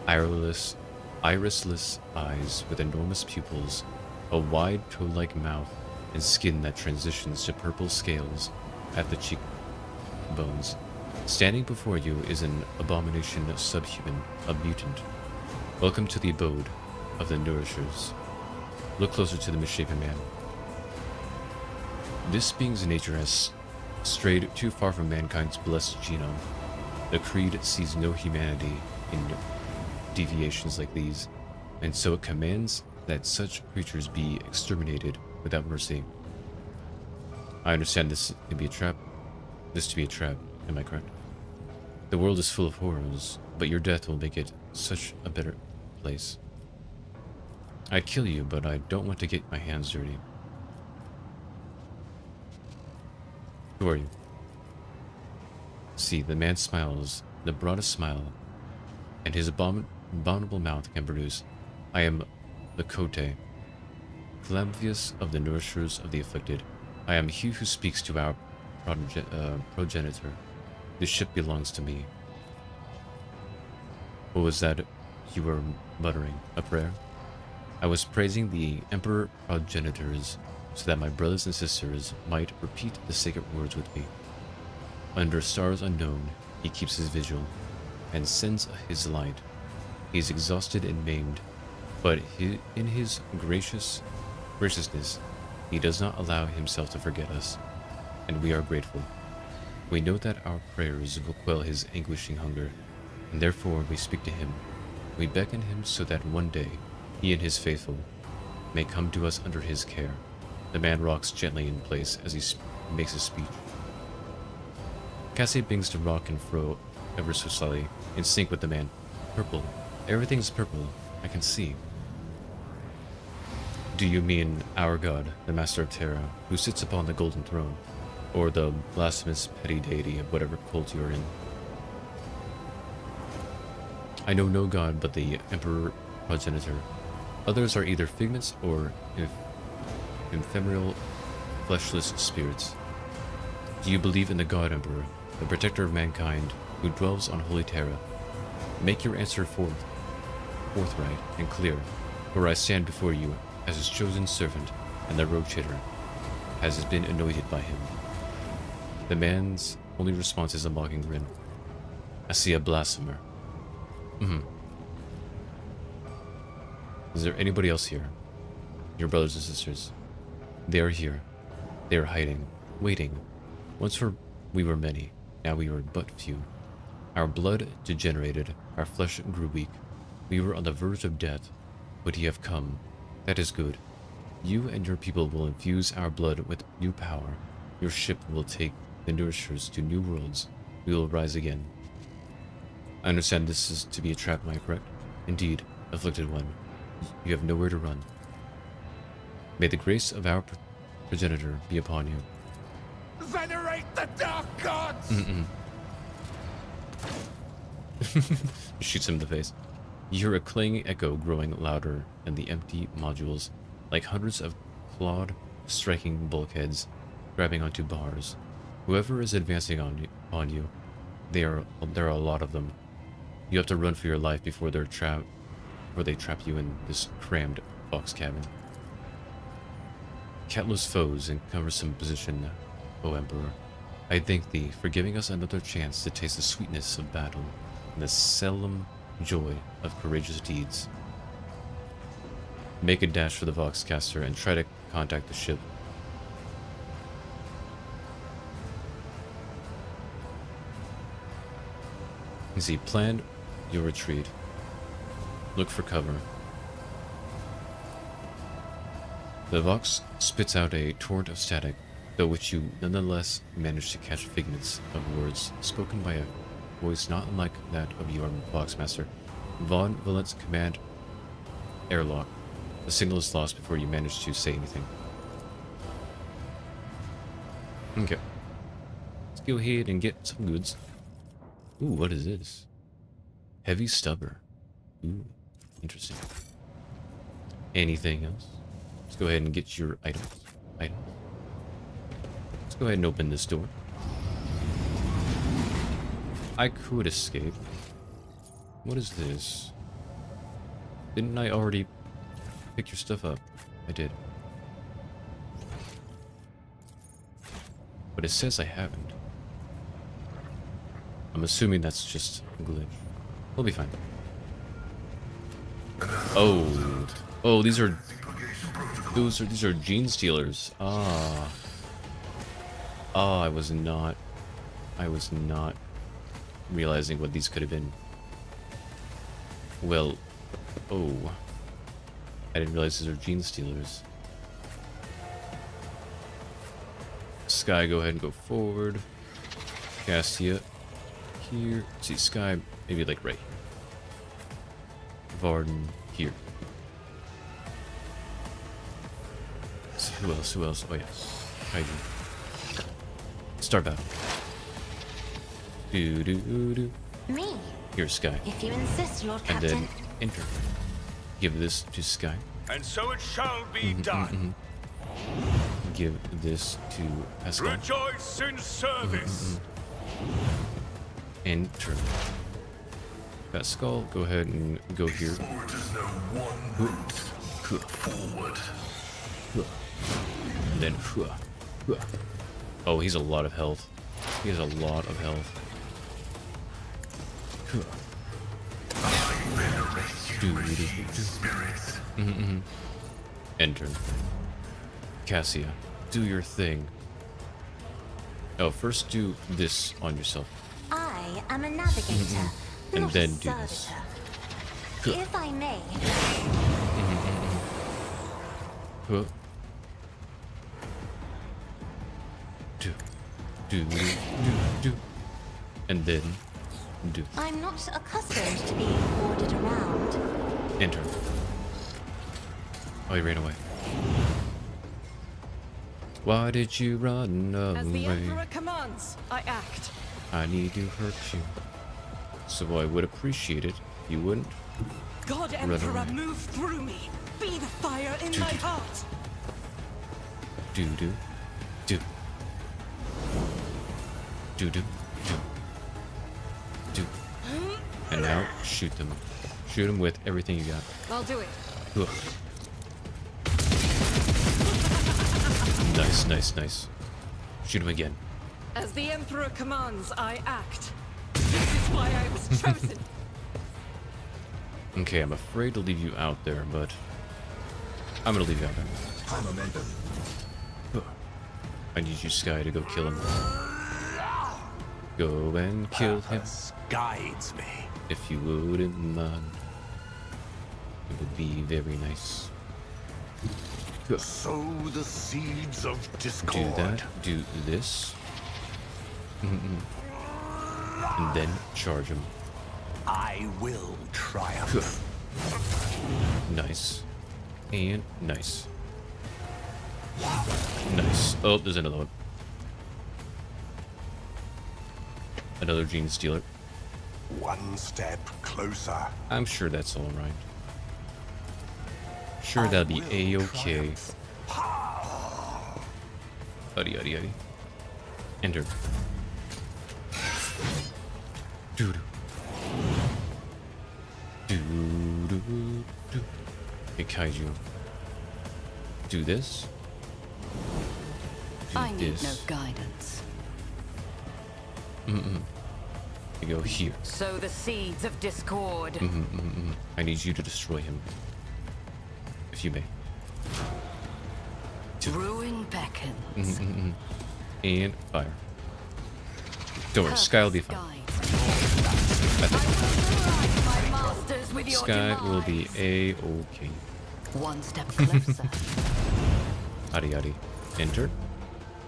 irisless eyes with enormous pupils, a wide toe-like mouth, and skin that transitions to purple scales at the cheekbones. Standing before you is an abomination subhuman, a mutant. Welcome to the abode of the Nourishers. Look closer to the misshapen man. This being's nature has strayed too far from mankind's blessed genome. The Creed sees no humanity in deviations like these, and so it commands that such creatures be exterminated without mercy. I understand this to be a trap. Am I correct? The world is full of horrors, but your death will make it such a better place. I'd kill you, but I don't want to get my hands dirty. Who are you? See, the man smiles, the broadest smile, and his abominable mouth can produce. I am the Kote, Clamvius of the Nourishers of the Afflicted. I am he who speaks to our progenitor. This ship belongs to me. What was that you were muttering? A prayer? I was praising the Emperor progenitors so that my brothers and sisters might repeat the sacred words with me. Under stars unknown, he keeps his vigil and sends his light. He is exhausted and maimed, but in his graciousness, he does not allow himself to forget us, and we are grateful. We know that our prayers will quell his anguishing hunger, and therefore we speak to him. We beckon him so that one day he and his faithful may come to us under his care. The man rocks gently in place as he makes his speech. Cassie begins to rock and fro ever so slightly, in sync with the man. Purple. Everything's purple. I can see. Do you mean our god, the Master of Terra, who sits upon the golden throne? Or the blasphemous petty deity of whatever cult you're in? I know no god but the Emperor progenitor. Others are either figments or ephemeral, fleshless spirits. Do you believe in the God Emperor, the protector of mankind, who dwells on Holy Terra? Make your answer forthright and clear, for I stand before you as his chosen servant, and the rogue trader has been anointed by him. The man's only response is a mocking grin. I see a blasphemer. Is there anybody else here? Your brothers and sisters. They are here. They are hiding, waiting. Once we were many, now we are but few. Our blood degenerated, our flesh grew weak. We were on the verge of death, but ye have come. That is good. You and your people will infuse our blood with new power. Your ship will take the Nourishers to new worlds. We will rise again. I understand this is to be a trap, am I correct? Indeed, afflicted one. You have nowhere to run. May the grace of our progenitor be upon you. Venerate the dark gods! Shoots him in the face. You hear a clanging echo growing louder in the empty modules, like hundreds of clawed, striking bulkheads grabbing onto bars. Whoever is advancing on you, there are a lot of them. You have to run for your life before they trap you in this crammed box cabin. Countless foes in cumbersome position, O Emperor. I thank thee for giving us another chance to taste the sweetness of battle and the solemn joy of courageous deeds. Make a dash for the Voxcaster and try to contact the ship. You see, plan your retreat. Look for cover. The Vox spits out a torrent of static, though which you nonetheless manage to catch figments of words spoken by a voice not unlike that of your Voxmaster. Von Valent's command airlock. The signal is lost before you manage to say anything. Okay. Let's go ahead and get some goods. Ooh, what is this? Heavy stubber. Ooh, interesting. Anything else? Let's go ahead and get your items. Let's go ahead and open this door. I could escape. What is this? Didn't I already pick your stuff up? I did. But it says I haven't. I'm assuming that's just a glitch. We'll be fine. Oh. Oh, these are gene stealers. Ah. Ah, I was not realizing what these could have been. Well, oh. I didn't realize these are gene stealers. Sky, go ahead and go forward. Castia here. See, Sky, maybe like right here. Varden here. So who else? Who else? Oh yeah. Hydra. Start battle. Do do do. Me? Here's Sky. If you insist, Lord And Captain. then enter. Give this to Sky. And so it shall be done. Give this to Pascal. Rejoice in service. Enter. Pascal, go ahead and go here. Sport is now one route forward. And then oh, he's a lot of health. He has a lot of health. Enter. Cassia, do your thing. Oh, first do this on yourself. I am a navigator, And not then a do this. servitor. If I may, Huh. Do. And then do. I'm not accustomed to being ordered around. Enter. Oh, he ran away. Why did you run As the away? Emperor commands, I act. I need to hurt you. So I would appreciate it if you wouldn't. God Run Emperor, away. move through me. Be the fire in Do, my do. heart. Do. And now shoot them. Shoot them with everything you got. I'll do it. Ugh. Nice. Shoot him again. As the Emperor commands, I act. This is why I was chosen. Okay, I'm afraid to leave you out there, but I'm gonna leave you out there. Ugh. I need you, Sky, to go kill him. Go and kill him. Guides me. If you wouldn't mind, it would be very nice. Sow the seeds of Do discord. that, do this. And then charge him. I will triumph. Nice. And nice. Nice. Oh, there's another one. Another gene stealer. One step closer. I'm sure that's all right. Sure, that'll be a-okay. Yaddy. Enter. Doo. Hey, Kaiju. Do this. Do I need this. no guidance. You go here. Sow the seeds of discord. I need you to destroy him. If you may. Ruin beckons. And fire. Don't worry, Sky will be fine. I will delight my masters with your Sky will demise. be a-okay. One step closer. Yaddy. Enter.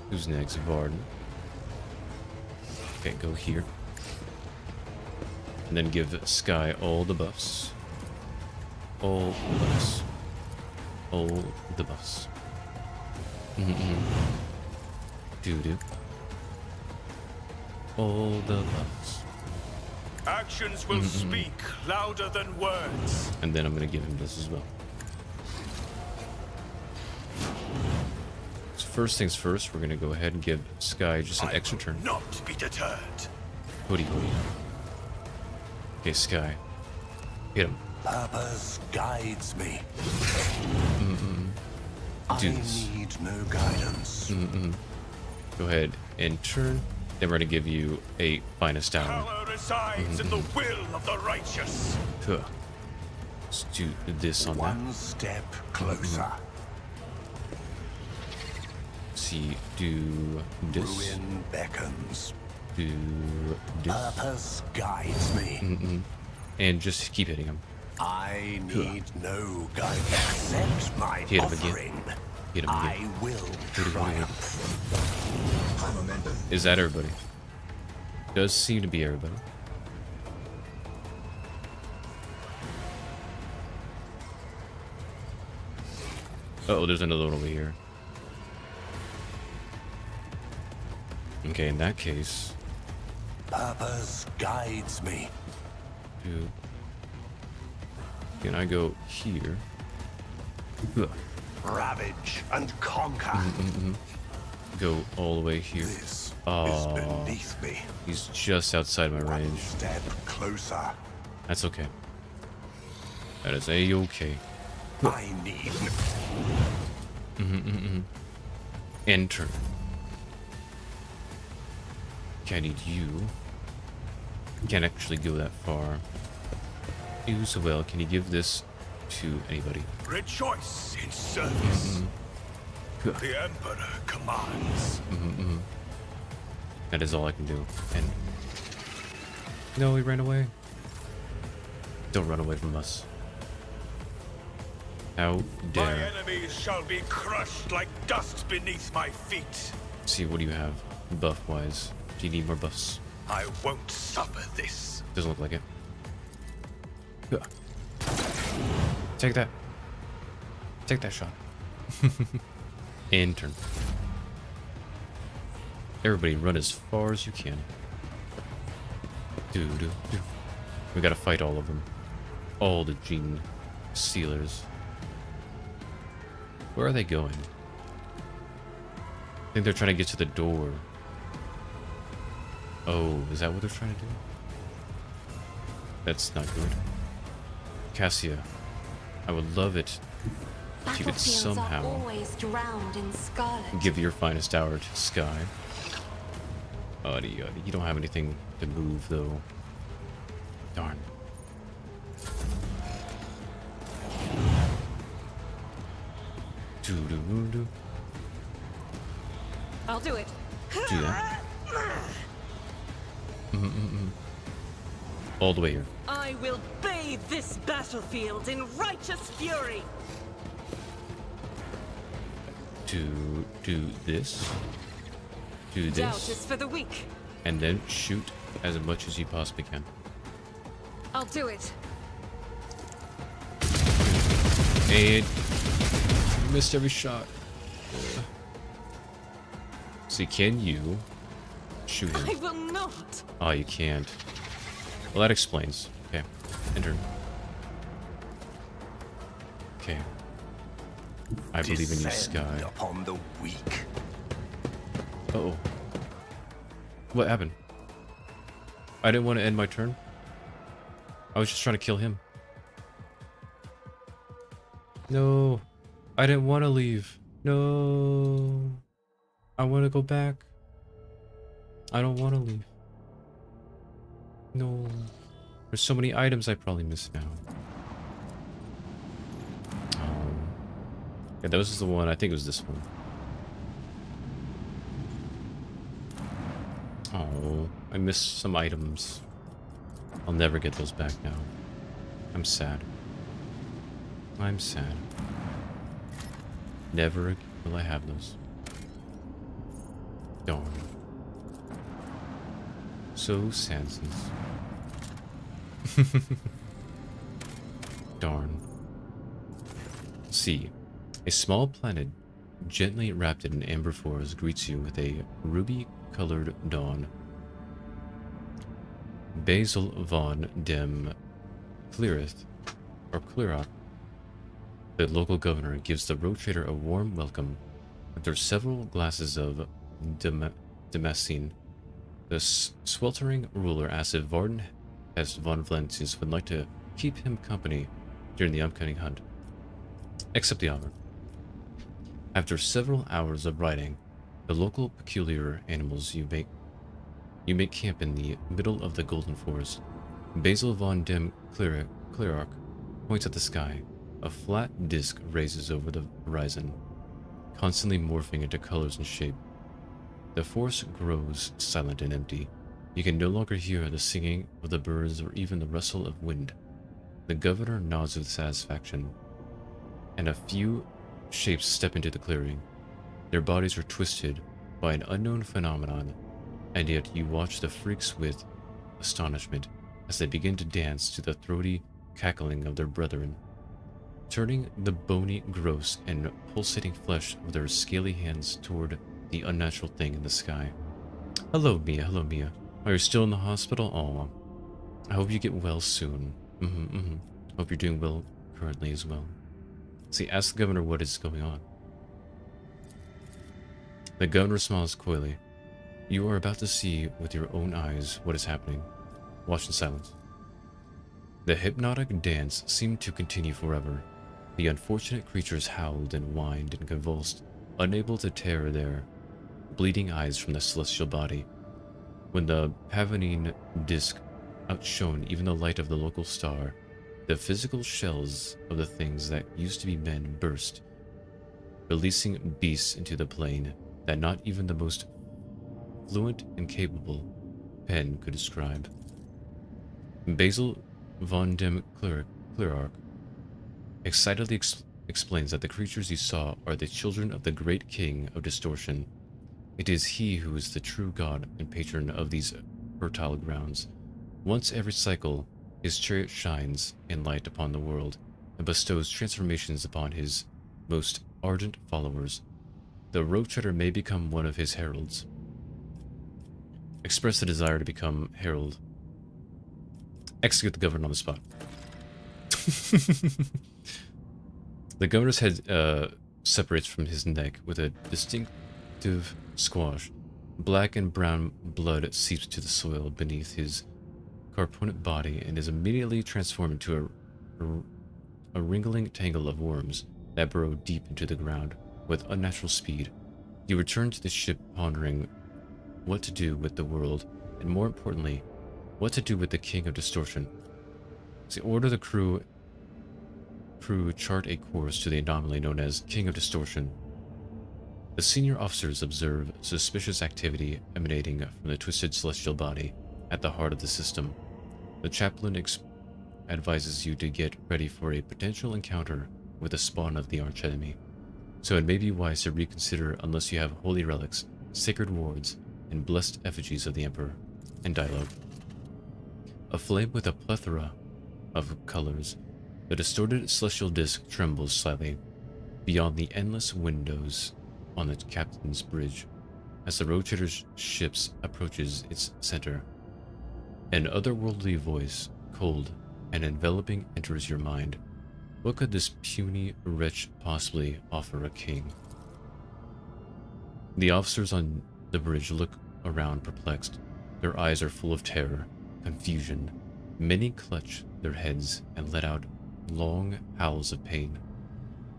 Who's next? Varden. Okay, go here. And then give Sky all the buffs. All the buffs. All the buffs. Do. All the buffs. Actions will speak louder than words. And then I'm gonna give him this as well. So first things first, we're gonna go ahead and give Sky just an I extra will turn. not be deterred. Hoodie. Okay, Sky. Hit him. Purpose guides me. Do I this. need no guidance. Go ahead and turn. Then we're gonna give you a finest hour. Power resides in the will of the righteous. Huh. Let's do this on that. One step closer. See, do this. Ruin beckons. Do this. Purpose guides me. And just keep hitting him. I need no guidance. Accept my Hit him again. offering. Hit him I again. will Hit him again. triumph. Is that everybody? Does seem to be everybody. Uh-oh, there's another one over here. Okay, in that case, Purpose guides me. can I go here? Ugh. Ravage and conquer. Go all the way here. This Oh. is beneath me. He's just outside my One range. step closer. That's okay. That is a-okay. I need Enter. Okay, I need you. Can't actually go that far. You so well. Can you give this to anybody? rejoice in service. Huh. The Emperor commands. That is all I can do. And no, he ran away. Don't run away from us. How My dare. enemies shall be crushed like dust beneath my feet. See, what do you have buff wise? Do you need more buffs? I won't suffer this. Doesn't look like it. Huh. Take that. Take that shot. And turn. Everybody run as far as you can. Do. We gotta fight all of them. All the gene stealers. Where are they going? I think they're trying to get to the door. Oh, is that what they're trying to do? That's not good. Cassia, I would love it if you could Battlefields are somehow always drowned in scarlet. give your finest hour to Sky. You don't have anything to move, though. Darn. Do. I'll do it. Do that. All the way here. I will bathe this battlefield in righteous fury. Do this. Do Doubt this. is for the weak. And then shoot as much as you possibly can. I'll do it. And you missed every shot. See, can you shoot I him? will not. Oh, you can't. Well, that explains. Okay, enter. Okay. I believe in you, Descend Sky. upon the weak. Uh-oh. What happened? I didn't want to end my turn. I was just trying to kill him. No. I didn't want to leave. No. I want to go back. I don't want to leave. No. There's so many items I probably missed now. Yeah, that was the one. I think it was this one. Oh, I missed some items. I'll never get those back now. I'm sad. I'm sad. Never again will I have those. Darn. So sadsies. Darn. See. A small planet, gently wrapped in amber forest, greets you with a ruby-colored dawn. Basil von dem Cleareth, or Clearock, the local governor, gives the road trader a warm welcome after several glasses of Damascene. The sweltering ruler asks if Varden Heste von Valentius would like to keep him company during the upcoming hunt. Accept the offer. After several hours of riding, the local peculiar animals you make camp in the middle of the Golden Forest. Basil von dem Clerarch points at the sky. A flat disc raises over the horizon, constantly morphing into colors and shape. The forest grows silent and empty. You can no longer hear the singing of the birds or even the rustle of wind. The governor nods with satisfaction, and a few shapes step into the clearing. Their bodies are twisted by an unknown phenomenon, and yet you watch the freaks with astonishment as they begin to dance to the throaty cackling of their brethren, turning the bony, gross, and pulsating flesh of their scaly hands toward the unnatural thing in the sky. Hello, Mia. Hello, Mia. Are you still in the hospital? Aw. I hope you get well soon. Hope you're doing well currently as well. See, ask the governor what is going on. The governor smiles coyly. You are about to see with your own eyes what is happening. Watch in silence. The hypnotic dance seemed to continue forever. The unfortunate creatures howled and whined and convulsed, unable to tear their bleeding eyes from the celestial body. When the Pavonine disk outshone even the light of the local star, the physical shells of the things that used to be men burst, releasing beasts into the plain that not even the most fluent and capable pen could describe. Basil von dem Clerarch excitedly explains that the creatures you saw are the children of the great king of distortion. It is he who is the true god and patron of these fertile grounds. Once every cycle, his chariot shines in light upon the world and bestows transformations upon his most ardent followers. The road treader may become one of his heralds. Express the desire to become herald. Execute the governor on the spot. The governor's head separates from his neck with a distinctive squash. Black and brown blood seeps to the soil beneath his corpulent body and is immediately transformed into a wriggling tangle of worms that burrow deep into the ground with unnatural speed. You return to the ship pondering what to do with the world, and more importantly, what to do with the king of distortion. So order the crew chart a course to the anomaly known as King of Distortion. The senior officers observe suspicious activity emanating from the twisted celestial body at the heart of the system. The chaplain advises you to get ready for a potential encounter with the spawn of the archenemy, so it may be wise to reconsider unless you have holy relics, sacred wards, and blessed effigies of the Emperor. And dialogue. Aflame with a plethora of colors, the distorted celestial disk trembles slightly beyond the endless windows on the captain's bridge as the rotator's ship approaches its center. An otherworldly voice, cold and enveloping, enters your mind. What could this puny wretch possibly offer a king? The officers on the bridge look around perplexed. Their eyes are full of terror, confusion. Many clutch their heads and let out long howls of pain.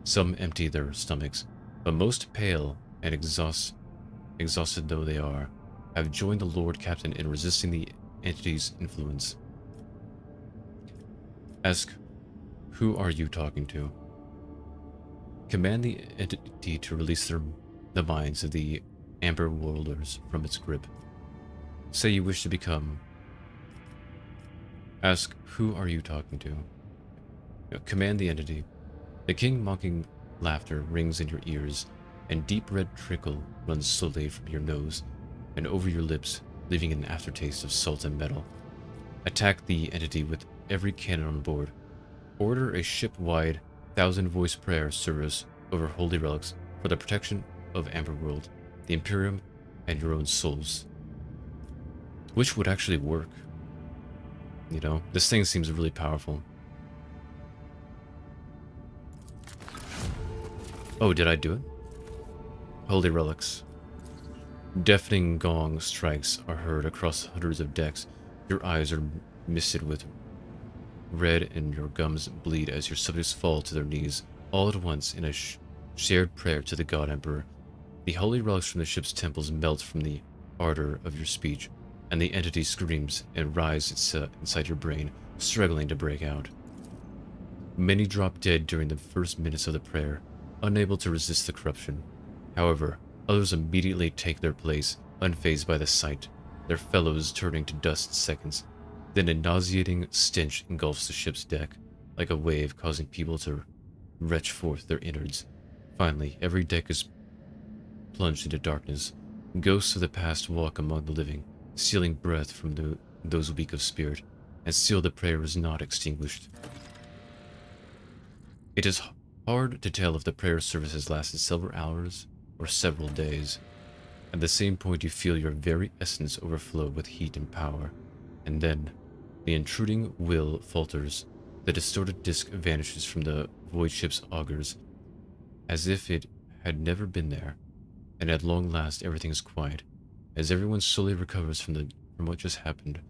Some empty their stomachs, but most, pale and exhausted though they are, have joined the Lord Captain in resisting the entity's influence. Ask, who are you talking to? Command the entity to release the minds of the amber worlders from its grip. Say you wish to become. Ask, who are you talking to? Command the entity. The king mocking laughter rings in your ears, and deep red trickle runs slowly from your nose and over your lips, leaving an aftertaste of salt and metal. Attack the entity with every cannon on board. Order a ship-wide 1,000-voice prayer service over holy relics for the protection of Amberworld, the Imperium, and your own souls. Which would actually work. You know, this thing seems really powerful. Oh, did I do it? Holy relics. Deafening gong strikes are heard across hundreds of decks. Your eyes are misted with red and your gums bleed as your subjects fall to their knees, all at once in a shared prayer to the God Emperor. The holy relics from the ship's temples melt from the ardor of your speech, and the entity screams and writhes inside your brain, struggling to break out. Many drop dead during the first minutes of the prayer, unable to resist the corruption. However, others immediately take their place, unfazed by the sight, their fellows turning to dust in seconds. Then a nauseating stench engulfs the ship's deck, like a wave causing people to retch forth their innards. Finally, every deck is plunged into darkness. Ghosts of the past walk among the living, stealing breath from those weak of spirit, and still the prayer is not extinguished. It is hard to tell if the prayer service has lasted several hours or several days. At the same point, you feel your very essence overflow with heat and power, and then the intruding will falters. The distorted disc vanishes from the void ship's augers, as if it had never been there, and at long last everything is quiet. As everyone slowly recovers from what just happened,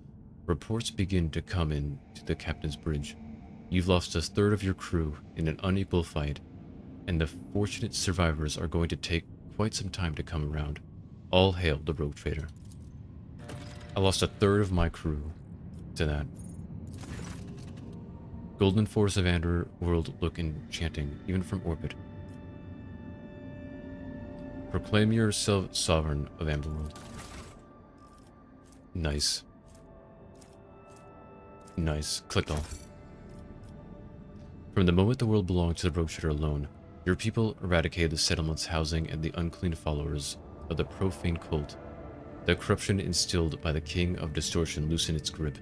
reports begin to come in to the captain's bridge. You've lost a third of your crew in an unequal fight, and the fortunate survivors are going to take quite some time to come around. All hail the rogue trader. I lost a third of my crew to that. Golden forests of Underworld look enchanting, even from orbit. Proclaim yourself sovereign of Underworld. Nice. Nice. Clicked off. From the moment the world belonged to the rogue trader alone, your people eradicated the settlement's housing and the unclean followers of the profane cult. The corruption instilled by the King of Distortion loosened its grip.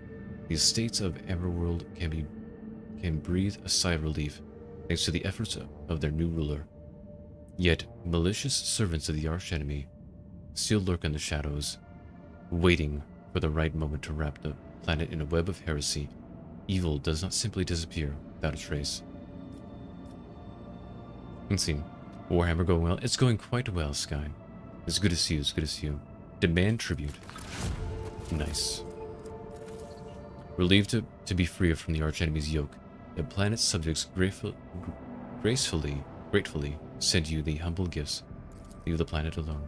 The estates of Underworld can breathe a sigh of relief thanks to the efforts of their new ruler. Yet, malicious servants of the archenemy still lurk in the shadows, waiting for the right moment to wrap the planet in a web of heresy. Evil does not simply disappear without a trace. Let's see. Warhammer going well? It's going quite well, Sky. It's good to see you, it's good to see you. Demand tribute. Nice. Relieved to be free from the archenemy's yoke, the planet's subjects gratefully send you the humble gifts. Leave the planet alone.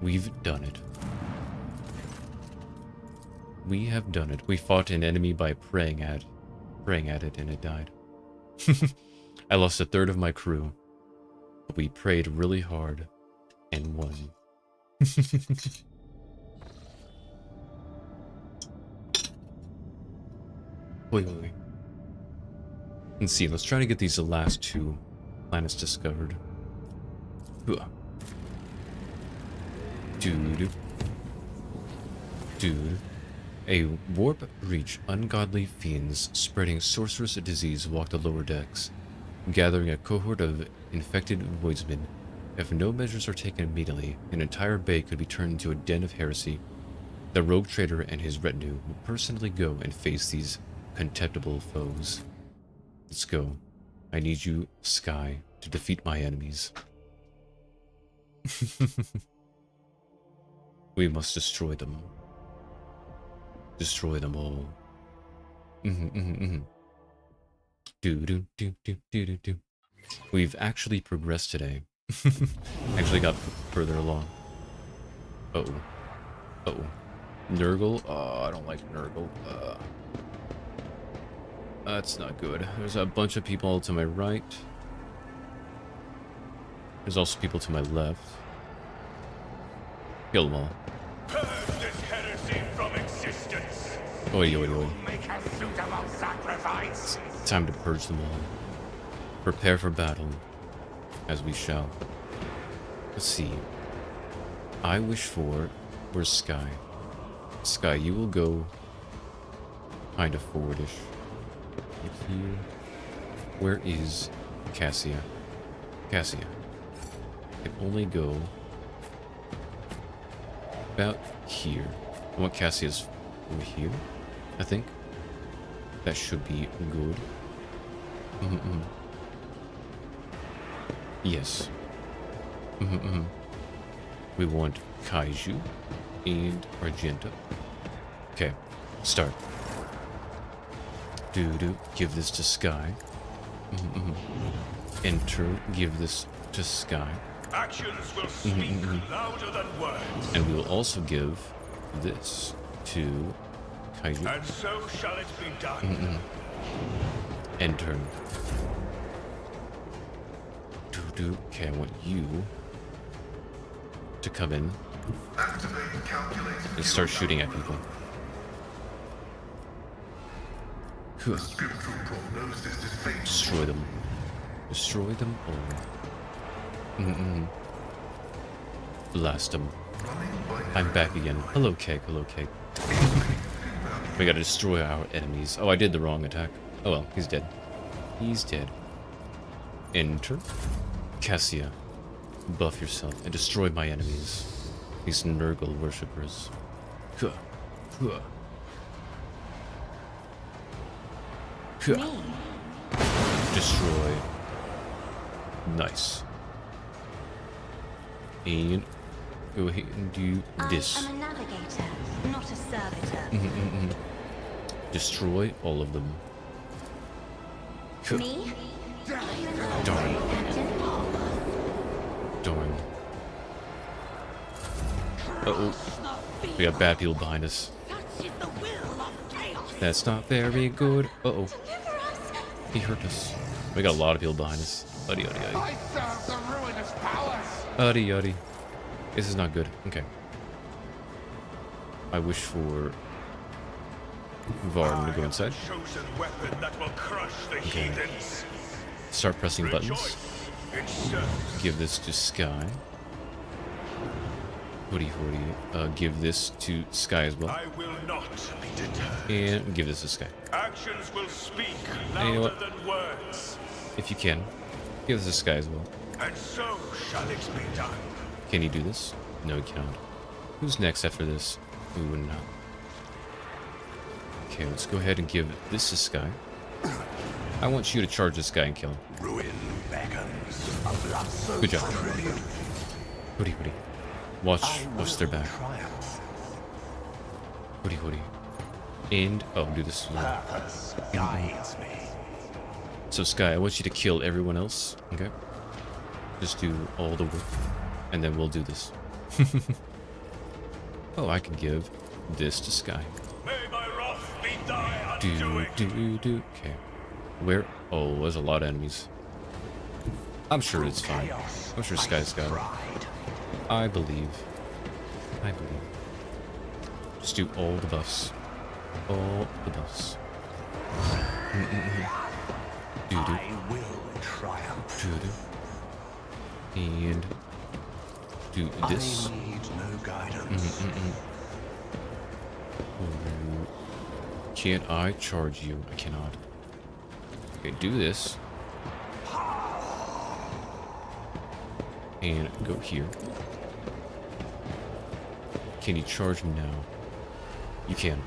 We've done it. We have done it. We fought an enemy by praying at it, and it died. I lost a third of my crew, but we prayed really hard and won. Wait. Let's see. Let's try to get these last two planets discovered. Dude. A warp reach, ungodly fiends spreading sorcerous disease walk the lower decks, gathering a cohort of infected voidsmen. If no measures are taken immediately, an entire bay could be turned into a den of heresy. The rogue trader and his retinue will personally go and face these contemptible foes. Let's go. I need you, Sky, to defeat my enemies. We must destroy them. Destroy them all. Do. We've actually progressed today. Actually got further along. Uh-oh. Nurgle? Oh, I don't like Nurgle. That's not good. There's a bunch of people to my right. There's also people to my left. Kill them all. Purge this heresy from existence. Oi. Make a suitable sacrifice. Time to purge them all. Prepare for battle, as we shall. Let's see. I wish for... Where's Sky? Sky, you will go kind of forwardish. Here. Where is Cassia? Cassia. Can only go about here. I want Cassia's over here, I think. That should be good. Yes. We want Kaiju and Argento. Okay, start. Give this to Sky. Enter, give this to Sky. Actions will speak louder than words. And we will also give this to Kaiju. And so shall it be done. Enter. Okay, I want you to come in and start shooting at people. Destroy them. Destroy them all. Blast them. I'm back again. Hello, Cake. Hello, Cake. We gotta destroy our enemies. Oh, I did the wrong attack. Oh well, he's dead. He's dead. Enter. Cassia. Buff yourself and destroy my enemies. These Nurgle worshippers. Destroy. Nice. And go ahead and do this. I'm a navigator, not a servitor. Destroy all of them. Me? Darn. Darn. Uh-oh. We got bad people behind us. That's not very good. Uh-oh. He hurt us. We got a lot of people behind us. Uddy, uddy, uddy. I serve the ruinous powers. Uddy, uddy. This is not good. Okay. I wish for Varden to go inside. Chosen weapon that will crush the heathens. Start pressing buttons. Rejoice in service. Give this to Sky. Hoodie. Give this to Sky as well. I will not be deterred. And give this to Sky. Actions will speak And you know louder what? than words. If you can, give this to Sky as well. And so shall it be done. Can you do this? No, you cannot. Who's next after this? Ooh, no. Okay, let's go ahead and give this to Sky. I want you to charge this guy and kill him. Ruin beckons. Good job. Hoodie. Watch their back. Hoodie. And, oh, do this as well. Purpose guides me. So, Sky, I want you to kill everyone else, okay? Just do all the work, and then we'll do this. Oh, I can give this to Sky. May my wrath be thy undoing. Okay. Where? Oh, there's a lot of enemies. I'm sure it's fine. I'm sure Sky's got it. I believe. Just do all the buffs. All the buffs. I will triumph. And do this. I need no guidance. Can't I charge you? I cannot. Okay, do this. And go here. Can you charge me now? You can.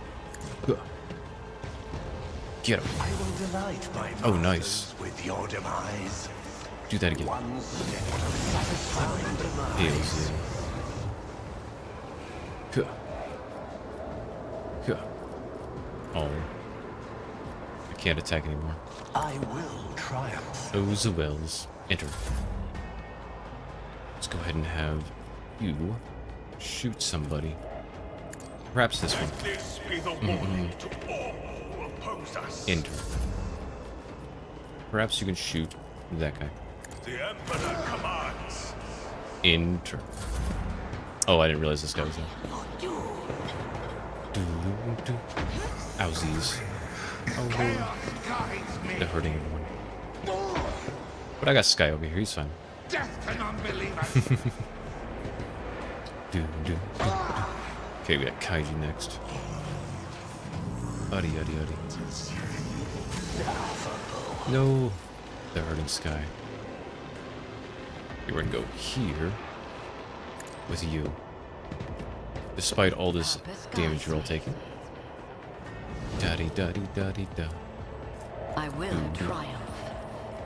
Get him. I will delight my Oh, masters nice. with your demise. Do that again. One step to satisfying demise. Oh. I can't attack anymore. I will triumph. Oh, the wells. Enter. Let's go ahead and have you shoot somebody. Perhaps this one. Let this be the warning to all who oppose us. Enter. Perhaps you can shoot that guy. The Emperor commands. Enter. Oh, I didn't realize this guy was there. Owsies. Oh, they're hurting everyone. But I got Sky over here, he's fine. Death to non-believers. Okay, we got Kaiju next. Uddy. No, they're hurting Sky. We're gonna go here with you. Despite all this damage you're all taking. Daddy. I will triumph.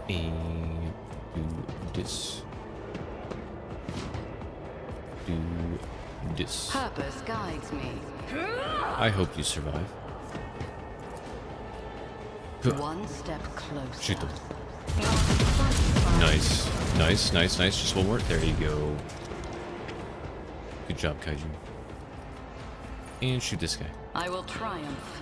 And do this. do this. Purpose guides me. I hope you survive. Huh. One step closer. Shoot them. Nice. Nice, nice, nice. Just one more. There you go. Good job, Kaiju. And shoot this guy. I will triumph.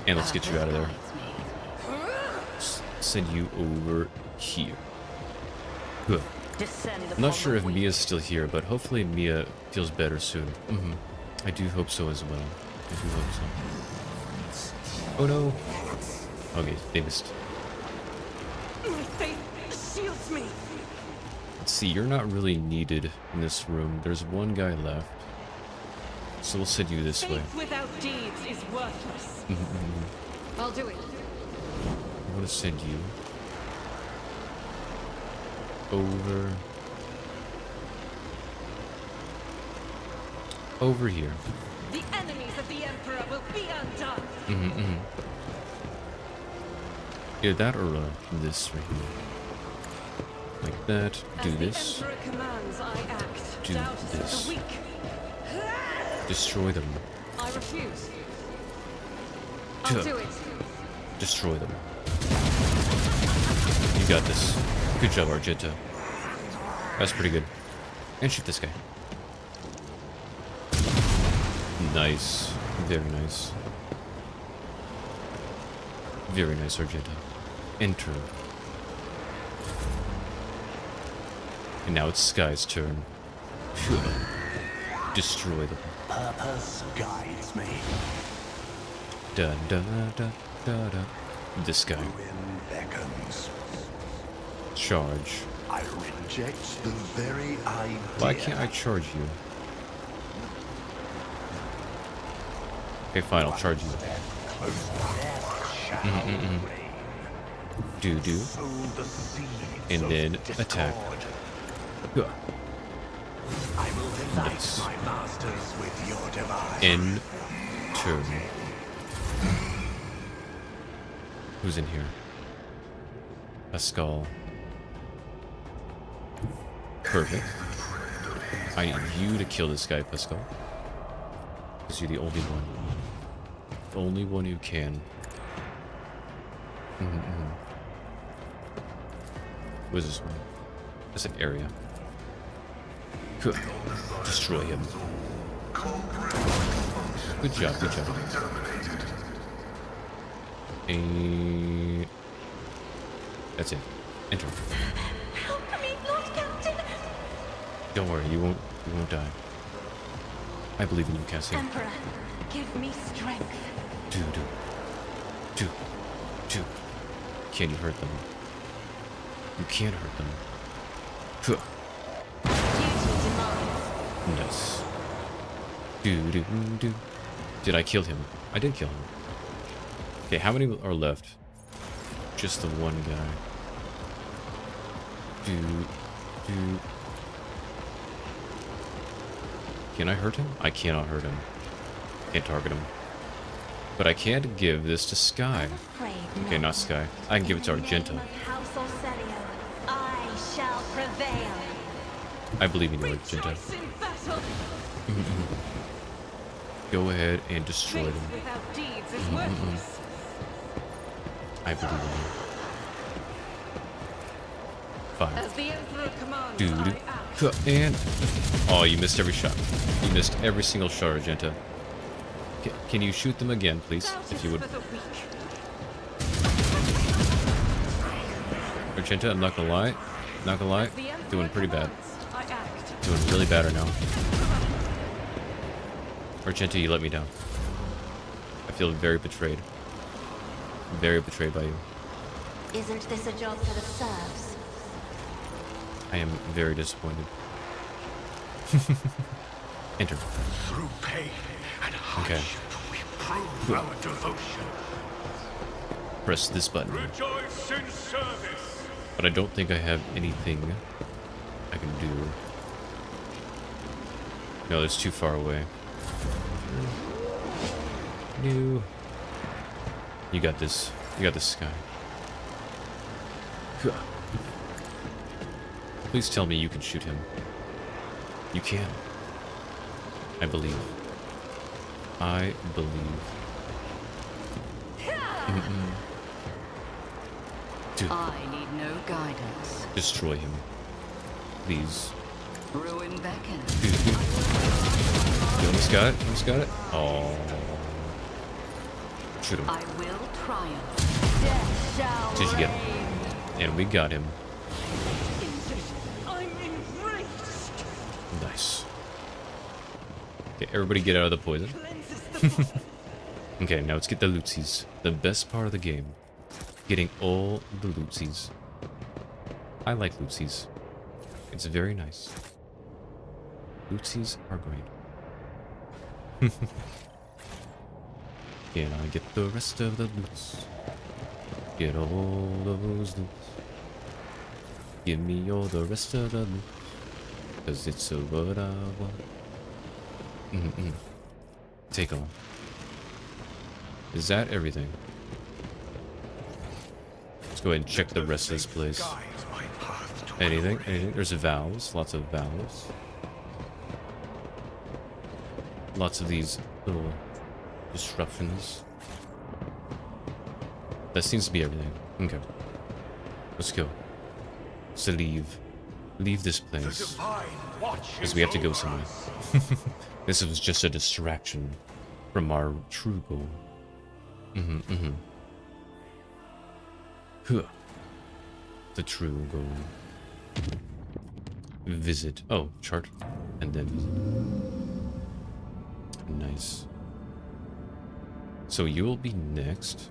And let's get you out of there. Guides me. Send you over here. Good. Descend I'm upon not sure the if weak. Mia's still here, but hopefully Mia feels better soon. I do hope so as well. I do hope so. Oh no. Okay, they missed. My faith shields me. Let's see, you're not really needed in this room. There's one guy left. So we'll send you this way. Faith without deeds is worthless. I'll do it. I want to send you over here. The enemies of the Emperor will be undone. Either that or this right here. Like that. Do As this. the Emperor commands, I act. Do Doubt is this. the weak. Destroy them. I refuse. I'll do it. Destroy them. You got this. Good job, Argento. That's pretty good. And shoot this guy. Nice. Very nice. Very nice, Argento. Enter. And now it's Sky's turn. Destroy them. Purpose guides me. Da da da da da. This guy. Ruin beckons. Charge. I reject the very idea. Why can't I charge you? Okay, fine, I'll charge you. Do. Sow the seeds And of then discord. attack. Huh. I will delight Nice. my masters with your device. End turn. Who's in here? Pascal. Perfect. I need you to kill this guy, Pascal. Because you're the only one. The only one who can. What is this one? That's an area. Good. Destroy him. Good job, good job. And that's it. Enter. Help me, Lord Captain. Don't worry, you won't die. I believe in you, Cassie. Emperor, give me strength. Do. Can you hurt them? You can't hurt them. Huh. Duty demands. Nice. Do. Did I kill him? I did kill him. Okay, how many are left? Just the one guy. Do. Can I hurt him? I cannot hurt him. Can't target him. But I can give this to Sky. Afraid Okay, not Sky. I can give it to Argento. House Orselio, I shall prevail. I believe in you, Argento. Rejoice in battle. Go ahead and destroy Faith them. without deeds is worthless. I believe in you. Fine. As the Emperor commands, Dude. I act. And oh, you missed every shot. You missed every single shot, Argento. Can you shoot them again, please, Doubt if you would? is for the weak. Argento, I'm not gonna lie. Not gonna lie. As the Emperor Doing pretty bad. commands, I act. Doing really bad right now. Argento, you let me down. I feel very betrayed. Very betrayed by you. Isn't this a job for the serfs? I am very disappointed. Enter. Through pain and hardship, we prove our devotion. Press this button. Rejoice in service. But I don't think I have anything I can do. No, it's too far away. No. You got this. You got this, Sky. Please tell me you can shoot him. You can. I believe. I believe. Dude, I need no guidance. destroy him. Please. Ruin beckon. Dude. You almost got it? Almost got it? Oh. Shoot him. I will triumph. Death shall Did you get him? reign. And we got him. I'm enraged. Nice. Okay, everybody get out of the poison. Okay, now let's get the lootsies. The best part of the game. Getting all the lootsies. I like lootsies. It's very nice. Lootsies are great. Can I get the rest of the loots? Get all of those loots. Give me all the rest of the loots. Cause it's what I want. Take all. Is that everything? Let's go ahead and check the rest of this place. Guide my path to Anything? Anything? There's valves. Lots of valves. Lots of these little disruptions. That seems to be everything. Okay. Let's go. So leave. Leave this the place. divine watch. Because we have to go somewhere. This was just a distraction from our true goal. Huh. The true goal. Visit. Oh, chart. And then visit. Nice. So you will be next.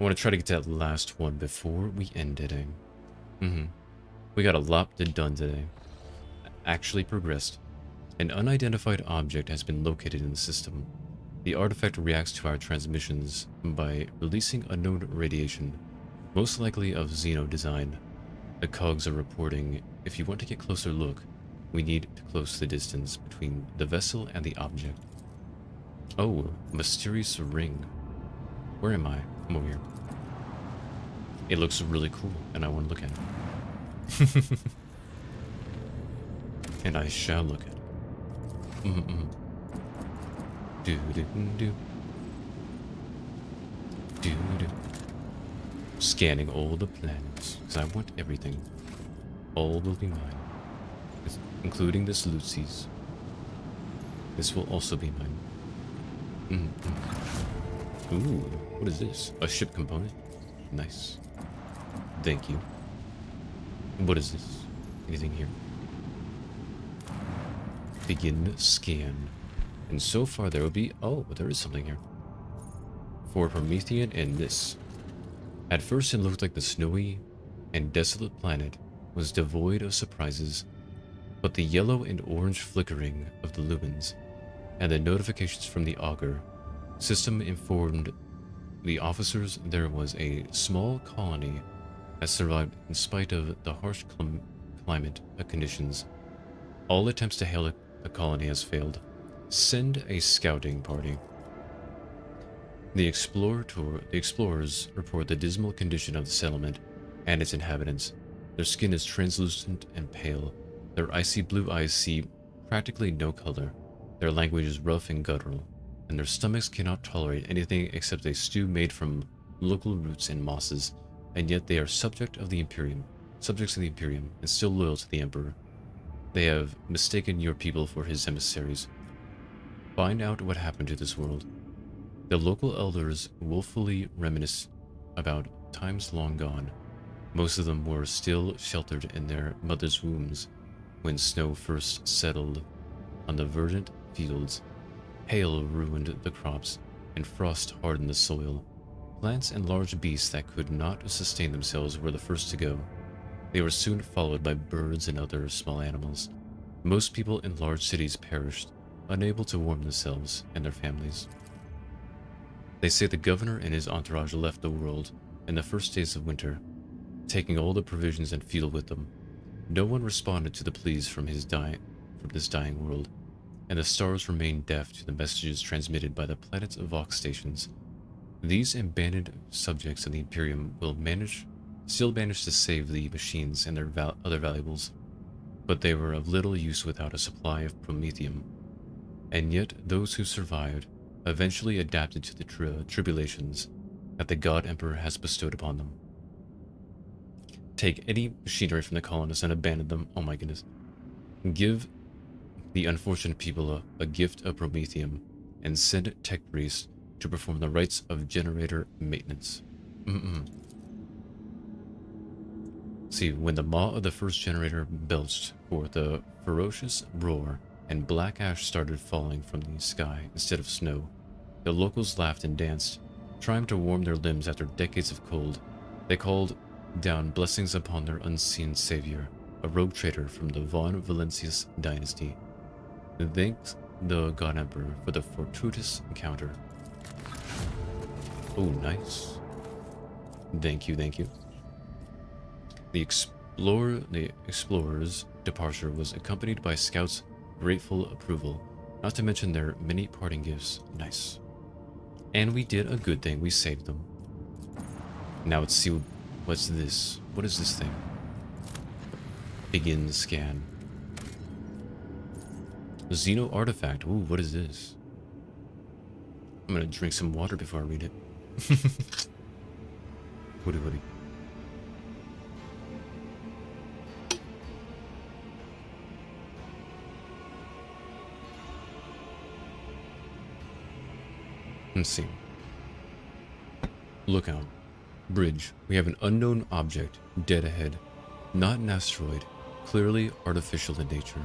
I want to try to get to that last one before we end today. We got a lot done today. Actually progressed. An unidentified object has been located in the system. The artifact reacts to our transmissions by releasing unknown radiation, most likely of Xeno design. The cogs are reporting, if you want to get a closer look, we need to close the distance between the vessel and the object. Oh, mysterious ring. Where am I? I'm over here. It looks really cool, and I want to look at it. And I shall look at it. Do-do-do. Do-do. Scanning all the planets, because I want everything. All will be mine. Including this Lucy's. This will also be mine. Ooh, what is this? A ship component? Nice. Thank you. What is this? Anything here? Begin scan. And so far there will be... Oh, there is something here. For Promethean and this. At first it looked like the snowy and desolate planet was devoid of surprises, but the yellow and orange flickering of the lumens and the notifications from the auger system informed the officers there was a small colony that survived in spite of the harsh climate conditions. All attempts to hail the colony has failed. Send a scouting party. The explorers report the dismal condition of the settlement and its inhabitants. Their skin is translucent and pale. Their icy blue eyes see practically no color. Their language is rough and guttural, and their stomachs cannot tolerate anything except a stew made from local roots and mosses, and yet they are subjects of the Imperium, and still loyal to the Emperor. They have mistaken your people for his emissaries. Find out what happened to this world. The local elders woefully reminisce about times long gone. Most of them were still sheltered in their mother's wombs when snow first settled on the verdant fields. Hail ruined the crops, and frost hardened the soil. Plants and large beasts that could not sustain themselves were the first to go. They were soon followed by birds and other small animals. Most people in large cities perished, unable to warm themselves and their families. They say the governor and his entourage left the world in the first days of winter, taking all the provisions and fuel with them. No one responded to the pleas from this dying world, and the stars remained deaf to the messages transmitted by the planet's Vox stations. These abandoned subjects of the Imperium will still manage to save the machines and their other valuables. but they were of little use without a supply of promethium. And yet those who survived eventually adapted to the tribulations that the God Emperor has bestowed upon them. Take any machinery from the colonists and abandon them. Oh my goodness. Give the unfortunate people a gift of promethium and send tech priests to perform the rites of generator maintenance. See, when the maw of the first generator belched forth a ferocious roar and black ash started falling from the sky instead of snow, the locals laughed and danced, trying to warm their limbs after decades of cold. They called down blessings upon their unseen savior, a rogue trader from the Von Valencius dynasty. And thanks the God Emperor for the fortuitous encounter. Oh, nice. Thank you, thank you. The explorer's departure was accompanied by scouts' grateful approval, not to mention their many parting gifts. Nice. And we did a good thing, we saved them. Now let's see what's this. What is this thing? Begin scan. Xeno artifact. Ooh, what is this? I'm gonna drink some water before I read it. Woody woody. Let's see. Lookout. Bridge. We have an unknown object dead ahead. Not an asteroid. Clearly artificial in nature.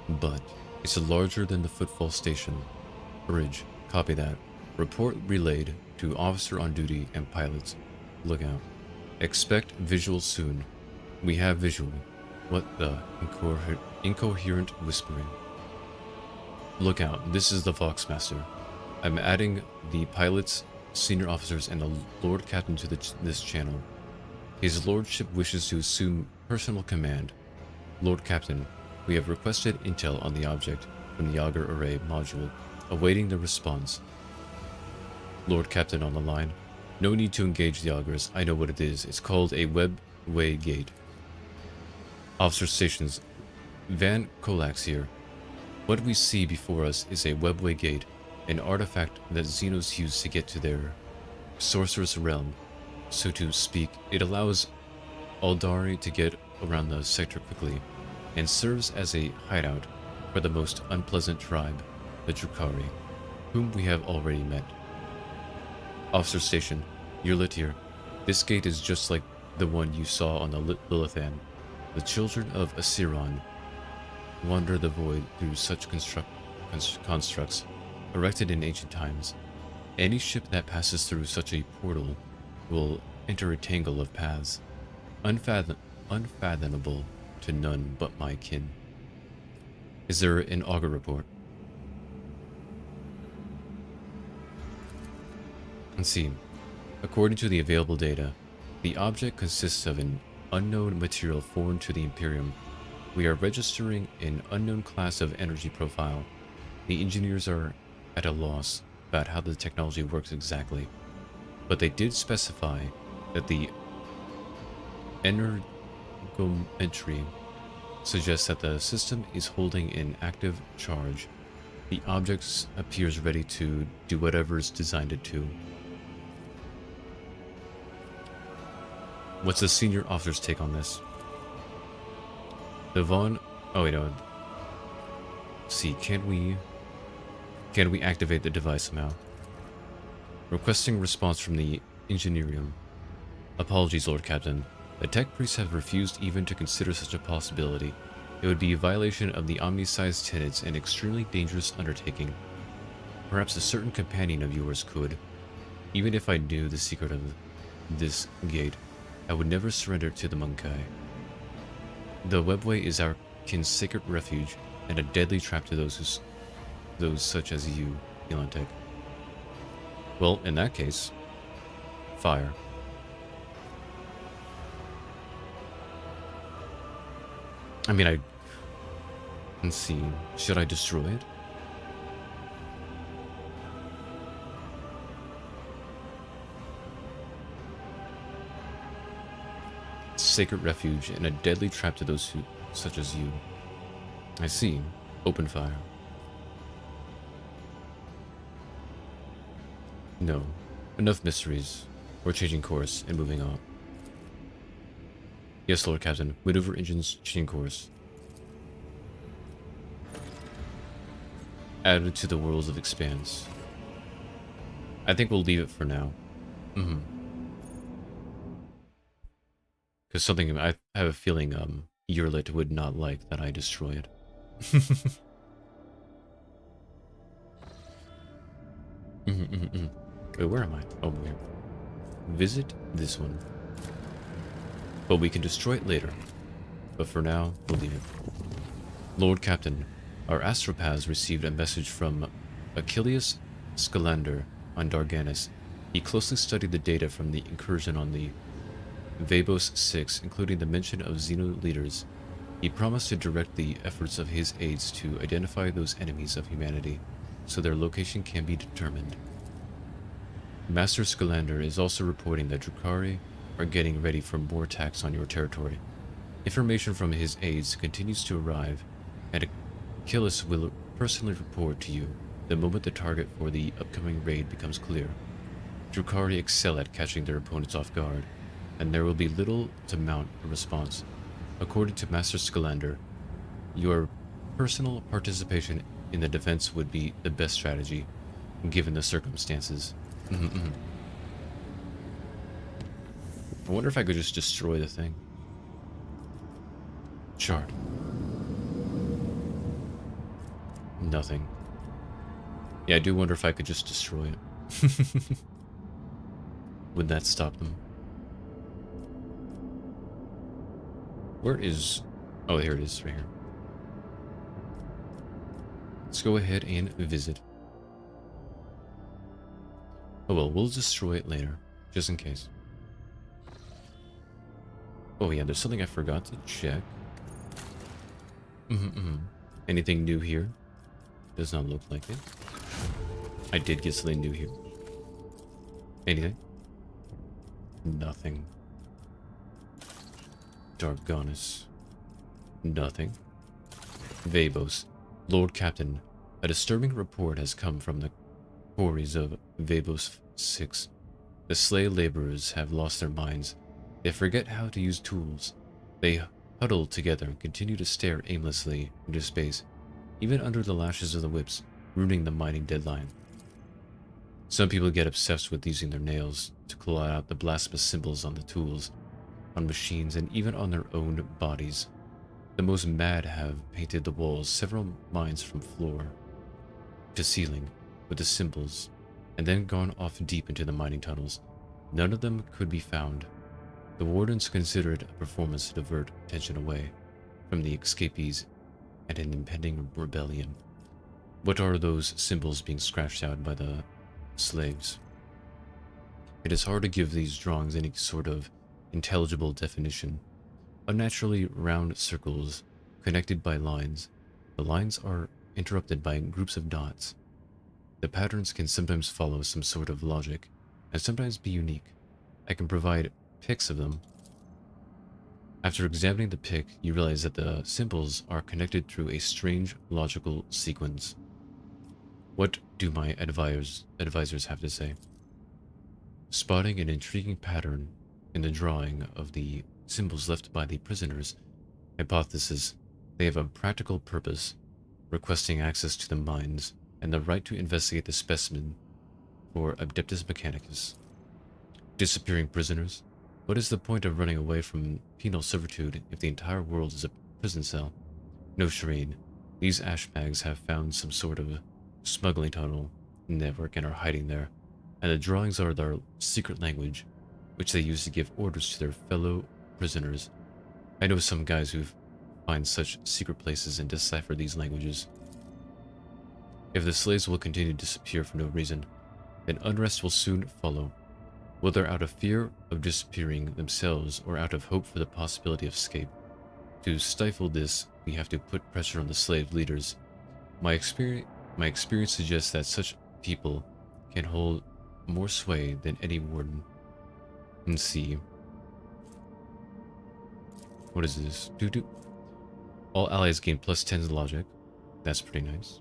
But it's larger than the footfall station. Bridge. Copy that. Report relayed to officer on duty and pilots. Lookout. Expect visual soon. We have visual. What the incoherent whispering. Lookout. This is the Foxmaster. I'm adding the pilots, senior officers, and the Lord Captain to this channel. His Lordship wishes to assume personal command. Lord Captain, we have requested intel on the object from the Auger Array module, awaiting the response. Lord Captain on the line. No need to engage the augers. I know what it is. It's called a webway gate. Officer stations. Van Colax here. What we see before us is a webway gate, an artifact that Xenos use to get to their sorcerous realm. So to speak, it allows Aldari to get around the sector quickly, and serves as a hideout for the most unpleasant tribe, the Drukari, whom we have already met. Officer station, you're lit here. This gate is just like the one you saw on the Lilithan. The children of Asiron wander the void through such constructs, erected in ancient times. Any ship that passes through such a portal will enter a tangle of paths, unfathomable to none but my kin. Is there an auger report? Let's see. According to the available data, the object consists of an unknown material foreign to the Imperium. We are registering an unknown class of energy profile. The engineers are at a loss about how the technology works exactly, but they did specify that the energometry suggests that the system is holding an active charge. The object appears ready to do whatever it's designed it to. What's the senior officer's take on this? The Von... Oh wait, no. Let's see, can we activate the device somehow? Requesting response from the Engineerium. Apologies, Lord Captain. The tech priests have refused even to consider such a possibility. It would be a violation of the Omni-sized tenets and extremely dangerous undertaking. Perhaps a certain companion of yours could. Even if I knew the secret of this gate, I would never surrender to the Munkai. The webway is our kin's sacred refuge and a deadly trap to those such as you, Elantec. Well, in that case, fire. I mean, let's see, should I destroy it? Sacred refuge and a deadly trap to those such as you. I see. Open fire. No. Enough mysteries. We're changing course and moving on. Yes, Lord Captain. Maneuver engines, changing course. Added to the worlds of expanse. I think we'll leave it for now. Because something I have a feeling Yurlit would not like that I destroy it. Wait, where am I? Oh, here. Visit this one. But we can destroy it later. But for now, we'll leave it. Lord Captain, our astropaths received a message from Achilles Scalander on Darganis. He closely studied the data from the incursion on the Vabos 6, including the mention of Xeno leaders. He promised to direct the efforts of his aides to identify those enemies of humanity, so their location can be determined. Master Scalander is also reporting that Drukhari are getting ready for more attacks on your territory. Information from his aides continues to arrive, and Achilles will personally report to you the moment the target for the upcoming raid becomes clear. Drukhari excel at catching their opponents off guard, and there will be little to mount a response. According to Master Scalander, your personal participation in the defense would be the best strategy, given the circumstances. I wonder if I could just destroy the thing. Shard. Nothing. Yeah, I do wonder if I could just destroy it. Would that stop them? Where is... Oh, here it is, right here. Let's go ahead and visit. Oh well, we'll destroy it later, just in case. Oh yeah, there's something I forgot to check. Anything new here? Does not look like it. I did get something new here. Anything? Nothing. Darganis. Nothing. Vabos. Lord Captain, a disturbing report has come from the quarries of Vabos 6. The slave laborers have lost their minds. They forget how to use tools. They huddle together and continue to stare aimlessly into space, even under the lashes of the whips, ruining the mining deadline. Some people get obsessed with using their nails to claw out the blasphemous symbols on the tools, on machines, and even on their own bodies. The most mad have painted the walls several miles from floor to ceiling with the symbols, and then gone off deep into the mining tunnels. None of them could be found. The wardens consider it a performance to divert attention away from the escapees and an impending rebellion. What are those symbols being scratched out by the slaves? It is hard to give these drawings any sort of intelligible definition. Unnaturally round circles connected by lines. The lines are interrupted by groups of dots. The patterns can sometimes follow some sort of logic and sometimes be unique. I can provide pics of them. After examining the pic, you realize that the symbols are connected through a strange logical sequence. What do my advisors have to say? Spotting an intriguing pattern in the drawing of the symbols left by the prisoners. Hypothesis: they have a practical purpose, requesting access to the mines and the right to investigate the specimen for Adeptus Mechanicus. Disappearing prisoners? What is the point of running away from penal servitude if the entire world is a prison cell? No, Shireen. These ashbags have found some sort of smuggling tunnel network and are hiding there, and the drawings are their secret language, which they use to give orders to their fellow prisoners. I know some guys who find such secret places and decipher these languages. If the slaves will continue to disappear for no reason, then unrest will soon follow. Whether out of fear of disappearing themselves or out of hope for the possibility of escape. To stifle this, we have to put pressure on the slave leaders. My experience suggests that such people can hold more sway than any warden. And see. What is this? All allies gain +10 logic. That's pretty nice.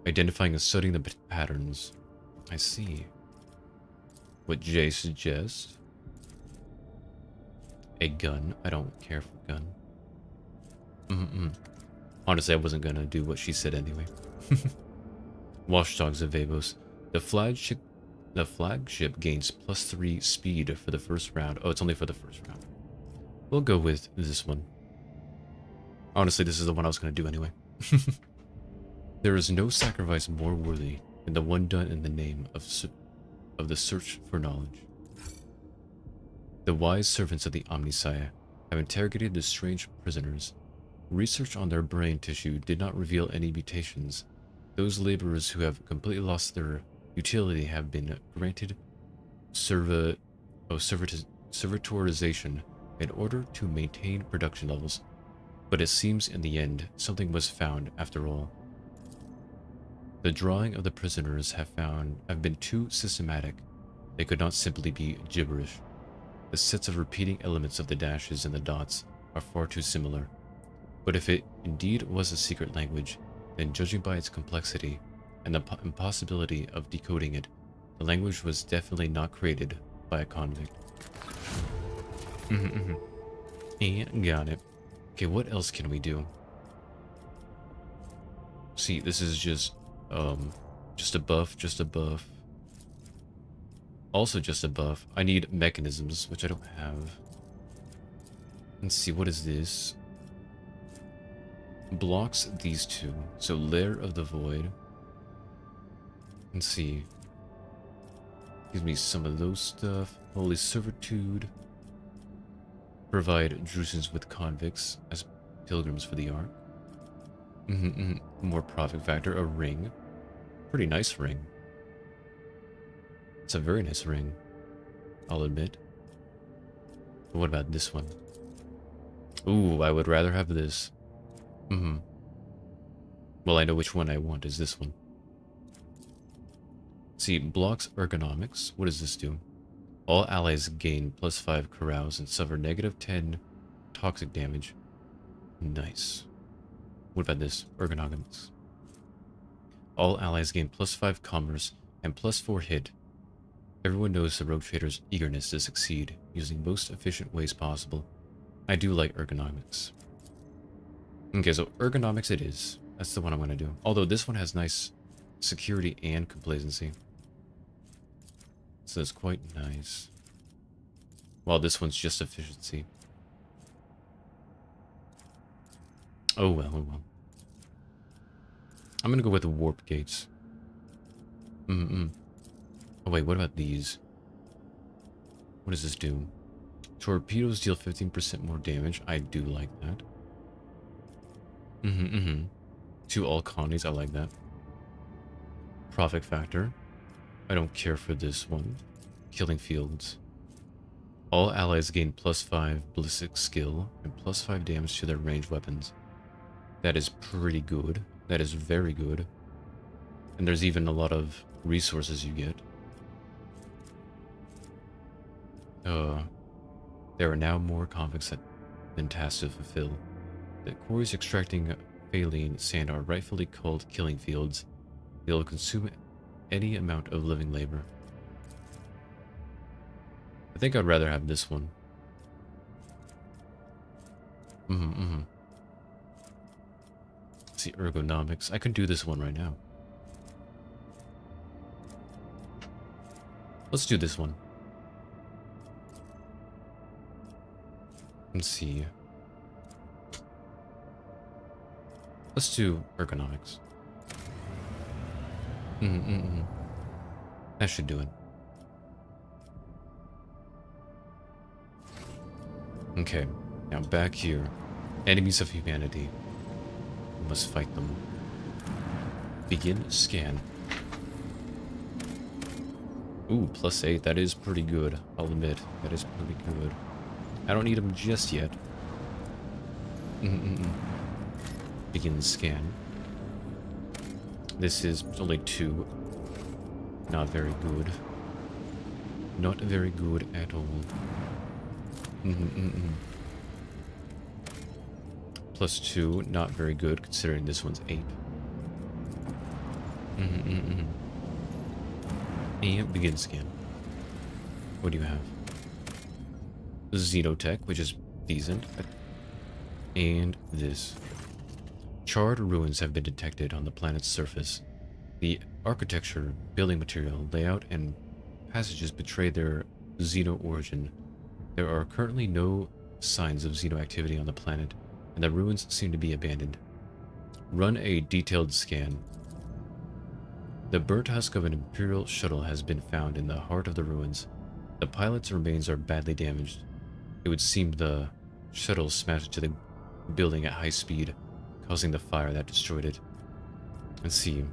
Identifying and studying the patterns. I see. What Jay suggests. A gun. I don't care for a gun. Honestly, I wasn't gonna do what she said anyway. Watchdogs of Vavos. The flagship gains +3 speed for the first round. Oh, it's only for the first round. We'll go with this one. Honestly, this is the one I was gonna do anyway. There is no sacrifice more worthy than the one done in the name of the search for knowledge. The wise servants of the Omnissiah have interrogated the strange prisoners. Research on their brain tissue did not reveal any mutations. Those laborers who have completely lost their utility have been granted servitorization in order to maintain production levels. But it seems in the end, something was found after all. The drawing of the prisoners have been too systematic. They could not simply be gibberish. The sets of repeating elements of the dashes and the dots are far too similar. But if it indeed was a secret language, then judging by its complexity and the impossibility of decoding it, the language was definitely not created by a convict. And got it. Okay, what else can we do? See, this is just a buff. Also just a buff. I need mechanisms, which I don't have. Let's see, what is this? Blocks these two. So Lair of the Void. Let's see. Gives me some of those stuff. Holy Servitude. Provide Drusans with convicts as pilgrims for the Ark. More profit factor. A ring. Pretty nice ring. It's a very nice ring, I'll admit. But what about this one? Ooh, I would rather have this. Well, I know which one I want is this one. See, blocks ergonomics. What does this do? All allies gain +5 carouse and suffer -10 toxic damage. Nice. What about this? Ergonomics. All allies gain +5 commerce and +4 hit. Everyone knows the rogue trader's eagerness to succeed, using most efficient ways possible. I do like ergonomics. Okay, so ergonomics it is. That's the one I'm going to do. Although this one has nice security and complacency. So that's quite nice. While this one's just efficiency. Oh well, oh well. I'm going to go with the warp gates. Oh wait, what about these? What does this do? Torpedoes deal 15% more damage. I do like that. To all colonies, I like that. Profit factor. I don't care for this one. Killing fields. All allies gain +5 ballistic skill and +5 damage to their ranged weapons. That is pretty good. That is very good. And there's even a lot of resources you get. There are now more convicts than tasks to fulfill. The quarries extracting Phaline sand are rightfully called killing fields. They will consume any amount of living labor. I think I'd rather have this one. See, ergonomics. I can do this one right now. Let's do this one. Let's see. Let's do ergonomics. That should do it. Okay, now back here. Enemies of humanity. We must fight them. Begin scan. Ooh, +8. That is pretty good. I'll admit. That is pretty good. I don't need them just yet. Begin scan. This is only 2. Not very good. Not very good at all. +2, not very good considering this one's ape. And begin scan. What do you have? Xenotech, which is decent. And this. Charred ruins have been detected on the planet's surface. The architecture, building material, layout, and passages betray their Xeno origin. There are currently no signs of Xeno activity on the planet, and the ruins seem to be abandoned. Run a detailed scan. The burnt husk of an Imperial shuttle has been found in the heart of the ruins. The pilot's remains are badly damaged. It would seem the shuttle smashed into the building at high speed, causing the fire that destroyed it. Let's see.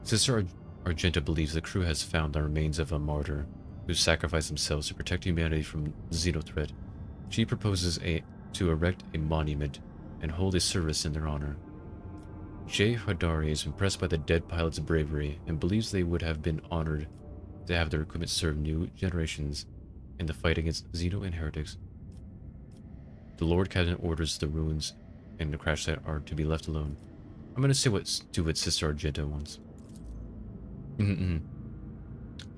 Sister Argenta believes the crew has found the remains of a martyr who sacrificed themselves to protect humanity from Xeno threat. She proposes to erect a monument and hold a service in their honor. Jay Hadari is impressed by the dead pilot's bravery and believes they would have been honored to have their equipment serve new generations in the fight against Xeno and heretics. The Lord Captain orders the ruins and the crash site are to be left alone. I'm gonna say do what Sister Argenta wants.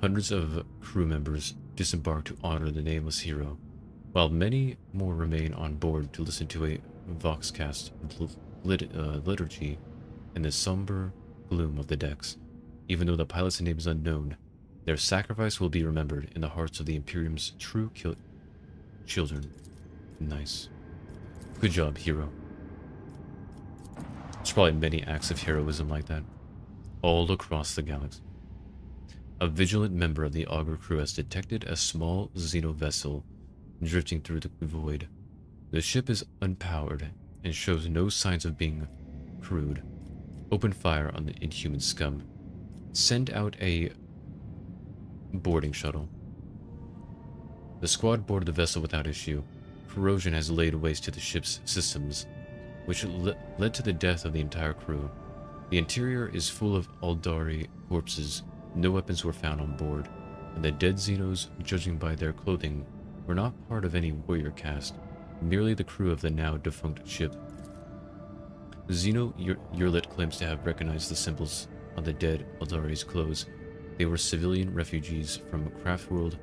Hundreds of crew members disembark to honor the nameless hero, while many more remain on board to listen to a voxcast liturgy in the somber gloom of the decks. Even though the pilot's name is unknown, their sacrifice will be remembered in the hearts of the Imperium's true children. Nice. Good job, hero. There's probably many acts of heroism like that, all across the galaxy. A vigilant member of the Augur crew has detected a small Xeno vessel drifting through the void. The ship is unpowered and shows no signs of being crewed. Open fire on the inhuman scum. Send out a boarding shuttle. The squad boarded the vessel without issue. Corrosion has laid waste to the ship's systems, which led to the death of the entire crew. The interior is full of Aldari corpses. No weapons were found on board, and the dead Xenos, judging by their clothing, were not part of any warrior caste, merely the crew of the now defunct ship. Xeno Yurlit claims to have recognized the symbols on the dead Aldari's clothes. They were civilian refugees from Craftworld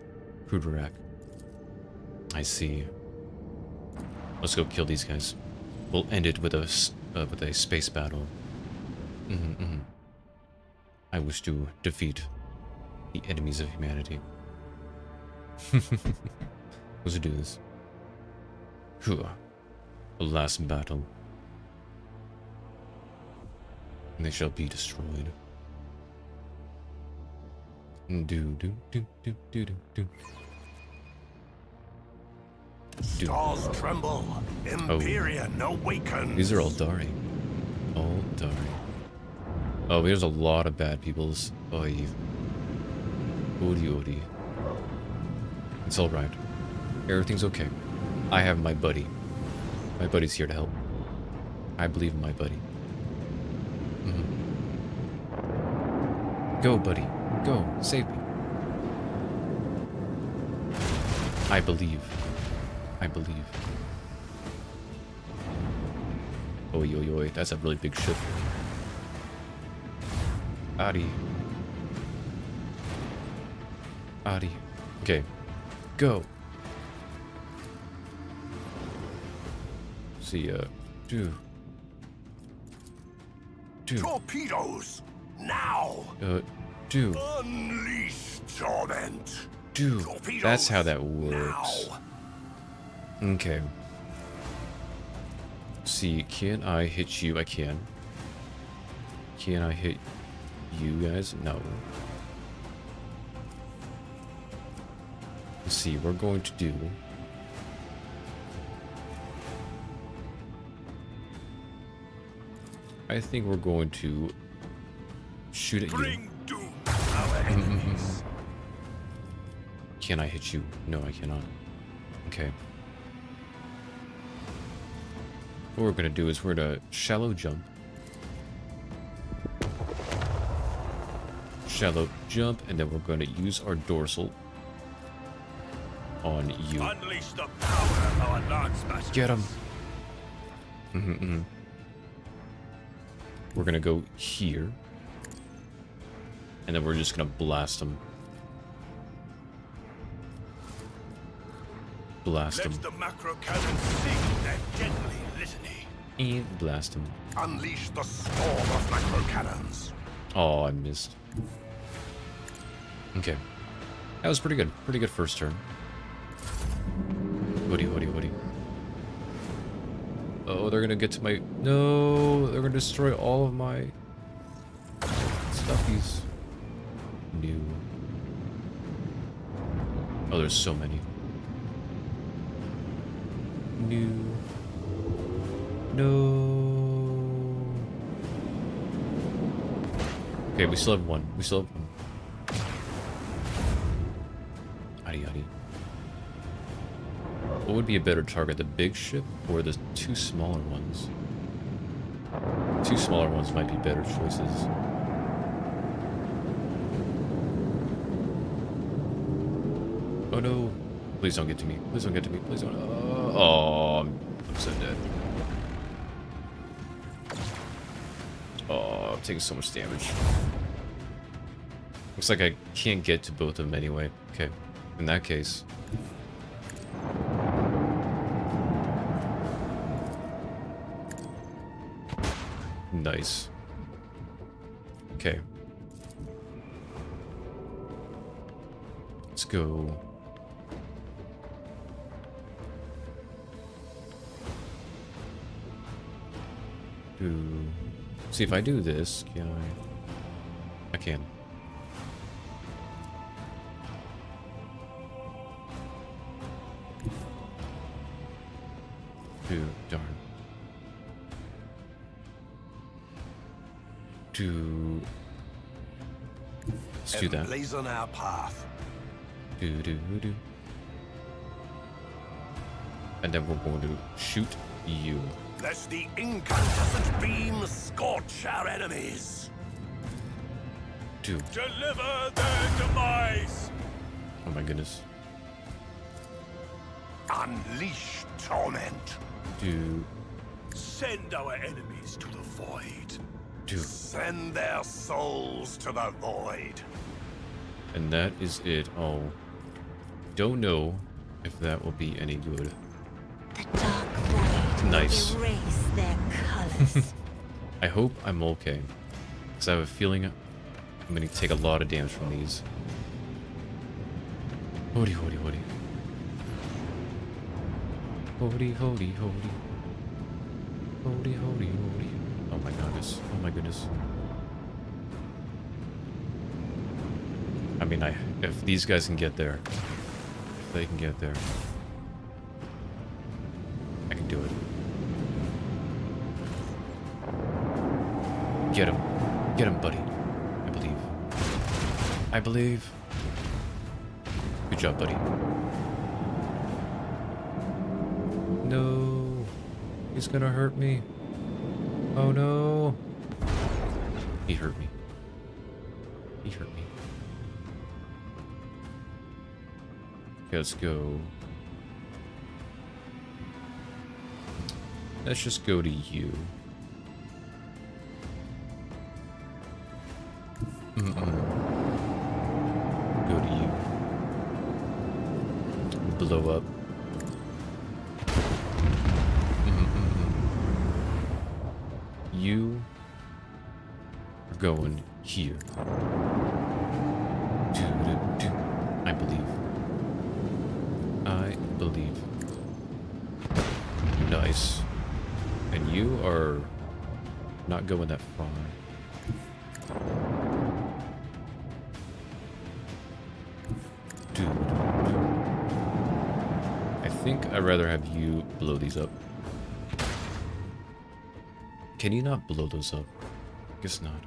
Kruderak. I see. Let's go kill these guys. We'll end it with a space battle. I wish to defeat the enemies of humanity. Let's do this. The last battle. And they shall be destroyed. Stars tremble, Empyrean awakens. These are all Dari. All Dari. Oh, there's a lot of bad peoples. Oy. Odi. It's alright. Everything's okay. I have my buddy. My buddy's here to help. I believe in my buddy. Go, buddy. Go. Save me. I believe. I believe. Oi. That's a really big ship. Adi. Okay. Go. See ya. Dude. Torpedoes! Now! Dude. Unleash torment! Dude. Torpedoes That's how that works. Now. Okay. See, can I hit you? I can. Can I hit you guys? No. Let's see, we're going to do... I think we're going to shoot at you. Bring doom to our enemies. Can I hit you? No, I cannot. Okay. What we're gonna do is we're gonna shallow jump. Shallow jump, and then we're gonna use our dorsal on you. Unleash the power of our lance masters. Get him. We're gonna go here. And then we're just gonna blast them. Blast them. Let the macro cannon sing their deadly litany. And blast them. Unleash the storm of macro cannons. Oh, I missed. Okay. That was pretty good. Pretty good first turn. Woody. Oh, they're gonna get to my... No! They're gonna destroy all of my... stuffies. New. Oh, there's so many. New. No. Okay, we still have one. Yaddy. What would be a better target, the big ship or the two smaller ones? Two smaller ones might be better choices. Oh no. Please don't get to me. Please don't. Oh, I'm so dead. Oh, I'm taking so much damage. Looks like I can't get to both of them anyway. Okay. In that case. Nice. Okay. Let's go. See if I do this, can I? I can. Darn. Let's do that. Emblazon our path. And then we're going to shoot you. Let the incandescent beam scorch our enemies. Deliver their demise. Oh my goodness. Unleash torment. Dude. Send our enemies to the void. Dude. Send their souls to the void. And that is it. Oh. Don't know if that will be any good. The dark void Nice. will erase their colors. I hope I'm okay. Because I have a feeling I'm going to take a lot of damage from these. Hody. Oh my goodness. I mean, if these guys can get there, if they can get there, I can do it. Get him, buddy. I believe. Good job, buddy. No, he's gonna hurt me. Oh no. He hurt me. Okay, let's go. Let's just go to you. Go to you. Blow up. You are going here. I believe. Nice. And you are not going that far. I think I'd rather have you blow these up. Can you not blow those up? Guess not.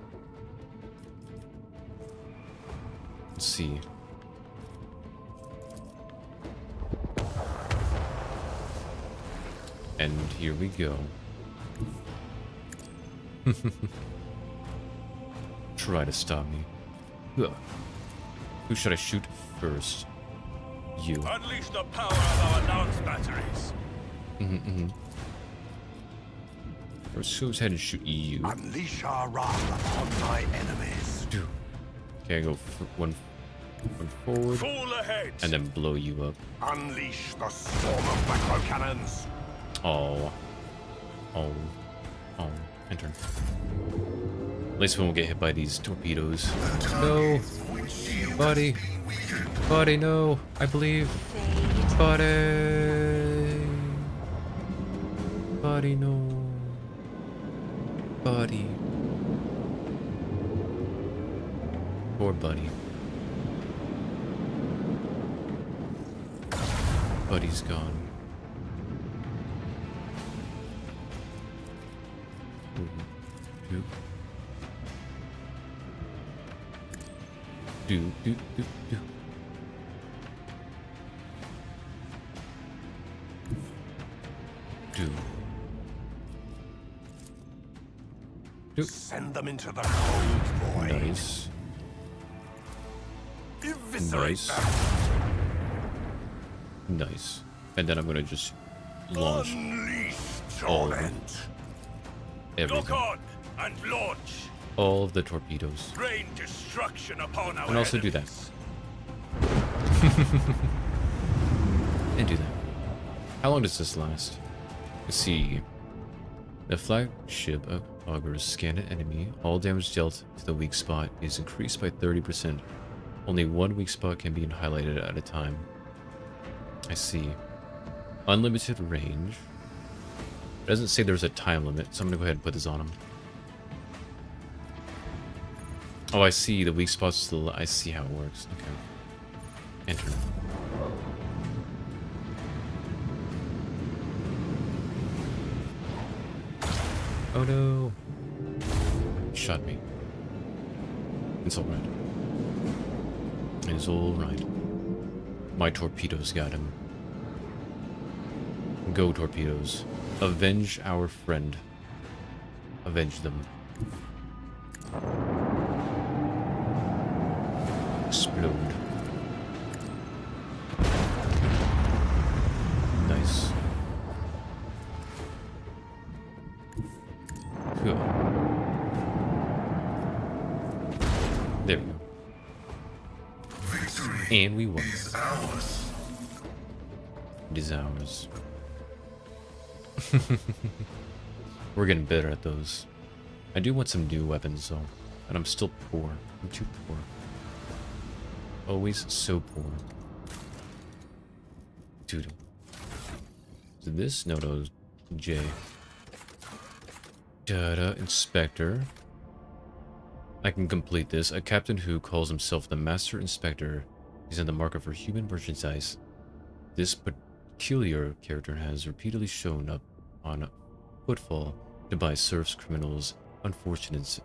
Let's see. And here we go. Try to stop me. Ugh. Who should I shoot first? You. Unleash the power of our lance batteries. Let's go ahead and shoot you. Unleash our wrath upon my enemies. Okay, I go one forward, Fall ahead. and then blow you up. Unleash the storm of macro cannons. Oh. Enter. At least we won't get hit by these torpedoes. No. Buddy. Buddy, no. I believe. Buddy. Buddy, no. Buddy. Poor buddy. Buddy's gone. Do. Send them into the cold void. Nice. Eviscerate Nice. them. Nice. And then I'm gonna just launch Unleash all of them. torment. Everything. Lock on and launch. All of the torpedoes. Rain destruction upon our And also do enemies. that. And do that. How long does this last? Let's see. The flagship of augurs scan an enemy. All damage dealt to the weak spot is increased by 30%. Only one weak spot can be highlighted at a time. I see. Unlimited range. It doesn't say there's a time limit, so I'm gonna go ahead and put this on him. Oh, I see. The weak spots still. I see how it works. Okay. Enter. Oh no. He shot me. It's alright. It's alright. My torpedoes got him. Go, torpedoes. Avenge our friend. Avenge them. Explode. Nice. Cool. There we go. And we won. It is ours. We're getting better at those. I do want some new weapons though, and I'm still poor. I'm too poor. Always so poor. Dude. Is it this? No, no, J. Data Inspector. I can complete this. A captain who calls himself the Master Inspector is in the market for human merchandise. This peculiar character has repeatedly shown up on footfall to buy serfs, criminals, unfortunates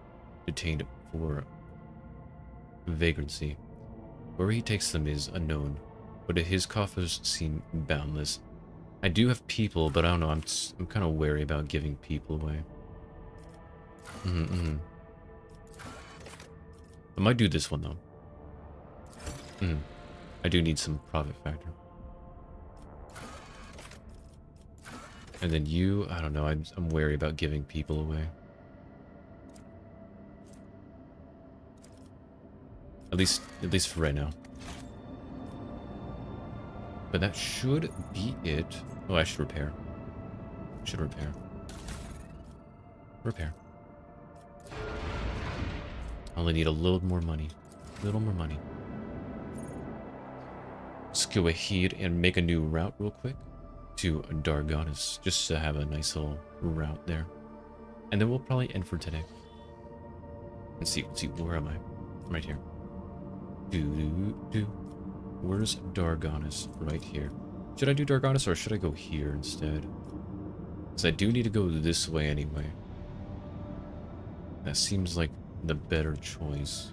detained for vagrancy. Where he takes them is unknown, but his coffers seem boundless. I do have people, but I don't know. I'm kind of wary about giving people away. I might do this one though. I do need some profit factor. And then you, I don't know. I'm wary about giving people away. At least for right now. But that should be it. Oh, I should repair. Should repair. Repair. I only need a little more money. A little more money. Let's go ahead and make a new route real quick to Dargonis, just to have a nice little route there. And then we'll probably end for today. Let's see, where am I? Right here. Where's Dargonis? Right here. Should I do Dargonis or should I go here instead? Because I do need to go this way anyway. That seems like the better choice.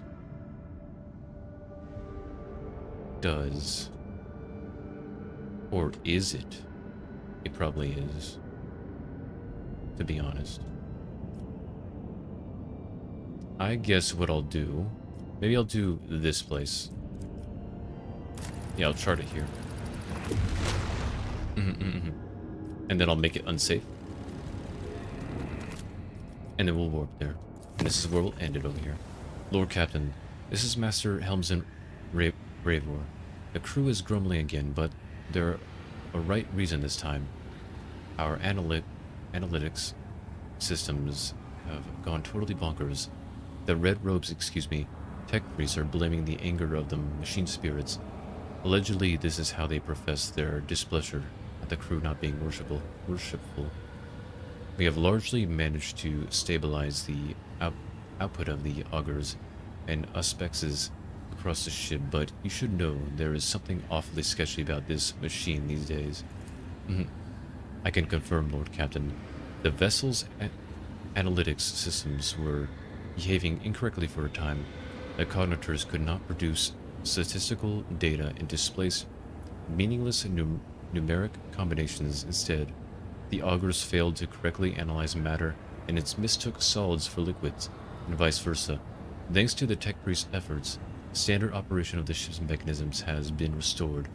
Does. Or is it? It probably is. To be honest. I guess what I'll do... Maybe I'll do this place. Yeah, I'll chart it here. And then I'll make it unsafe. And then we'll warp there. And this is where we'll end it over here. Lord Captain, this is Master Helmsman Ravor. The crew is grumbling again, but they're a right reason this time. Our analytics systems have gone totally bonkers. The red robes, tech priests are blaming the anger of the machine spirits. Allegedly, this is how they profess their displeasure at the crew not being worshipful. We have largely managed to stabilize the output of the augurs and auspexes across the ship, but you should know there is something awfully sketchy about this machine these days. I can confirm, Lord Captain, the vessel's analytics systems were behaving incorrectly for a time. The cognitors could not produce statistical data and displaced meaningless numeric combinations instead. The augurs failed to correctly analyze matter and it mistook solids for liquids, and vice versa. Thanks to the tech priest's efforts, standard operation of the ship's mechanisms has been restored.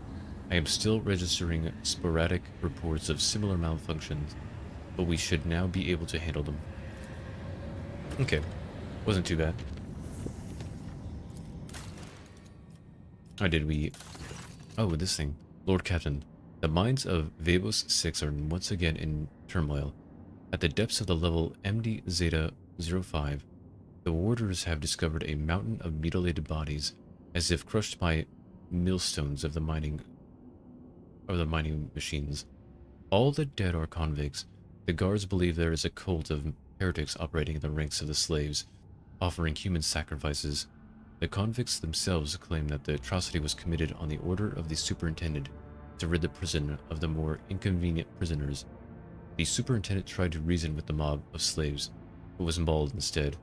I am still registering sporadic reports of similar malfunctions, but we should now be able to handle them. Okay, wasn't too bad. Oh, this thing. Lord Captain, the mines of Vabos 6 are once again in turmoil. At the depths of the level MD Zeta 05, the warders have discovered a mountain of mutilated bodies, as if crushed by millstones of the mining machines. All the dead are convicts. The guards believe there is a cult of heretics operating in the ranks of the slaves, offering human sacrifices. The convicts themselves claim that the atrocity was committed on the order of the superintendent to rid the prison of the more inconvenient prisoners. The superintendent tried to reason with the mob of slaves, but was mauled instead.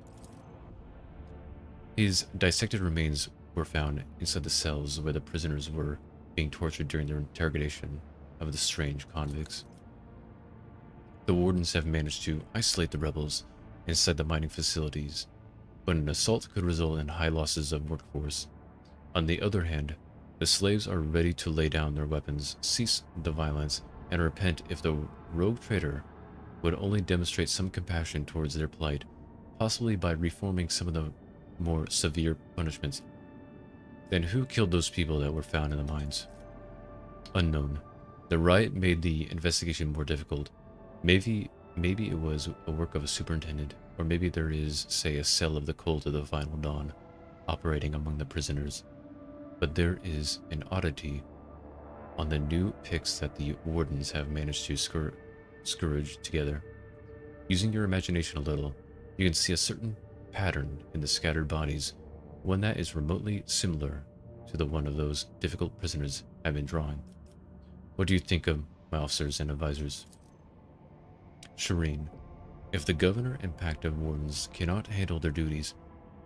His dissected remains were found inside the cells where the prisoners were being tortured during their interrogation of the strange convicts. The wardens have managed to isolate the rebels inside the mining facilities, but an assault could result in high losses of workforce. On the other hand, the slaves are ready to lay down their weapons, cease the violence, and repent if the rogue trader would only demonstrate some compassion towards their plight, possibly by reforming some of the more severe punishments. Then who killed those people that were found in the mines? Unknown. The riot made the investigation more difficult. Maybe it was a work of a superintendent, or maybe there is, say, a cell of the cult of the Final Dawn operating among the prisoners. But there is an oddity on the new pics that the wardens have managed to scourge together. Using your imagination a little, you can see a certain pattern in the scattered bodies, one that is remotely similar to the one of those difficult prisoners have been drawing. What do you think of my officers and advisors? Shireen, if the governor and pact of wardens cannot handle their duties,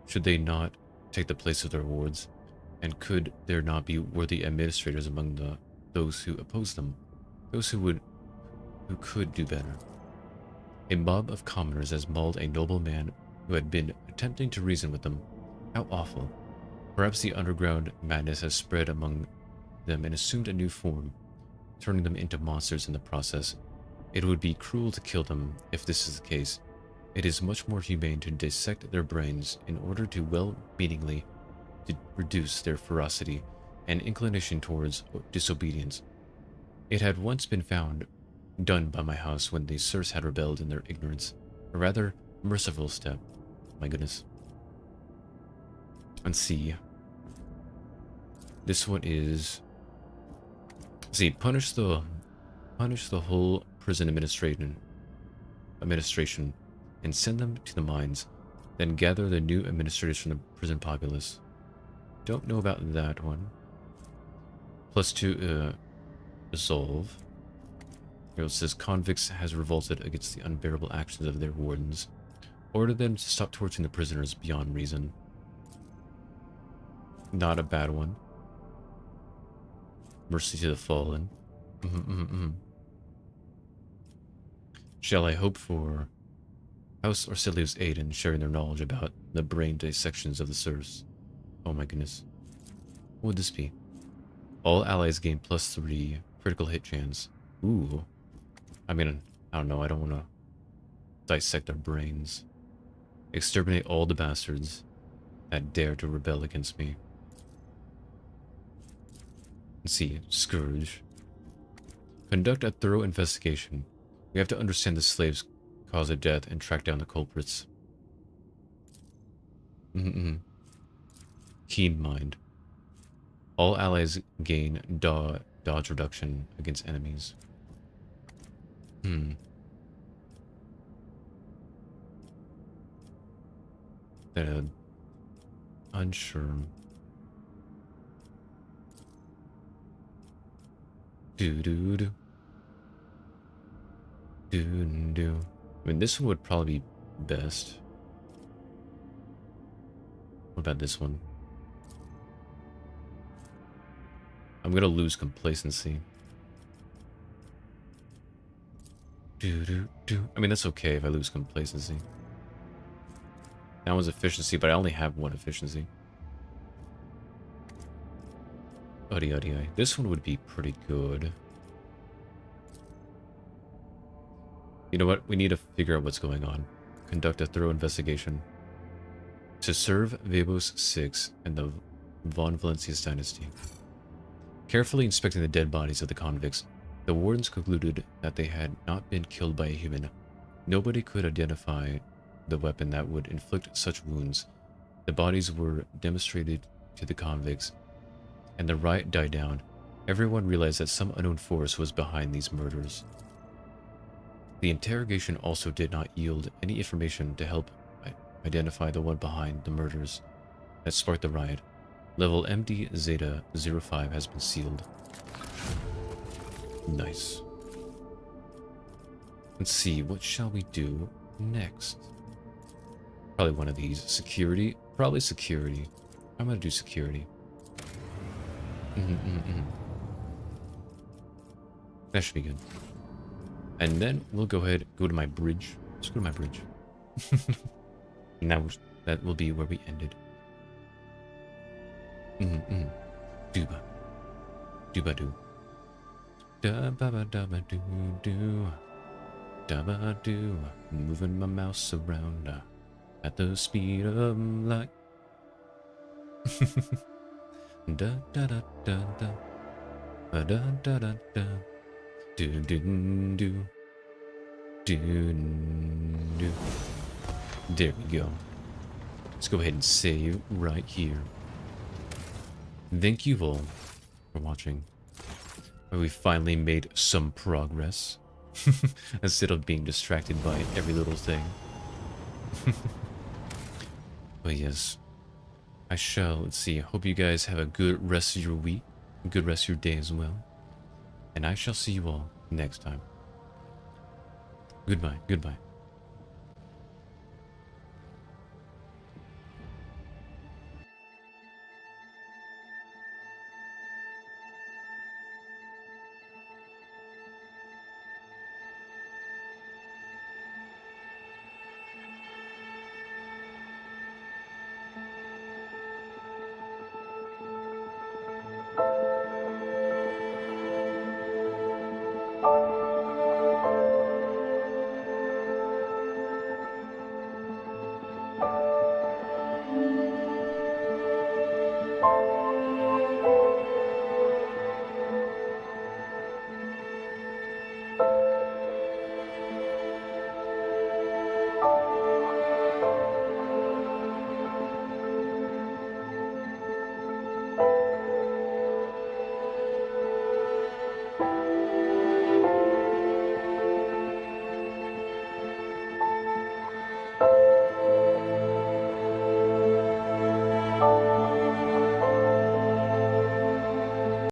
should they not take the place of their wards? And could there not be worthy administrators among those who oppose them, those who could do better? A mob of commoners has mauled a noble man who had been attempting to reason with them. How awful. Perhaps the underground madness has spread among them and assumed a new form, turning them into monsters in the process. It would be cruel to kill them if this is the case. It is much more humane to dissect their brains in order to well-meaningly to reduce their ferocity and inclination towards disobedience. It had once been done by my house when the serfs had rebelled in their ignorance. A rather merciful step. My goodness. And see. This one is... See, punish the whole prison administration and send them to the mines, then gather the new administrators from the prison populace. Don't know about that one. Plus to resolve. Here it says convicts has revolted against the unbearable actions of their wardens. Order them to stop torturing the prisoners beyond reason. Not a bad one. Mercy to the fallen. Shall I hope for House Orsilius' aid in sharing their knowledge about the brain dissections of the serfs? Oh my goodness. What would this be? All allies gain +3 critical hit chance. Ooh. I mean, I don't know. I don't want to dissect their brains. Exterminate all the bastards that dare to rebel against me. Let's see, Scourge. Conduct a thorough investigation. We have to understand the slaves' cause of death and track down the culprits. Keen Mind. All allies gain dodge reduction against enemies. Unsure. Do. I mean, this one would probably be best. What about this one? I'm gonna lose complacency. I mean, that's okay if I lose complacency. That one's efficiency, but I only have one efficiency. Odi. This one would be pretty good. You know what? We need to figure out what's going on. Conduct a thorough investigation. To serve Vebos VI and the Von Valencius dynasty. Carefully inspecting the dead bodies of the convicts, the wardens concluded that they had not been killed by a human. Nobody could identify the weapon that would inflict such wounds. The bodies were demonstrated to the convicts, and the riot died down. Everyone realized that some unknown force was behind these murders. The interrogation also did not yield any information to help identify the one behind the murders that sparked the riot. Level MD Zeta 05 has been sealed. Nice. Let's see, what shall we do next? Probably one of these. Security? Probably security. I'm gonna do security. That should be good. And then we'll go ahead, go to my bridge. Let's go to my bridge. And now that will be where we ended. Duba. Duba-doo. Da-ba-ba-da-ba-doo-doo. Da-ba-doo. Moving my mouse around at the speed of light. Da-da-da-da-da. Da-da-da-da-da. Do-do-do. Do-do. There we go. Let's go ahead and save right here. Thank you all for watching. We finally made some progress. Instead of being distracted by every little thing. But yes. I shall, let's see, hope you guys have a good rest of your week. A good rest of your day as well. And I shall see you all next time. Goodbye.